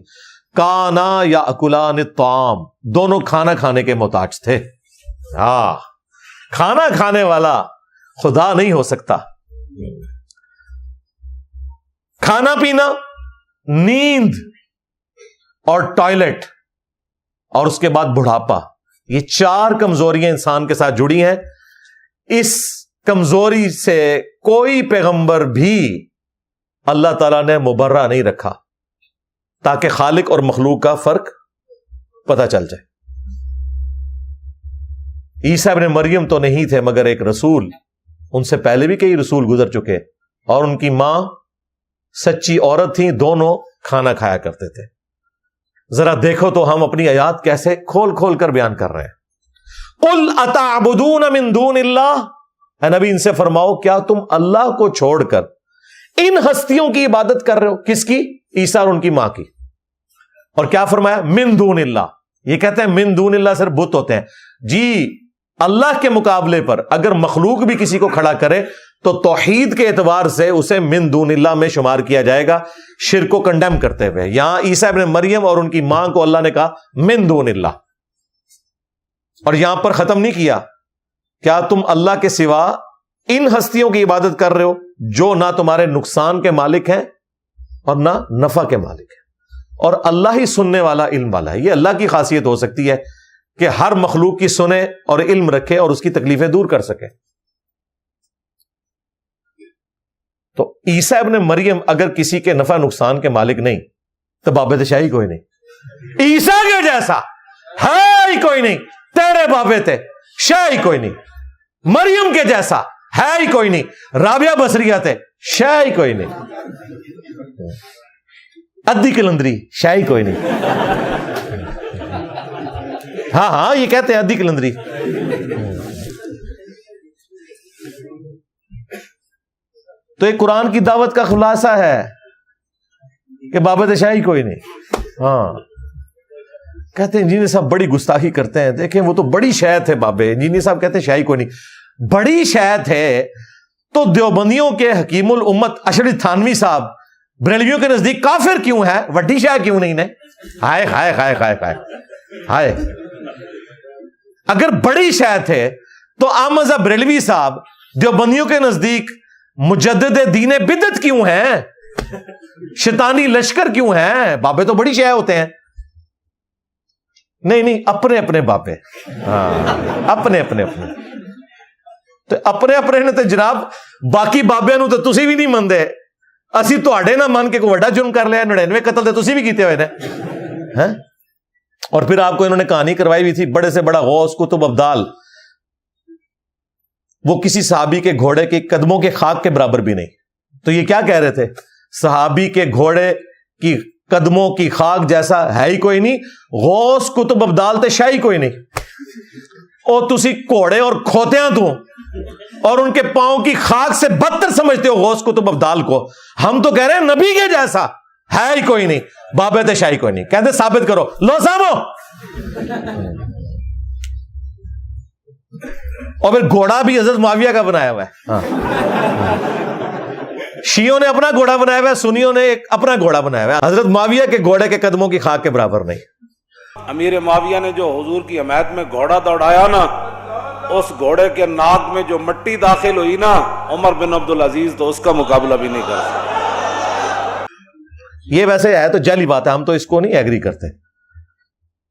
کانا یاکلان الطعام، دونوں کھانا کھانے کے محتاج تھے۔ کھانا کھانے والا خدا نہیں ہو سکتا۔ کھانا پینا، نیند اور ٹوائلٹ، اور اس کے بعد بڑھاپا، یہ چار کمزوریاں انسان کے ساتھ جڑی ہیں۔ اس کمزوری سے کوئی پیغمبر بھی اللہ تعالیٰ نے مبرہ نہیں رکھا تاکہ خالق اور مخلوق کا فرق پتہ چل جائے۔ عیسیٰ ابن مریم تو نہیں تھے مگر ایک رسول، ان سے پہلے بھی کئی رسول گزر چکے، اور ان کی ماں سچی عورت تھی، دونوں کھانا کھایا کرتے تھے۔ ذرا دیکھو تو ہم اپنی آیات کیسے کھول کھول کر بیان کر رہے ہیں۔ قل اتعبدون من دون اللہ، اے نبی ان سے فرماؤ کیا تم اللہ کو چھوڑ کر ان ہستیوں کی عبادت کر رہے ہو؟ کس کی؟ عیسیٰ اور ان کی ماں کی۔ اور کیا فرمایا؟ من دون اللہ۔ یہ کہتے ہیں من دون اللہ صرف بت ہوتے ہیں جی، اللہ کے مقابلے پر اگر مخلوق بھی کسی کو کھڑا کرے تو توحید کے اعتبار سے اسے من دون اللہ میں شمار کیا جائے گا، شرک کو کنڈیم کرتے ہوئے۔ یہاں عیسیٰ ابن مریم اور ان کی ماں کو اللہ نے کہا من دون اللہ، اور یہاں پر ختم نہیں کیا، کیا تم اللہ کے سوا ان ہستیوں کی عبادت کر رہے ہو جو نہ تمہارے نقصان کے مالک ہیں اور نہ نفع کے مالک ہیں، اور اللہ ہی سننے والا علم والا ہے۔ یہ اللہ کی خاصیت ہو سکتی ہے کہ ہر مخلوق کی سنے اور علم رکھے اور اس کی تکلیفیں دور کر سکے۔ تو عیسیٰ ابن مریم اگر کسی کے نفع نقصان کے مالک نہیں تو بابے شاہی کوئی نہیں، عیسیٰ کے جیسا ہے ہی کوئی نہیں، تیرے بابے تھے شاہی کوئی نہیں، مریم کے جیسا ہے ہی کوئی نہیں، رابعہ بصریہ تھے شاہی کوئی نہیں، ادی کلندری شاہی کوئی نہیں۔ ہاں یہ کہتے ہیں ادی کلندری۔ تو یہ قرآن کی دعوت کا خلاصہ ہے کہ بابت شاہی کوئی نہیں۔ ہاں کہتے ہیں انجینئر صاحب بڑی گستاخی کرتے ہیں، دیکھیں وہ تو بڑی شے تھے بابے، انجینئر صاحب کہتے ہیں شاہی کوئی نہیں، بڑی شے تھے تو دیوبندیوں کے حکیم الامت اشرف تھانوی صاحب بریلویوں کے نزدیک کافر کیوں ہے، وڈی شے کیوں نہیں نے؟ ہائے ہائے ہائے ہائے ہائے ہائے، اگر بڑی شے تھے تو احمد بریلوی صاحب دیوبندیوں کے نزدیک مجدد دین بدعت کیوں ہیں، شیطانی لشکر کیوں ہیں؟ بابے تو بڑی شے ہوتے ہیں۔ نہیں اپنے اپنے بابے، ہاں اپنے اپنے تو اپنے اپنے نے تو جناب باقی بابیاں نو تو تسی بھی نہیں مندے، اسی تواڈے نہ من کے کوئی بڑا جرم کر لیا، 99 قتل تے تسی بھی کیتے ہوئے نے۔ اور پھر آپ کو انہوں نے کہانی کروائی ہوئی تھی، بڑے سے بڑا غوث قطب ابدال، وہ کسی صحابی کے گھوڑے کے قدموں کے خاک کے برابر بھی نہیں۔ تو یہ کیا کہہ رہے تھے؟ صحابی کے گھوڑے کی قدموں کی خاک جیسا ہے ہی کوئی نہیں، غوث قطب ابدال تے شاہی کوئی نہیں۔ اور تسی گھوڑے اور کھوتیاں تو اور ان کے پاؤں کی خاک سے بدتر سمجھتے ہو غوث قطب ابدال کو، ہم تو کہہ رہے ہیں نبی کے جیسا ہے ہی کوئی نہیں، بابے تے شاہی کوئی نہیں۔ کہتے ثابت کرو، لو سامو۔ اور پھر گھوڑا بھی حضرت معاویہ کا بنایا ہوا ہے، شیعوں نے اپنا گھوڑا بنایا ہوا ہے، سنیوں نے اپنا گھوڑا بنایا ہوا ہے، حضرت معاویہ کے گھوڑے کے قدموں کی خاک کے برابر نہیں۔ امیر معاویہ نے جو حضور کی حمایت میں گھوڑا دوڑایا نا، اس گھوڑے کے ناک میں جو مٹی داخل ہوئی نا، عمر بن عبدالعزیز تو اس کا مقابلہ بھی نہیں کر سکتا۔ یہ ویسے ہے تو جعلی بات ہے، ہم تو اس کو نہیں ایگری کرتے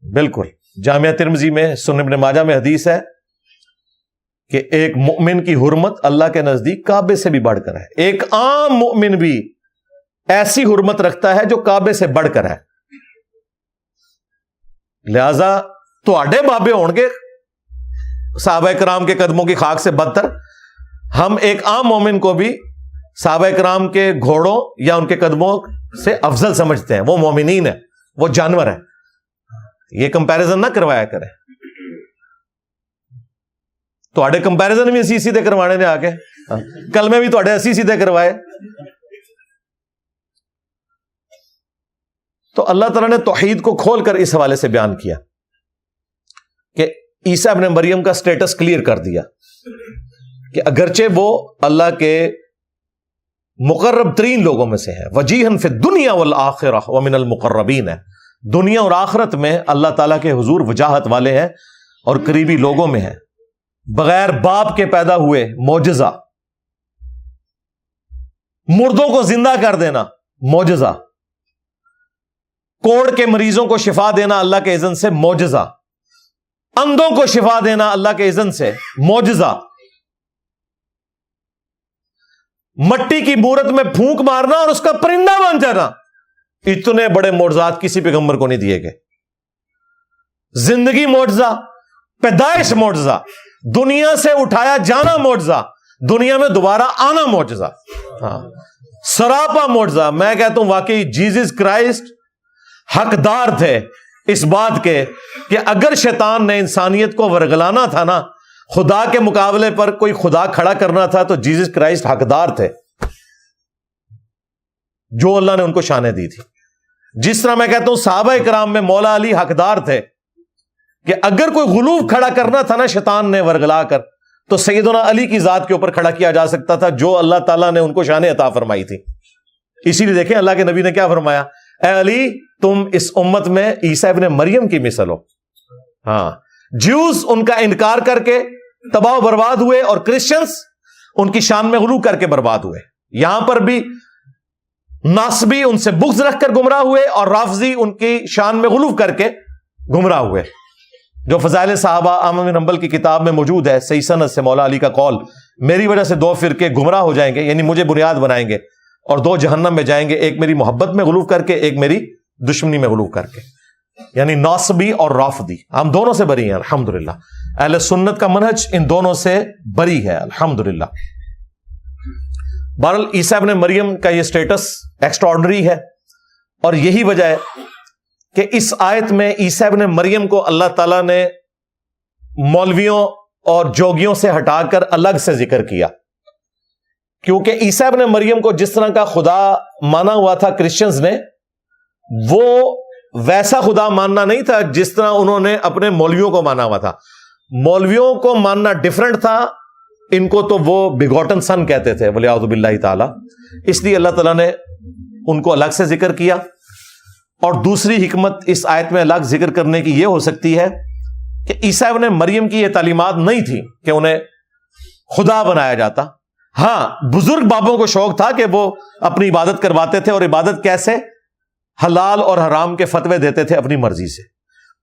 بالکل۔ جامعہ ترمذی میں، سنن ابن ماجہ میں حدیث ہے کہ ایک مومن کی حرمت اللہ کے نزدیک کعبے سے بھی بڑھ کر ہے، ایک عام مومن بھی ایسی حرمت رکھتا ہے جو کعبے سے بڑھ کر ہے۔ لہذا تواڈے بابے ہون گے صحابہ کرام کے قدموں کی خاک سے بدتر، ہم ایک عام مومن کو بھی صحابہ کرام کے گھوڑوں یا ان کے قدموں سے افضل سمجھتے ہیں۔ وہ مومنین ہے، وہ جانور ہے، یہ کمپیریزن نہ کروایا کریں۔ تواڈے کمپیریزن بھی اسی سیدھے کروانے نے آ کے، کل میں بھی تواڈے اسی سیدھے کروائے۔ تو اللہ تعالیٰ نے توحید کو کھول کر اس حوالے سے بیان کیا کہ عیسیٰ ابن مریم کا سٹیٹس کلیئر کر دیا کہ اگرچہ وہ اللہ کے مقرب ترین لوگوں میں سے ہے، وجیہن فی الدنیا والآخرہ ومن المقربین ہے، دنیا اور آخرت میں اللہ تعالیٰ کے حضور وجاہت والے ہیں اور قریبی لوگوں میں ہیں، بغیر باپ کے پیدا ہوئے، معجزہ، مردوں کو زندہ کر دینا معجزہ، کوڑ کے مریضوں کو شفا دینا اللہ کے اذن سے معجزہ، اندھوں کو شفا دینا اللہ کے اذن سے معجزہ، مٹی کی مورت میں پھونک مارنا اور اس کا پرندہ بن جانا، اتنے بڑے معجزات کسی پیغمبر کو نہیں دیے گئے۔ زندگی معجزہ، پیدائش معجزہ، دنیا سے اٹھایا جانا معجزہ، دنیا میں دوبارہ آنا معجزہ، ہاں سراپا معجزہ۔ میں کہتا ہوں واقعی جیزس کرائسٹ حقدار تھے اس بات کے کہ اگر شیطان نے انسانیت کو ورگلانا تھا نا، خدا کے مقابلے پر کوئی خدا کھڑا کرنا تھا، تو جیسس کرائسٹ حقدار تھے، جو اللہ نے ان کو شانیں دی تھی. جس طرح میں کہتا ہوں صحابہ کرام میں مولا علی حقدار تھے کہ اگر کوئی غلوف کھڑا کرنا تھا نا شیطان نے ورگلا کر، تو سیدنا علی کی ذات کے اوپر کھڑا کیا جا سکتا تھا، جو اللہ تعالیٰ نے ان کو شانیں عطا فرمائی تھی. اسی لیے دیکھیں اللہ کے نبی نے کیا فرمایا، اے علی تم اس امت میں عیسیٰ ابن مریم کی مثل ہو. ہاں، جیوز ان کا انکار کر کے تباہ و برباد ہوئے، اور کرسچنز ان کی شان میں غلو کر کے برباد ہوئے. یہاں پر بھی ناصبی ان سے بغض رکھ کر گمراہ ہوئے، اور رافضی ان کی شان میں غلو کر کے گمراہ ہوئے. جو فضائل صحابہ احمد بن حنبل کی کتاب میں موجود ہے، صحیح سند سے مولا علی کا قول، میری وجہ سے 2 فرقے گمراہ ہو جائیں گے، یعنی مجھے بنیاد بنائیں گے، اور 2 جہنم میں جائیں گے، ایک میری محبت میں غلو کر کے، ایک میری دشمنی میں غلو کر کے. یعنی ناصبی اور رافضی ہم دونوں سے بری ہیں الحمدللہ. اہل سنت کا منہج ان دونوں سے بری ہے الحمدللہ. بہرحال عیسیٰ ابن مریم کا یہ سٹیٹس ایکسٹراڈنری ہے، اور یہی وجہ ہے کہ اس آیت میں عیسیٰ ابن مریم کو اللہ تعالیٰ نے مولویوں اور جوگیوں سے ہٹا کر الگ سے ذکر کیا، کیونکہ عیسیٰ ابن مریم کو جس طرح کا خدا مانا ہوا تھا کرسچنز نے، وہ ویسا خدا ماننا نہیں تھا جس طرح انہوں نے اپنے مولویوں کو مانا ہوا تھا. مولویوں کو ماننا ڈیفرنٹ تھا، ان کو تو وہ بیگوٹن سن کہتے تھے ولیعوذ باللہ تعالی. اس لیے اللہ تعالیٰ نے ان کو الگ سے ذکر کیا. اور دوسری حکمت اس آیت میں الگ ذکر کرنے کی یہ ہو سکتی ہے کہ عیسیٰ ابن مریم کی یہ تعلیمات نہیں تھی کہ انہیں خدا بنایا جاتا. ہاں، بزرگ بابوں کو شوق تھا کہ وہ اپنی عبادت کرواتے تھے، اور عبادت کیسے؟ حلال اور حرام کے فتوے دیتے تھے اپنی مرضی سے.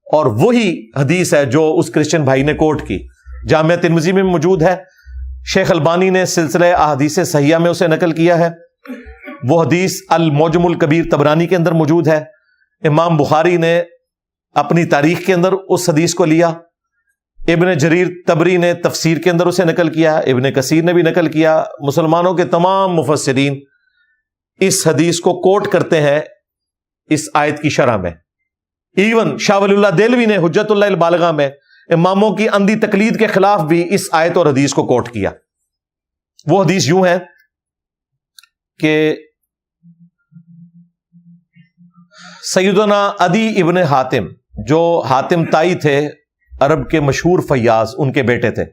اور وہی حدیث ہے جو اس کرسچن بھائی نے کوٹ کی، جامعہ ترمذی میں موجود ہے، شیخ البانی نے سلسلہ احادیث صحیحہ میں اسے نقل کیا ہے. وہ حدیث المعجم الکبیر طبرانی کے اندر موجود ہے. امام بخاری نے اپنی تاریخ کے اندر اس حدیث کو لیا، ابن جریر طبری نے تفسیر کے اندر اسے نقل کیا، ابن کثیر نے بھی نقل کیا. مسلمانوں کے تمام مفسرین اس حدیث کو کوٹ کرتے ہیں اس آیت کی شرح میں. ایون شاہ ولی اللہ دہلوی نے حجت اللہ البالغہ میں اماموں کی اندھی تقلید کے خلاف بھی اس آیت اور حدیث کو کوٹ کیا. وہ حدیث یوں ہے کہ سیدنا عدی ابن حاتم، جو حاتم تائی تھے عرب کے مشہور فیاض، ان کے بیٹے تھے،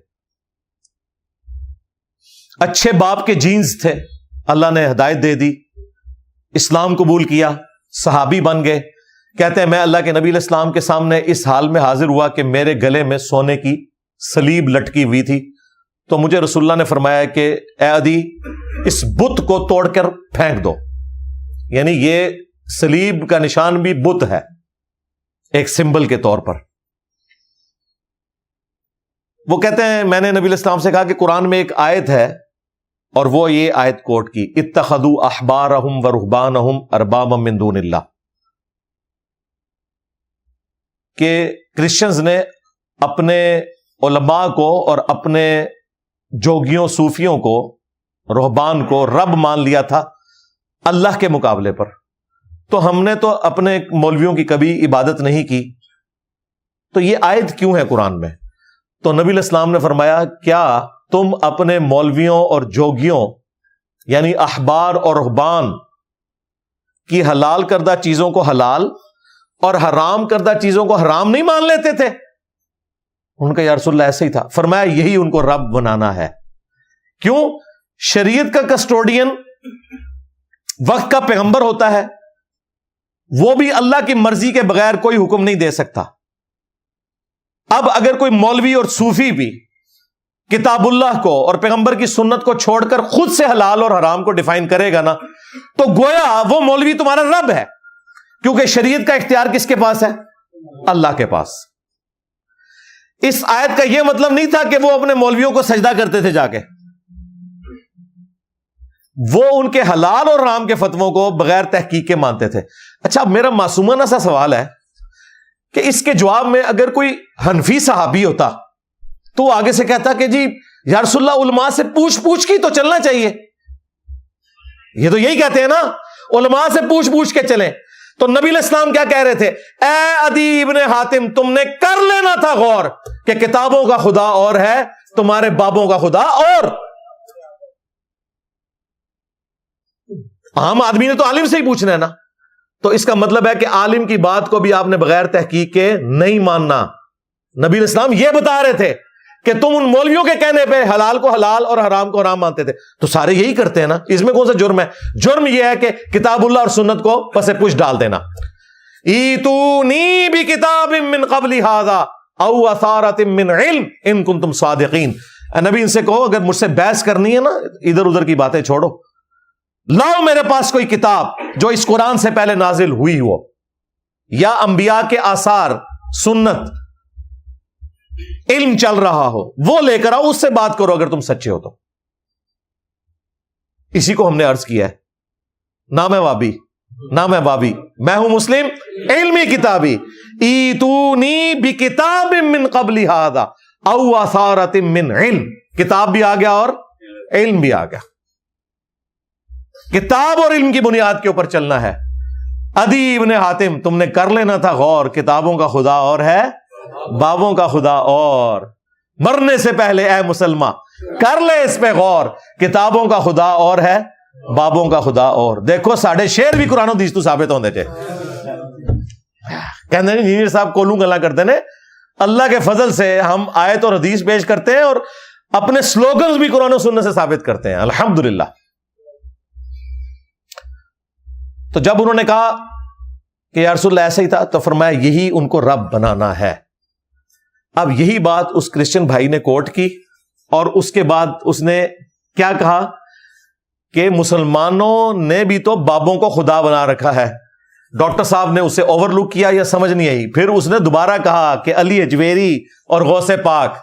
اچھے باپ کے جینز تھے، اللہ نے ہدایت دے دی، اسلام قبول کیا، صحابی بن گئے. کہتے ہیں میں اللہ کے نبی علیہ السلام کے سامنے اس حال میں حاضر ہوا کہ میرے گلے میں سونے کی سلیب لٹکی ہوئی تھی، تو مجھے رسول اللہ نے فرمایا کہ اے عدی اس بت کو توڑ کر پھینک دو. یعنی یہ سلیب کا نشان بھی بت ہے، ایک سمبل کے طور پر. وہ کہتے ہیں میں نے نبی علیہ السلام سے کہا کہ قرآن میں ایک آیت ہے، اور وہ یہ آیت کوٹ کی، اتخذوا احبارہم ورہبانہم اربابا من دون اللہ، کہ کرسچنز نے اپنے علماء کو اور اپنے جوگیوں صوفیوں کو، رہبان کو رب مان لیا تھا اللہ کے مقابلے پر. تو ہم نے تو اپنے مولویوں کی کبھی عبادت نہیں کی، تو یہ آیت کیوں ہے قرآن میں؟ تو نبی علیہ السلام نے فرمایا کیا تم اپنے مولویوں اور جوگیوں یعنی احبار اور رہبان کی حلال کردہ چیزوں کو حلال اور حرام کردہ چیزوں کو حرام نہیں مان لیتے تھے؟ ان کا یا رسول اللہ ایسے ہی تھا. فرمایا یہی ان کو رب بنانا ہے. کیوں؟ شریعت کا کسٹوڈین وقت کا پیغمبر ہوتا ہے، وہ بھی اللہ کی مرضی کے بغیر کوئی حکم نہیں دے سکتا. اب اگر کوئی مولوی اور صوفی بھی کتاب اللہ کو اور پیغمبر کی سنت کو چھوڑ کر خود سے حلال اور حرام کو ڈیفائن کرے گا نا، تو گویا وہ مولوی تمہارا رب ہے، کیونکہ شریعت کا اختیار کس کے پاس ہے؟ اللہ کے پاس. اس آیت کا یہ مطلب نہیں تھا کہ وہ اپنے مولویوں کو سجدہ کرتے تھے جا کے، وہ ان کے حلال اور حرام کے فتووں کو بغیر تحقیق کے مانتے تھے. اچھا، میرا معصومانہ سا سوال ہے کہ اس کے جواب میں اگر کوئی حنفی صحابی ہوتا تو وہ آگے سے کہتا کہ جی یا رسول اللہ علماء سے پوچھ کی تو چلنا چاہیے. یہ تو یہی کہتے ہیں نا، علماء سے پوچھ کے چلیں. تو نبی علیہ السلام کیا کہہ رہے تھے؟ اے عدی ابن حاتم، تم نے کر لینا تھا غور کہ کتابوں کا خدا اور ہے، تمہارے بابوں کا خدا اور۔ عام آدمی نے تو عالم سے ہی پوچھنا ہے نا، تو اس کا مطلب ہے کہ عالم کی بات کو بھی آپ نے بغیر تحقیق کے نہیں ماننا۔ نبی علیہ السلام یہ بتا رہے تھے کہ تم ان مولویوں کے کہنے پہ حلال کو حلال اور حرام کو حرام مانتے تھے، تو سارے یہی کرتے ہیں نا، اس میں کون سا جرم ہے؟ جرم یہ ہے کہ کتاب اللہ اور سنت کو پس پش ڈال دینا۔ ایتونی بکتاب من قبل ھذا او اثارۃ من علم ان کنتم صادقین۔ اے نبی ان سے کہو اگر مجھ سے بحث کرنی ہے نا، ادھر ادھر کی باتیں چھوڑو، لاؤ میرے پاس کوئی کتاب جو اس قرآن سے پہلے نازل ہوئی ہو، یا انبیاء کے آثار، سنت، علم چل رہا ہو، وہ لے کر آؤ، اس سے بات کرو اگر تم سچے ہو تو۔ اسی کو ہم نے عرض کیا ہے، نہ میں وابی نہ میں بابی، میں ہوں مسلم علمی کتابی۔ ایتونی بکتاب من قبل ھذا او اثارۃ من علم، کتاب بھی آ گیا اور علم بھی آ گیا، کتاب اور علم کی بنیاد کے اوپر چلنا ہے۔ عدی ابن حاتم، تم نے کر لینا تھا غور، کتابوں کا خدا اور ہے، بابوں کا خدا اور۔ مرنے سے پہلے اے مسلمان کر لے اس پہ غور، کتابوں کا خدا اور ہے، بابوں کا خدا اور۔ دیکھو ساڑھے شیر بھی قرآن و حدیث تو ثابت ہوندے تھے، کہنے انجینئر صاحب کولوں گلا کرتے ہیں، اللہ کے فضل سے ہم آیت اور حدیث پیش کرتے ہیں اور اپنے سلوگنز بھی قرآن و سنت سے ثابت کرتے ہیں، الحمدللہ۔ تو جب انہوں نے کہا کہ یا رسول اللہ ایسا ہی تھا، تو فرمایا یہی ان کو رب بنانا ہے۔ اب یہی بات اس کرسچن بھائی نے کوٹ کی، اور اس کے بعد اس نے کیا کہا کہ مسلمانوں نے بھی تو بابوں کو خدا بنا رکھا ہے۔ ڈاکٹر صاحب نے اسے اوور لک کیا یا سمجھ نہیں آئی، پھر اس نے دوبارہ کہا کہ علی اجویری اور غوث پاک۔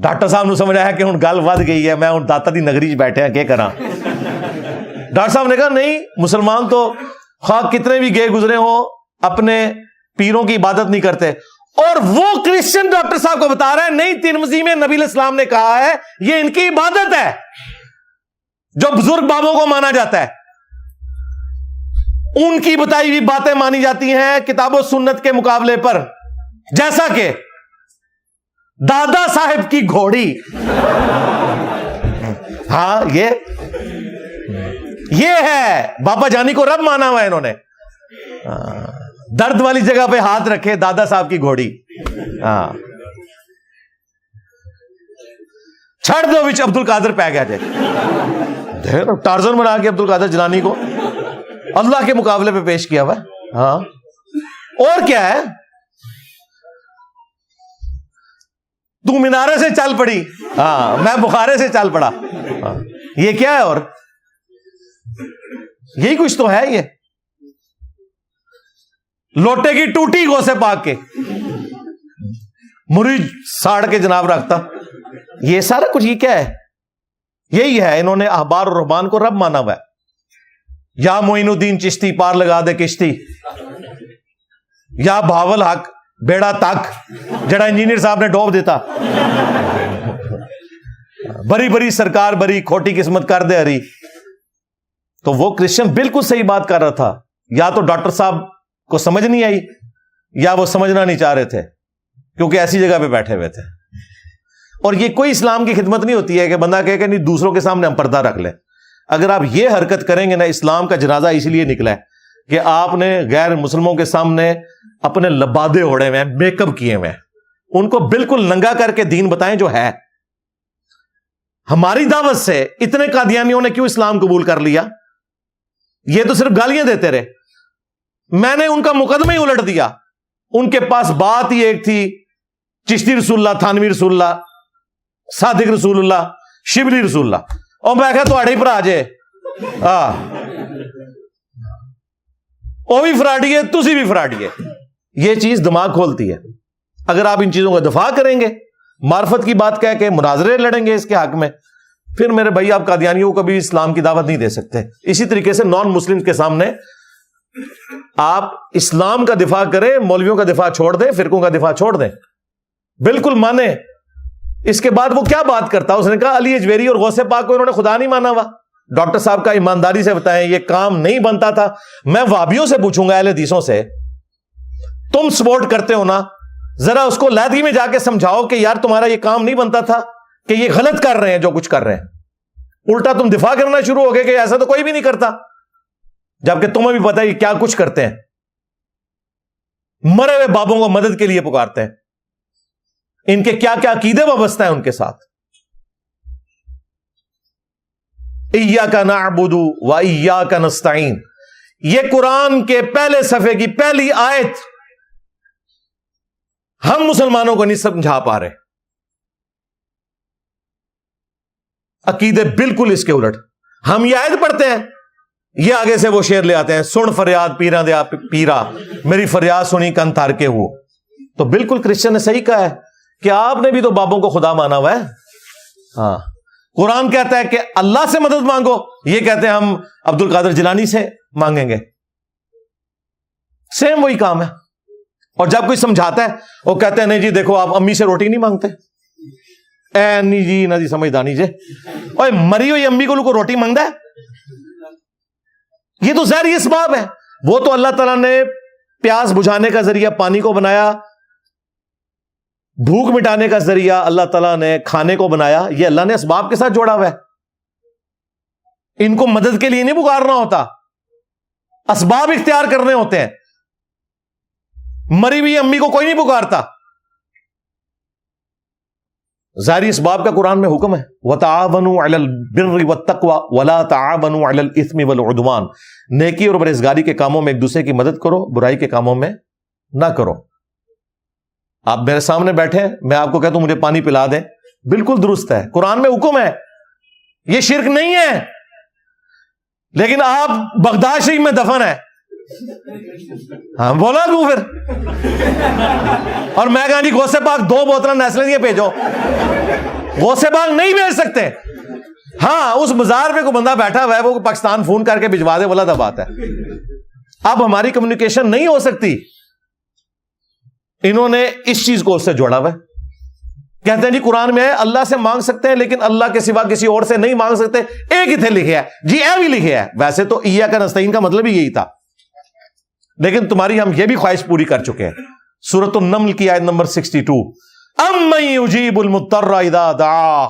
ڈاکٹر صاحب نے سمجھ آیا کہ ہن گل ود گئی ہے، میں ہن داتا دی نگری چ بیٹھے ہیں، کیا کراں؟ ڈاکٹر صاحب نے کہا نہیں، مسلمان تو خواہ کتنے بھی گئے گزرے ہوں اپنے پیروں کی عبادت نہیں کرتے۔ اور وہ کرسچن ڈاکٹر صاحب کو بتا رہا ہے نہیں، ترمذی میں نبی علیہ السلام نے کہا ہے یہ ان کی عبادت ہے جو بزرگ بابوں کو مانا جاتا ہے، ان کی بتائی ہوئی باتیں مانی جاتی ہیں کتاب و سنت کے مقابلے پر، جیسا کہ دادا صاحب کی گھوڑی۔ ہاں یہ ہے بابا جانی کو رب مانا ہوا ہے انہوں نے، درد والی جگہ پہ ہاتھ رکھے، دادا صاحب کی گھوڑی۔ ہاں چھڑ دو وچ عبد القادر پہ گیا جائے، ٹارزن بنا کے عبد القادر جیلانی کو اللہ کے مقابلے پہ پیش کیا ہوا ہے۔ ہاں اور کیا ہے، تو مینارے سے چل پڑی، ہاں میں بخارے سے چل پڑا، ہاں یہ کیا ہے؟ اور یہی کچھ تو ہے، یہ لوٹے کی ٹوٹی غوث پاک کے مرید ساڑ کے جناب رکھتا، یہ سارا کچھ یہ کیا ہے؟ یہی ہے، انہوں نے احبار اور رہبان کو رب مانا ہوا ہے۔ یا معین الدین چشتی پار لگا دے کشتی، یا بھاول حق بیڑا تک جڑا انجینئر صاحب نے ڈوب دیتا، بری بری سرکار بری کھوٹی قسمت کر دے ہری۔ تو وہ کرسچن بالکل صحیح بات کر رہا تھا، یا تو ڈاکٹر صاحب کو سمجھ نہیں آئی یا وہ سمجھنا نہیں چاہ رہے تھے، کیونکہ ایسی جگہ پہ بیٹھے ہوئے تھے۔ اور یہ کوئی اسلام کی خدمت نہیں ہوتی ہے کہ بندہ کہے کہ نہیں دوسروں کے سامنے ہم پردہ رکھ لیں۔ اگر آپ یہ حرکت کریں گے نا، اسلام کا جنازہ اسی لیے نکلا ہے کہ آپ نے غیر مسلموں کے سامنے اپنے لبادے اوڑے ہوئے ہیں، میک اپ کیے ہوئے ہیں، ان کو بالکل ننگا کر کے دین بتائیں جو ہے۔ ہماری دعوت سے اتنے قادیانیوں نے کیوں اسلام قبول کر لیا؟ یہ تو صرف گالیاں دیتے رہے، میں نے ان کا مقدمہ ہی الٹ دیا۔ ان کے پاس بات ہی ایک تھی، چشتی رسول اللہ، تھانوی رسول اللہ، صادق رسول اللہ، شبلی رسول اللہ، اور میں کہا تو آڑے ہی پر آجے، وہ بھی فراڈی ہے، تسی بھی فراڈی ہے۔ یہ چیز دماغ کھولتی ہے۔ اگر آپ ان چیزوں کا دفاع کریں گے، معرفت کی بات کہہ کے مناظرے لڑیں گے اس کے حق میں، پھر میرے بھائی آپ قادیانیوں کو بھی اسلام کی دعوت نہیں دے سکتے۔ اسی طریقے سے نان مسلم کے سامنے آپ اسلام کا دفاع کریں، مولویوں کا دفاع چھوڑ دیں، فرقوں کا دفاع چھوڑ دیں، بالکل مانے۔ اس کے بعد وہ کیا بات کرتا، اس نے کہا علی اجویری اور غوث پاک کو انہوں نے خدا نہیں مانا ہوا۔ ڈاکٹر صاحب کا ایمانداری سے بتائیں یہ کام نہیں بنتا تھا. میں وہابیوں سے پوچھوں گا, اہل حدیثوں سے, تم سپورٹ کرتے ہو نا, ذرا اس کو لادھی میں جا کے سمجھاؤ کہ یار تمہارا یہ کام نہیں بنتا تھا, کہ یہ غلط کر رہے ہیں جو کچھ کر رہے ہیں. الٹا تم دفاع کرنا شروع ہو گئے کہ ایسا تو کوئی بھی نہیں کرتا, جبکہ تمہیں بھی پتا ہے کہ کیا کچھ کرتے ہیں. مرے ہوئے بابوں کو مدد کے لیے پکارتے ہیں, ان کے کیا کیا عقیدے وابستہ ہیں ان کے ساتھ. ایاک نعبد و ایاک نستعین, یہ قرآن کے پہلے صفحے کی پہلی آیت ہم مسلمانوں کو نہیں سمجھا پا رہے. عقیدے بالکل اس کے الٹ. ہم یہ آیت پڑھتے ہیں, یہ آگے سے وہ شعر لے آتے ہیں, سن فریاد پیرا دے پیرا میری فریاد سنی کن تار کے ہو. تو بالکل کرسچن نے صحیح کہا ہے کہ آپ نے بھی تو بابوں کو خدا مانا ہوا ہے. ہاں, قرآن کہتا ہے کہ اللہ سے مدد مانگو, یہ کہتے ہیں ہم عبد القادر جیلانی سے مانگیں گے. سیم وہی کام ہے. اور جب کوئی سمجھاتا ہے وہ کہتے ہیں نہیں جی دیکھو آپ امی سے روٹی نہیں مانگتے. اے نہیں جی نہ جی سمجھدانی جی, اوے مری ہوئی امی کو روٹی مانگتا ہے. یہ تو ظاہری اسباب ہے. وہ تو اللہ تعالیٰ نے پیاس بجھانے کا ذریعہ پانی کو بنایا, بھوک مٹانے کا ذریعہ اللہ تعالیٰ نے کھانے کو بنایا. یہ اللہ نے اسباب کے ساتھ جوڑا ہوا ہے. ان کو مدد کے لیے نہیں پکارنا ہوتا, اسباب اختیار کرنے ہوتے ہیں. مری ہوئی امی کو کوئی نہیں پکارتا. ظاہری اسباب کا قرآن میں حکم ہے, وَتَعَاوَنُوا عَلَى الْبِرِّ وَالتَّقْوَى وَلَا تَعَاوَنُوا عَلَى الْإِثْمِ وَالْعُدْوَانِ, نیکی اور پرہیزگاری کے کاموں میں ایک دوسرے کی مدد کرو, برائی کے کاموں میں نہ کرو. آپ میرے سامنے بیٹھے, میں آپ کو کہتا ہوں مجھے پانی پلا دیں, بالکل درست ہے, قرآن میں حکم ہے, یہ شرک نہیں ہے. لیکن آپ بغداد شریف میں دفن ہے, ہاں بولا تو پھر, اور میں کہا جی غوث پاک 2 بوتلیں نیسلے دیے بھیجو. غوث پاک نہیں بھیج سکتے. ہاں اس بازار پہ کوئی بندہ بیٹھا ہوا ہے, وہ پاکستان فون کر کے بھجوا دے, بولا تھا بات ہے. اب ہماری کمیونیکیشن نہیں ہو سکتی. انہوں نے اس چیز کو اس سے جوڑا ہوا ہے. کہتے ہیں جی قرآن میں ہے اللہ سے مانگ سکتے ہیں لیکن اللہ کے سوا کسی اور سے نہیں مانگ سکتے. ایک ہی تھے لکھے ہے جی, اے بھی لکھے ہے. ویسے تو ایاک نستعین کا مطلب ہی یہی تھا, لیکن تمہاری ہم یہ بھی خواہش پوری کر چکے ہیں. سورۃ النمل کی آیت نمبر 62, امن یجیب المضطر اذا دعاہ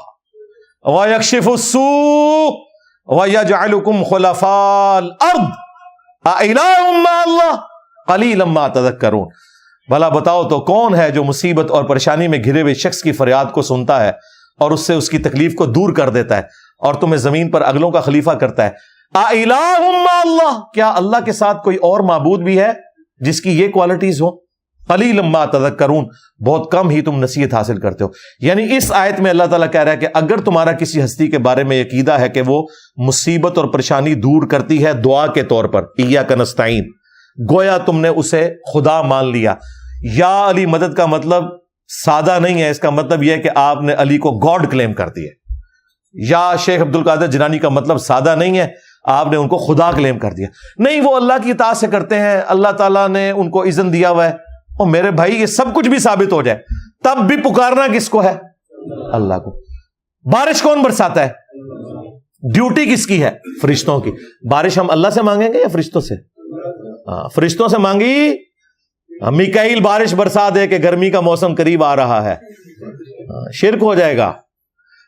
ویکشف السوء ویجعلکم خلفاء الارض االہ مع اللہ قلیلا ما تذکرون. بھلا بتاؤ تو کون ہے جو مصیبت اور پریشانی میں گھرے ہوئے شخص کی فریاد کو سنتا ہے اور اس سے اس کی تکلیف کو دور کر دیتا ہے اور تمہیں زمین پر اگلوں کا خلیفہ کرتا ہے. االہ مع اللہ, کیا اللہ کے ساتھ کوئی اور معبود بھی ہے جس کی یہ کوالٹیز ہو؟ قلیلا ما تذکرون, بہت کم ہی تم نصیحت حاصل کرتے ہو. یعنی اس آیت میں اللہ تعالیٰ کہہ رہا ہے کہ اگر تمہارا کسی ہستی کے بارے میں عقیدہ ہے کہ وہ مصیبت اور پریشانی دور کرتی ہے دعا کے طور پر, ایاک نستعین, گویا تم نے اسے خدا مان لیا. یا علی مدد کا مطلب سادہ نہیں ہے, اس کا مطلب یہ ہے کہ آپ نے علی کو گاڈ کلیم کر دیا. یا شیخ عبد القادر جیلانی کا مطلب سادہ نہیں ہے, آپ نے ان کو خدا کلیم کر دیا. نہیں, وہ اللہ کی اطاعت سے کرتے ہیں, اللہ تعالیٰ نے ان کو اذن دیا ہوا ہے. اور میرے بھائی یہ سب کچھ بھی ثابت ہو جائے تب بھی پکارنا کس کو ہے؟ اللہ کو. بارش کون برساتا ہے؟ ڈیوٹی کس کی ہے؟ فرشتوں کی. بارش ہم اللہ سے مانگیں گے یا فرشتوں سے؟ فرشتوں سے مانگی. میکائیل بارش برسا دے کہ گرمی کا موسم قریب آ رہا ہے, شرک ہو جائے گا.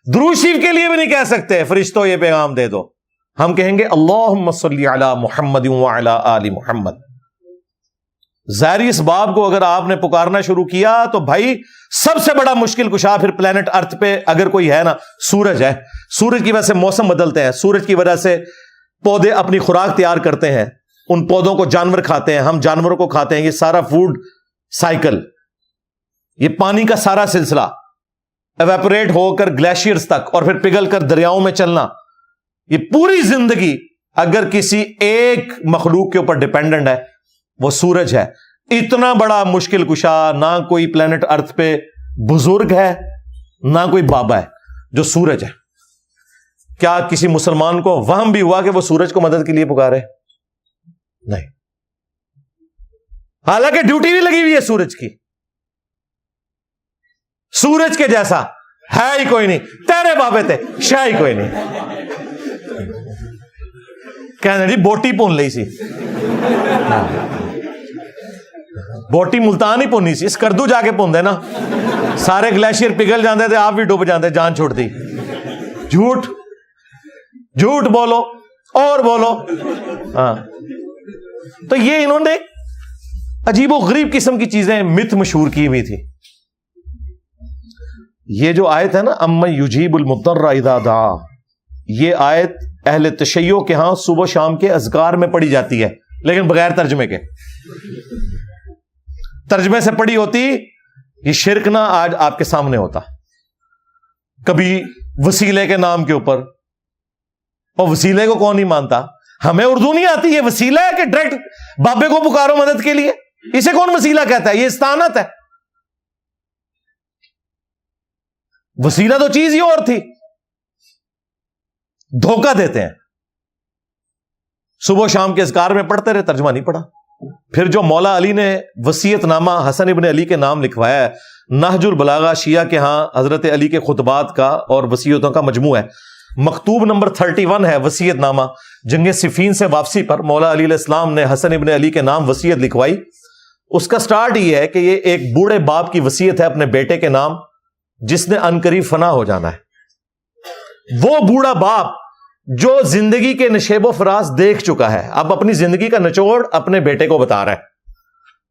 درود شریف کے لیے بھی نہیں کہہ سکتے فرشتوں یہ پیغام دے دو. ہم کہیں گے اللہم صلی علی محمد وعلی آل محمد. ظاہری اسباب کو اگر آپ نے پکارنا شروع کیا تو بھائی سب سے بڑا مشکل کشا پھر پلانٹ ارتھ پہ اگر کوئی ہے نا, سورج ہے. سورج کی وجہ سے موسم بدلتے ہیں, سورج کی وجہ سے پودے اپنی خوراک تیار کرتے ہیں, ان پودوں کو جانور کھاتے ہیں, ہم جانوروں کو کھاتے ہیں. یہ سارا فوڈ سائیکل, یہ پانی کا سارا سلسلہ ایویپوریٹ ہو کر گلیشیئرز تک اور پھر پگھل کر دریاؤں میں چلنا, یہ پوری زندگی اگر کسی ایک مخلوق کے اوپر ڈیپینڈنٹ ہے وہ سورج ہے. اتنا بڑا مشکل کشا نہ کوئی پلانٹ ارتھ پہ بزرگ ہے نہ کوئی بابا ہے جو سورج ہے. کیا کسی مسلمان کو وہم بھی ہوا کہ وہ سورج کو مدد کے لیے پکارے؟ نہیں, حالانکہ ڈیوٹی بھی لگی ہوئی ہے سورج کی. سورج کے جیسا ہے ہی کوئی نہیں, تیرے بابے تھے شاہ ہی کوئی نہیں. کہنے جی بوٹی پون لی سی، بوٹی ملتان ہی پونی سی، اسکردو جا کے پوندے نا، سارے گلیشیئر پگھل جاندے تھے، آپ بھی ڈوب جاندے، جان چھوڑ دی۔ جھوٹ جھوٹ بولو اور بولو۔ ہاں تو یہ انہوں نے عجیب و غریب قسم کی چیزیں مت مشہور کی ہوئی تھی۔ یہ جو آیت ہے نا امن یجیب المضطر اذا دعا، یہ آیت اہل تشیع کے ہاں صبح شام کے اذکار میں پڑھی جاتی ہے، لیکن بغیر ترجمے کے۔ ترجمے سے پڑھی ہوتی یہ شرک نہ آج آپ کے سامنے ہوتا، کبھی وسیلے کے نام کے اوپر، اور وسیلے کو کون نہیں مانتا؟ ہمیں اردو نہیں آتی، یہ وسیلہ ہے کہ ڈائریکٹ بابے کو پکارو مدد کے لیے، اسے کون وسیلہ کہتا ہے؟ یہ استعانت ہے، وسیلہ تو چیز ہی اور تھی، دھوکہ دیتے ہیں۔ صبح شام کے اذکار میں پڑھتے رہے، ترجمہ نہیں پڑھا۔ پھر جو مولا علی نے وصیت نامہ حسن ابن علی کے نام لکھوایا ہے، نہج البلاغہ شیعہ کے ہاں حضرت علی کے خطبات کا اور وصیتوں کا مجموعہ ہے، مکتوب نمبر 31 ہے وصیت نامہ۔ جنگ صفین سے واپسی پر مولا علی علیہ السلام نے حسن ابن علی کے نام وصیت لکھوائی۔ اس کا سٹارٹ یہ ہے کہ یہ ایک بوڑھے باپ کی وصیت ہے اپنے بیٹے کے نام، جس نے عنقریب فنا ہو جانا ہے۔ وہ بوڑھا باپ جو زندگی کے نشیب و فراز دیکھ چکا ہے، اب اپنی زندگی کا نچوڑ اپنے بیٹے کو بتا رہا ہے۔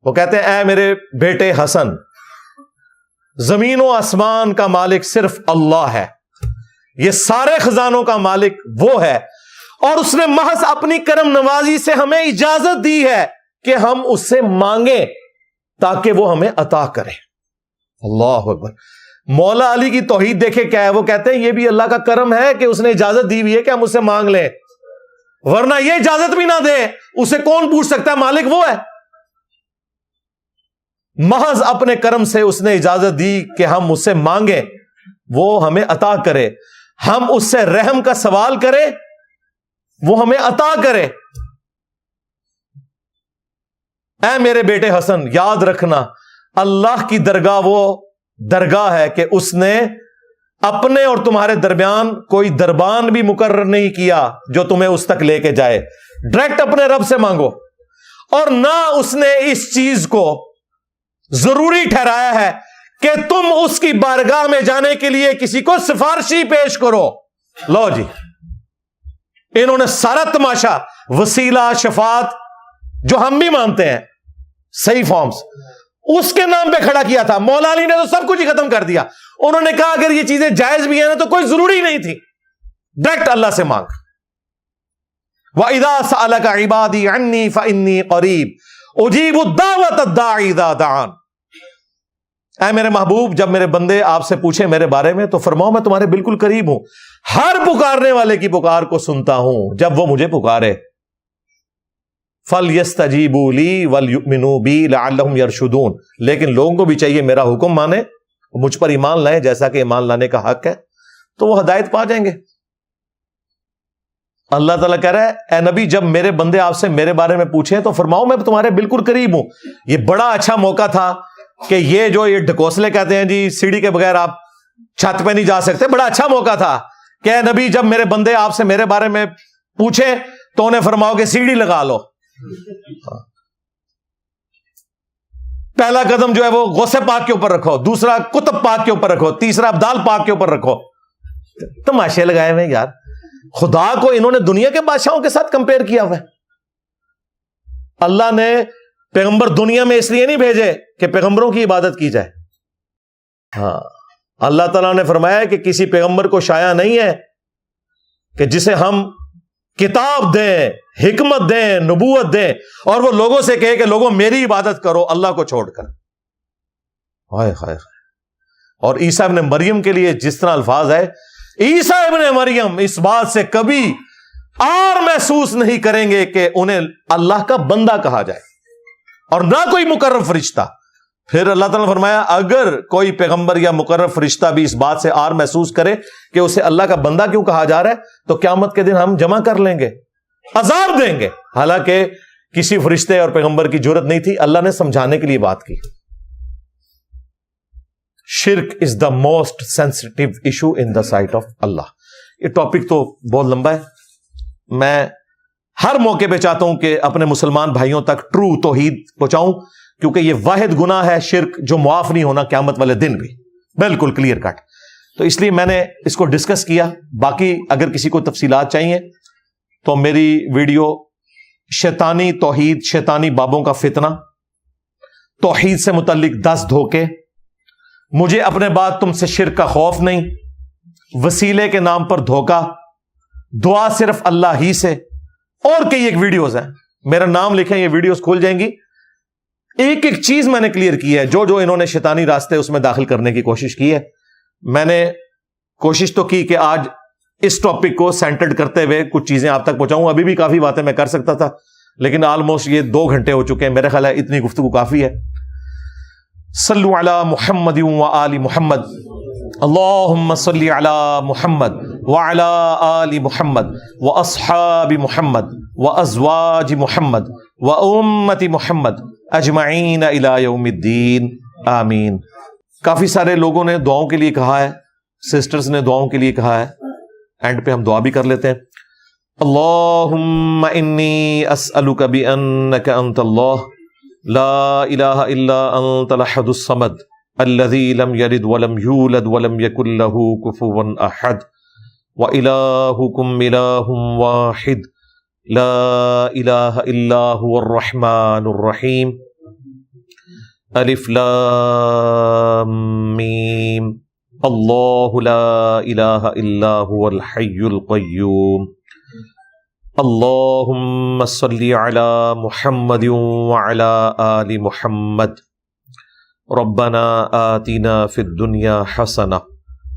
وہ کہتے ہیں اے میرے بیٹے حسن، زمین و آسمان کا مالک صرف اللہ ہے، یہ سارے خزانوں کا مالک وہ ہے، اور اس نے محض اپنی کرم نوازی سے ہمیں اجازت دی ہے کہ ہم اس سے مانگیں تاکہ وہ ہمیں عطا کرے۔ اللہ اکبر۔ مولا علی کی توحید دیکھے کیا ہے، وہ کہتے ہیں یہ بھی اللہ کا کرم ہے کہ اس نے اجازت دی ہوئی ہے کہ ہم اس سے مانگ لیں، ورنہ یہ اجازت بھی نہ دے اسے کون پوچھ سکتا ہے، مالک وہ ہے۔ محض اپنے کرم سے اس نے اجازت دی کہ ہم اس سے مانگیں، وہ ہمیں عطا کرے، ہم اس سے رحم کا سوال کریں، وہ ہمیں عطا کرے۔ اے میرے بیٹے حسن، یاد رکھنا اللہ کی درگاہ وہ درگاہ ہے کہ اس نے اپنے اور تمہارے درمیان کوئی دربان بھی مقرر نہیں کیا جو تمہیں اس تک لے کے جائے، ڈائریکٹ اپنے رب سے مانگو، اور نہ اس نے اس چیز کو ضروری ٹھہرایا ہے کہ تم اس کی بارگاہ میں جانے کے لیے کسی کو سفارشی پیش کرو۔ لو جی، انہوں نے سارا تماشا وسیلہ شفاعت جو ہم بھی مانتے ہیں صحیح فارمز، اس کے نام پہ کھڑا کیا تھا۔ مولا علی نے تو سب کچھ ہی ختم کر دیا، انہوں نے کہا اگر یہ چیزیں جائز بھی ہیں نا تو کوئی ضروری نہیں تھی، ڈائریکٹ اللہ سے مانگ۔ وَإِذَا سَأَلَكَ عِبَادِي عَنِّي فَإِنِّي قَرِيبٌ أُجِيبُ الدَّعْوَةَ الدَّاعِ إِذَا دَعَانِ۔ اے میرے محبوب، جب میرے بندے آپ سے پوچھیں میرے بارے میں تو فرماؤ میں تمہارے بالکل قریب ہوں، ہر پکارنے والے کی پکار کو سنتا ہوں جب وہ مجھے پکارے۔ فَلْيَسْتَجِيبُوا لِي وَلْيُؤْمِنُوا بِي لَعَلَّهُمْ يَرْشُدُونَ۔ لیکن لوگوں کو بھی چاہیے میرا حکم مانے، مجھ پر ایمان لائیں جیسا کہ ایمان لانے کا حق ہے، تو وہ ہدایت پا جائیں گے۔ اللہ تعالیٰ کہہ رہا ہے اے نبی جب میرے بندے آپ سے میرے بارے میں پوچھیں تو فرماؤ میں تمہارے بالکل قریب ہوں۔ یہ بڑا اچھا موقع تھا کہ یہ ڈھکوسلے کہتے ہیں جی سیڑھی کے بغیر آپ چھت پہ نہیں جا سکتے، بڑا اچھا موقع تھا کہ اے نبی جب میرے بندے آپ سے میرے بارے میں پوچھیں تو انہیں فرماؤ کہ سیڑھی لگا لو۔ پہلا قدم جو ہے وہ غوث پاک کے اوپر رکھو، دوسرا کتب پاک کے اوپر رکھو، تیسرا ابدال پاک کے اوپر رکھو۔ تماشے لگائے ہوئے یار، خدا کو انہوں نے دنیا کے بادشاہوں کے ساتھ کمپیئر کیا ہوا ہے۔ اللہ نے پیغمبر دنیا میں اس لیے نہیں بھیجے کہ پیغمبروں کی عبادت کی جائے۔ ہاں، اللہ تعالیٰ نے فرمایا کہ کسی پیغمبر کو شایع نہیں ہے کہ جسے ہم کتاب دیں، حکمت دیں، نبوت دیں اور وہ لوگوں سے کہے کہ لوگوں میری عبادت کرو اللہ کو چھوڑ کر۔ ہائے ہائے ہائے۔ اور عیسیٰ ابن مریم کے لیے جس طرح الفاظ ہے، عیسیٰ ابن مریم اس بات سے کبھی اور محسوس نہیں کریں گے کہ انہیں اللہ کا بندہ کہا جائے اور نہ کوئی مقرر فرشتہ۔ پھر اللہ تعالیٰ نے فرمایا اگر کوئی پیغمبر یا مقرر فرشتہ بھی اس بات سے آر محسوس کرے کہ اسے اللہ کا بندہ کیوں کہا جا رہا ہے تو قیامت کے دن ہم جمع کر لیں گے، عذاب دیں گے۔ حالانکہ کسی فرشتے اور پیغمبر کی جرت نہیں تھی، اللہ نے سمجھانے کے لیے بات کی۔ شرک is the most sensitive issue in the sight of اللہ۔ یہ ٹاپک تو بہت لمبا ہے، میں ہر موقع پہ چاہتا ہوں کہ اپنے مسلمان بھائیوں تک ٹرو توحید پہنچاؤں، کیونکہ یہ واحد گناہ ہے شرک جو معاف نہیں ہونا قیامت والے دن بھی، بالکل کلیئر کٹ. تو اس لیے میں نے اس کو ڈسکس کیا. باقی اگر کسی کو تفصیلات چاہیے تو میری ویڈیو شیطانی توحید، شیطانی بابوں کا فتنہ، توحید سے متعلق 10 دھوکے، مجھے اپنے بعد تم سے شرک کا خوف نہیں، وسیلے کے نام پر دھوکا، دعا صرف اللہ ہی سے، اور کئی ایک ویڈیوز ہیں. میرا نام لکھیں، یہ ویڈیوز کھول جائیں گی. ایک ایک چیز میں نے کلیئر کی ہے. جو انہوں نے شیطانی راستے اس میں داخل کرنے کی کوشش کی ہے، میں نے کوشش تو کی کہ آج اس ٹاپک کو سینٹرڈ کرتے ہوئے کچھ چیزیں آپ تک پہنچاؤں. ابھی بھی کافی باتیں میں کر سکتا تھا، لیکن آلموسٹ یہ 2 گھنٹے ہو چکے ہیں. میرے خیال ہے اتنی گفتگو کافی ہے. صلو علی محمد و آل محمد. اللہم صلی علی محمد وعلی آل محمد واصحاب محمد وازواج محمد وامت محمد اجمعین الی یوم الدین آمین. کافی سارے لوگوں نے دعاؤں کے لیے کہا ہے، سسٹرز نے دعاؤں کے لیے کہا ہے. اینڈ پہ ہم دعا بھی کر لیتے ہیں. اللہم انی اسألک بانک انت اللہ لا الہ الا انت الاحد الصمد الذی لم یلد ولم یولد ولم یکن له کفوا احد وإلہکم الہ واحد لا الہ الا هو الرحمن الرحیم. الف لام میم. اللہ لا الہ الا هو الحی القیوم. اللہم صلی علی محمد وعلی آل محمد. ربنا آتنا فی الدنیا حسنہ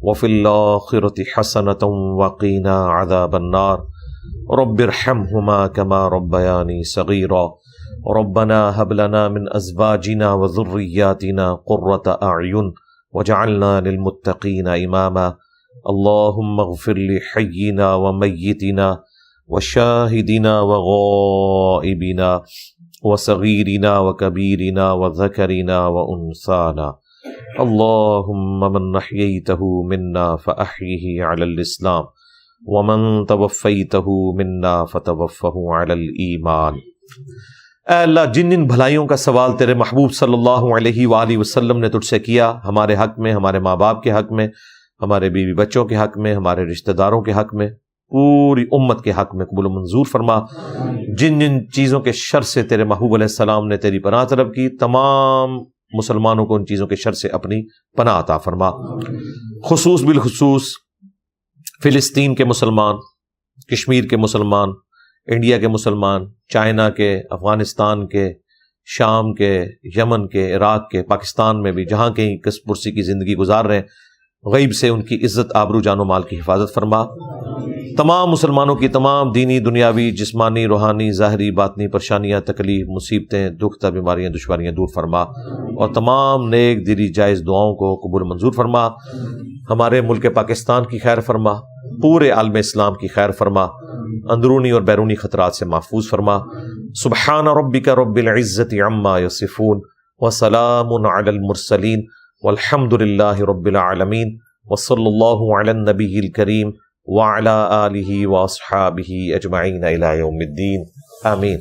وفی الآخرۃ حسنۃ وقنا عذاب النار. رب ارحمہما کما ربیانی صغیرا. ربنا هب لنا من ازواجنا وذریاتنا قرۃ اعین وجعلنا للمتقین اماما. اللہم اغفر لحینا ومیتنا وشاہدنا وغائبنا وصغیرنا وکبیرنا وذکرنا وانثانا. اللہم من احییتہ منا فاحیہ علی الاسلام ومن توفیتہ منا فتوفہ علی الایمان. اے اللہ، جن جن بھلائیوں کا سوال تیرے محبوب صلی اللہ علیہ وآلہ وسلم نے تجھ سے کیا، ہمارے حق میں، ہمارے ماں باپ کے حق میں، ہمارے بیوی بچوں کے حق میں، ہمارے رشتہ داروں کے حق میں، پوری امت کے حق میں قبول و منظور فرما. جن جن چیزوں کے شر سے تیرے محبوب علیہ السلام نے تیری پناہ طلب کی، تمام مسلمانوں کو ان چیزوں کے شر سے اپنی پناہ عطا فرما. خصوص بالخصوص فلسطین کے مسلمان، کشمیر کے مسلمان، انڈیا کے مسلمان، چائنا کے، افغانستان کے، شام کے، یمن کے، عراق کے، پاکستان میں بھی جہاں کہیں کس پرسی کی زندگی گزار رہے ہیں، غیب سے ان کی عزت، آبرو، جان و مال کی حفاظت فرما. تمام مسلمانوں کی تمام دینی، دنیاوی، جسمانی، روحانی، ظاہری، باطنی پریشانیاں، تکلیف، مصیبتیں، دکھ، بیماریاں، دشواریاں دور فرما، اور تمام نیک دلی جائز دعاؤں کو قبول منظور فرما. ہمارے ملک پاکستان کی خیر فرما، پورے عالم اسلام کی خیر فرما، اندرونی اور بیرونی خطرات سے محفوظ فرما. سبحان ربک رب العزت عما یصفون وسلام علی المرسلین والحمد للہ رب العالمین. وصلی اللہ علی النبی الکریم وعلی آلہ واصحابہ اجمعین الی یوم الدین آمین.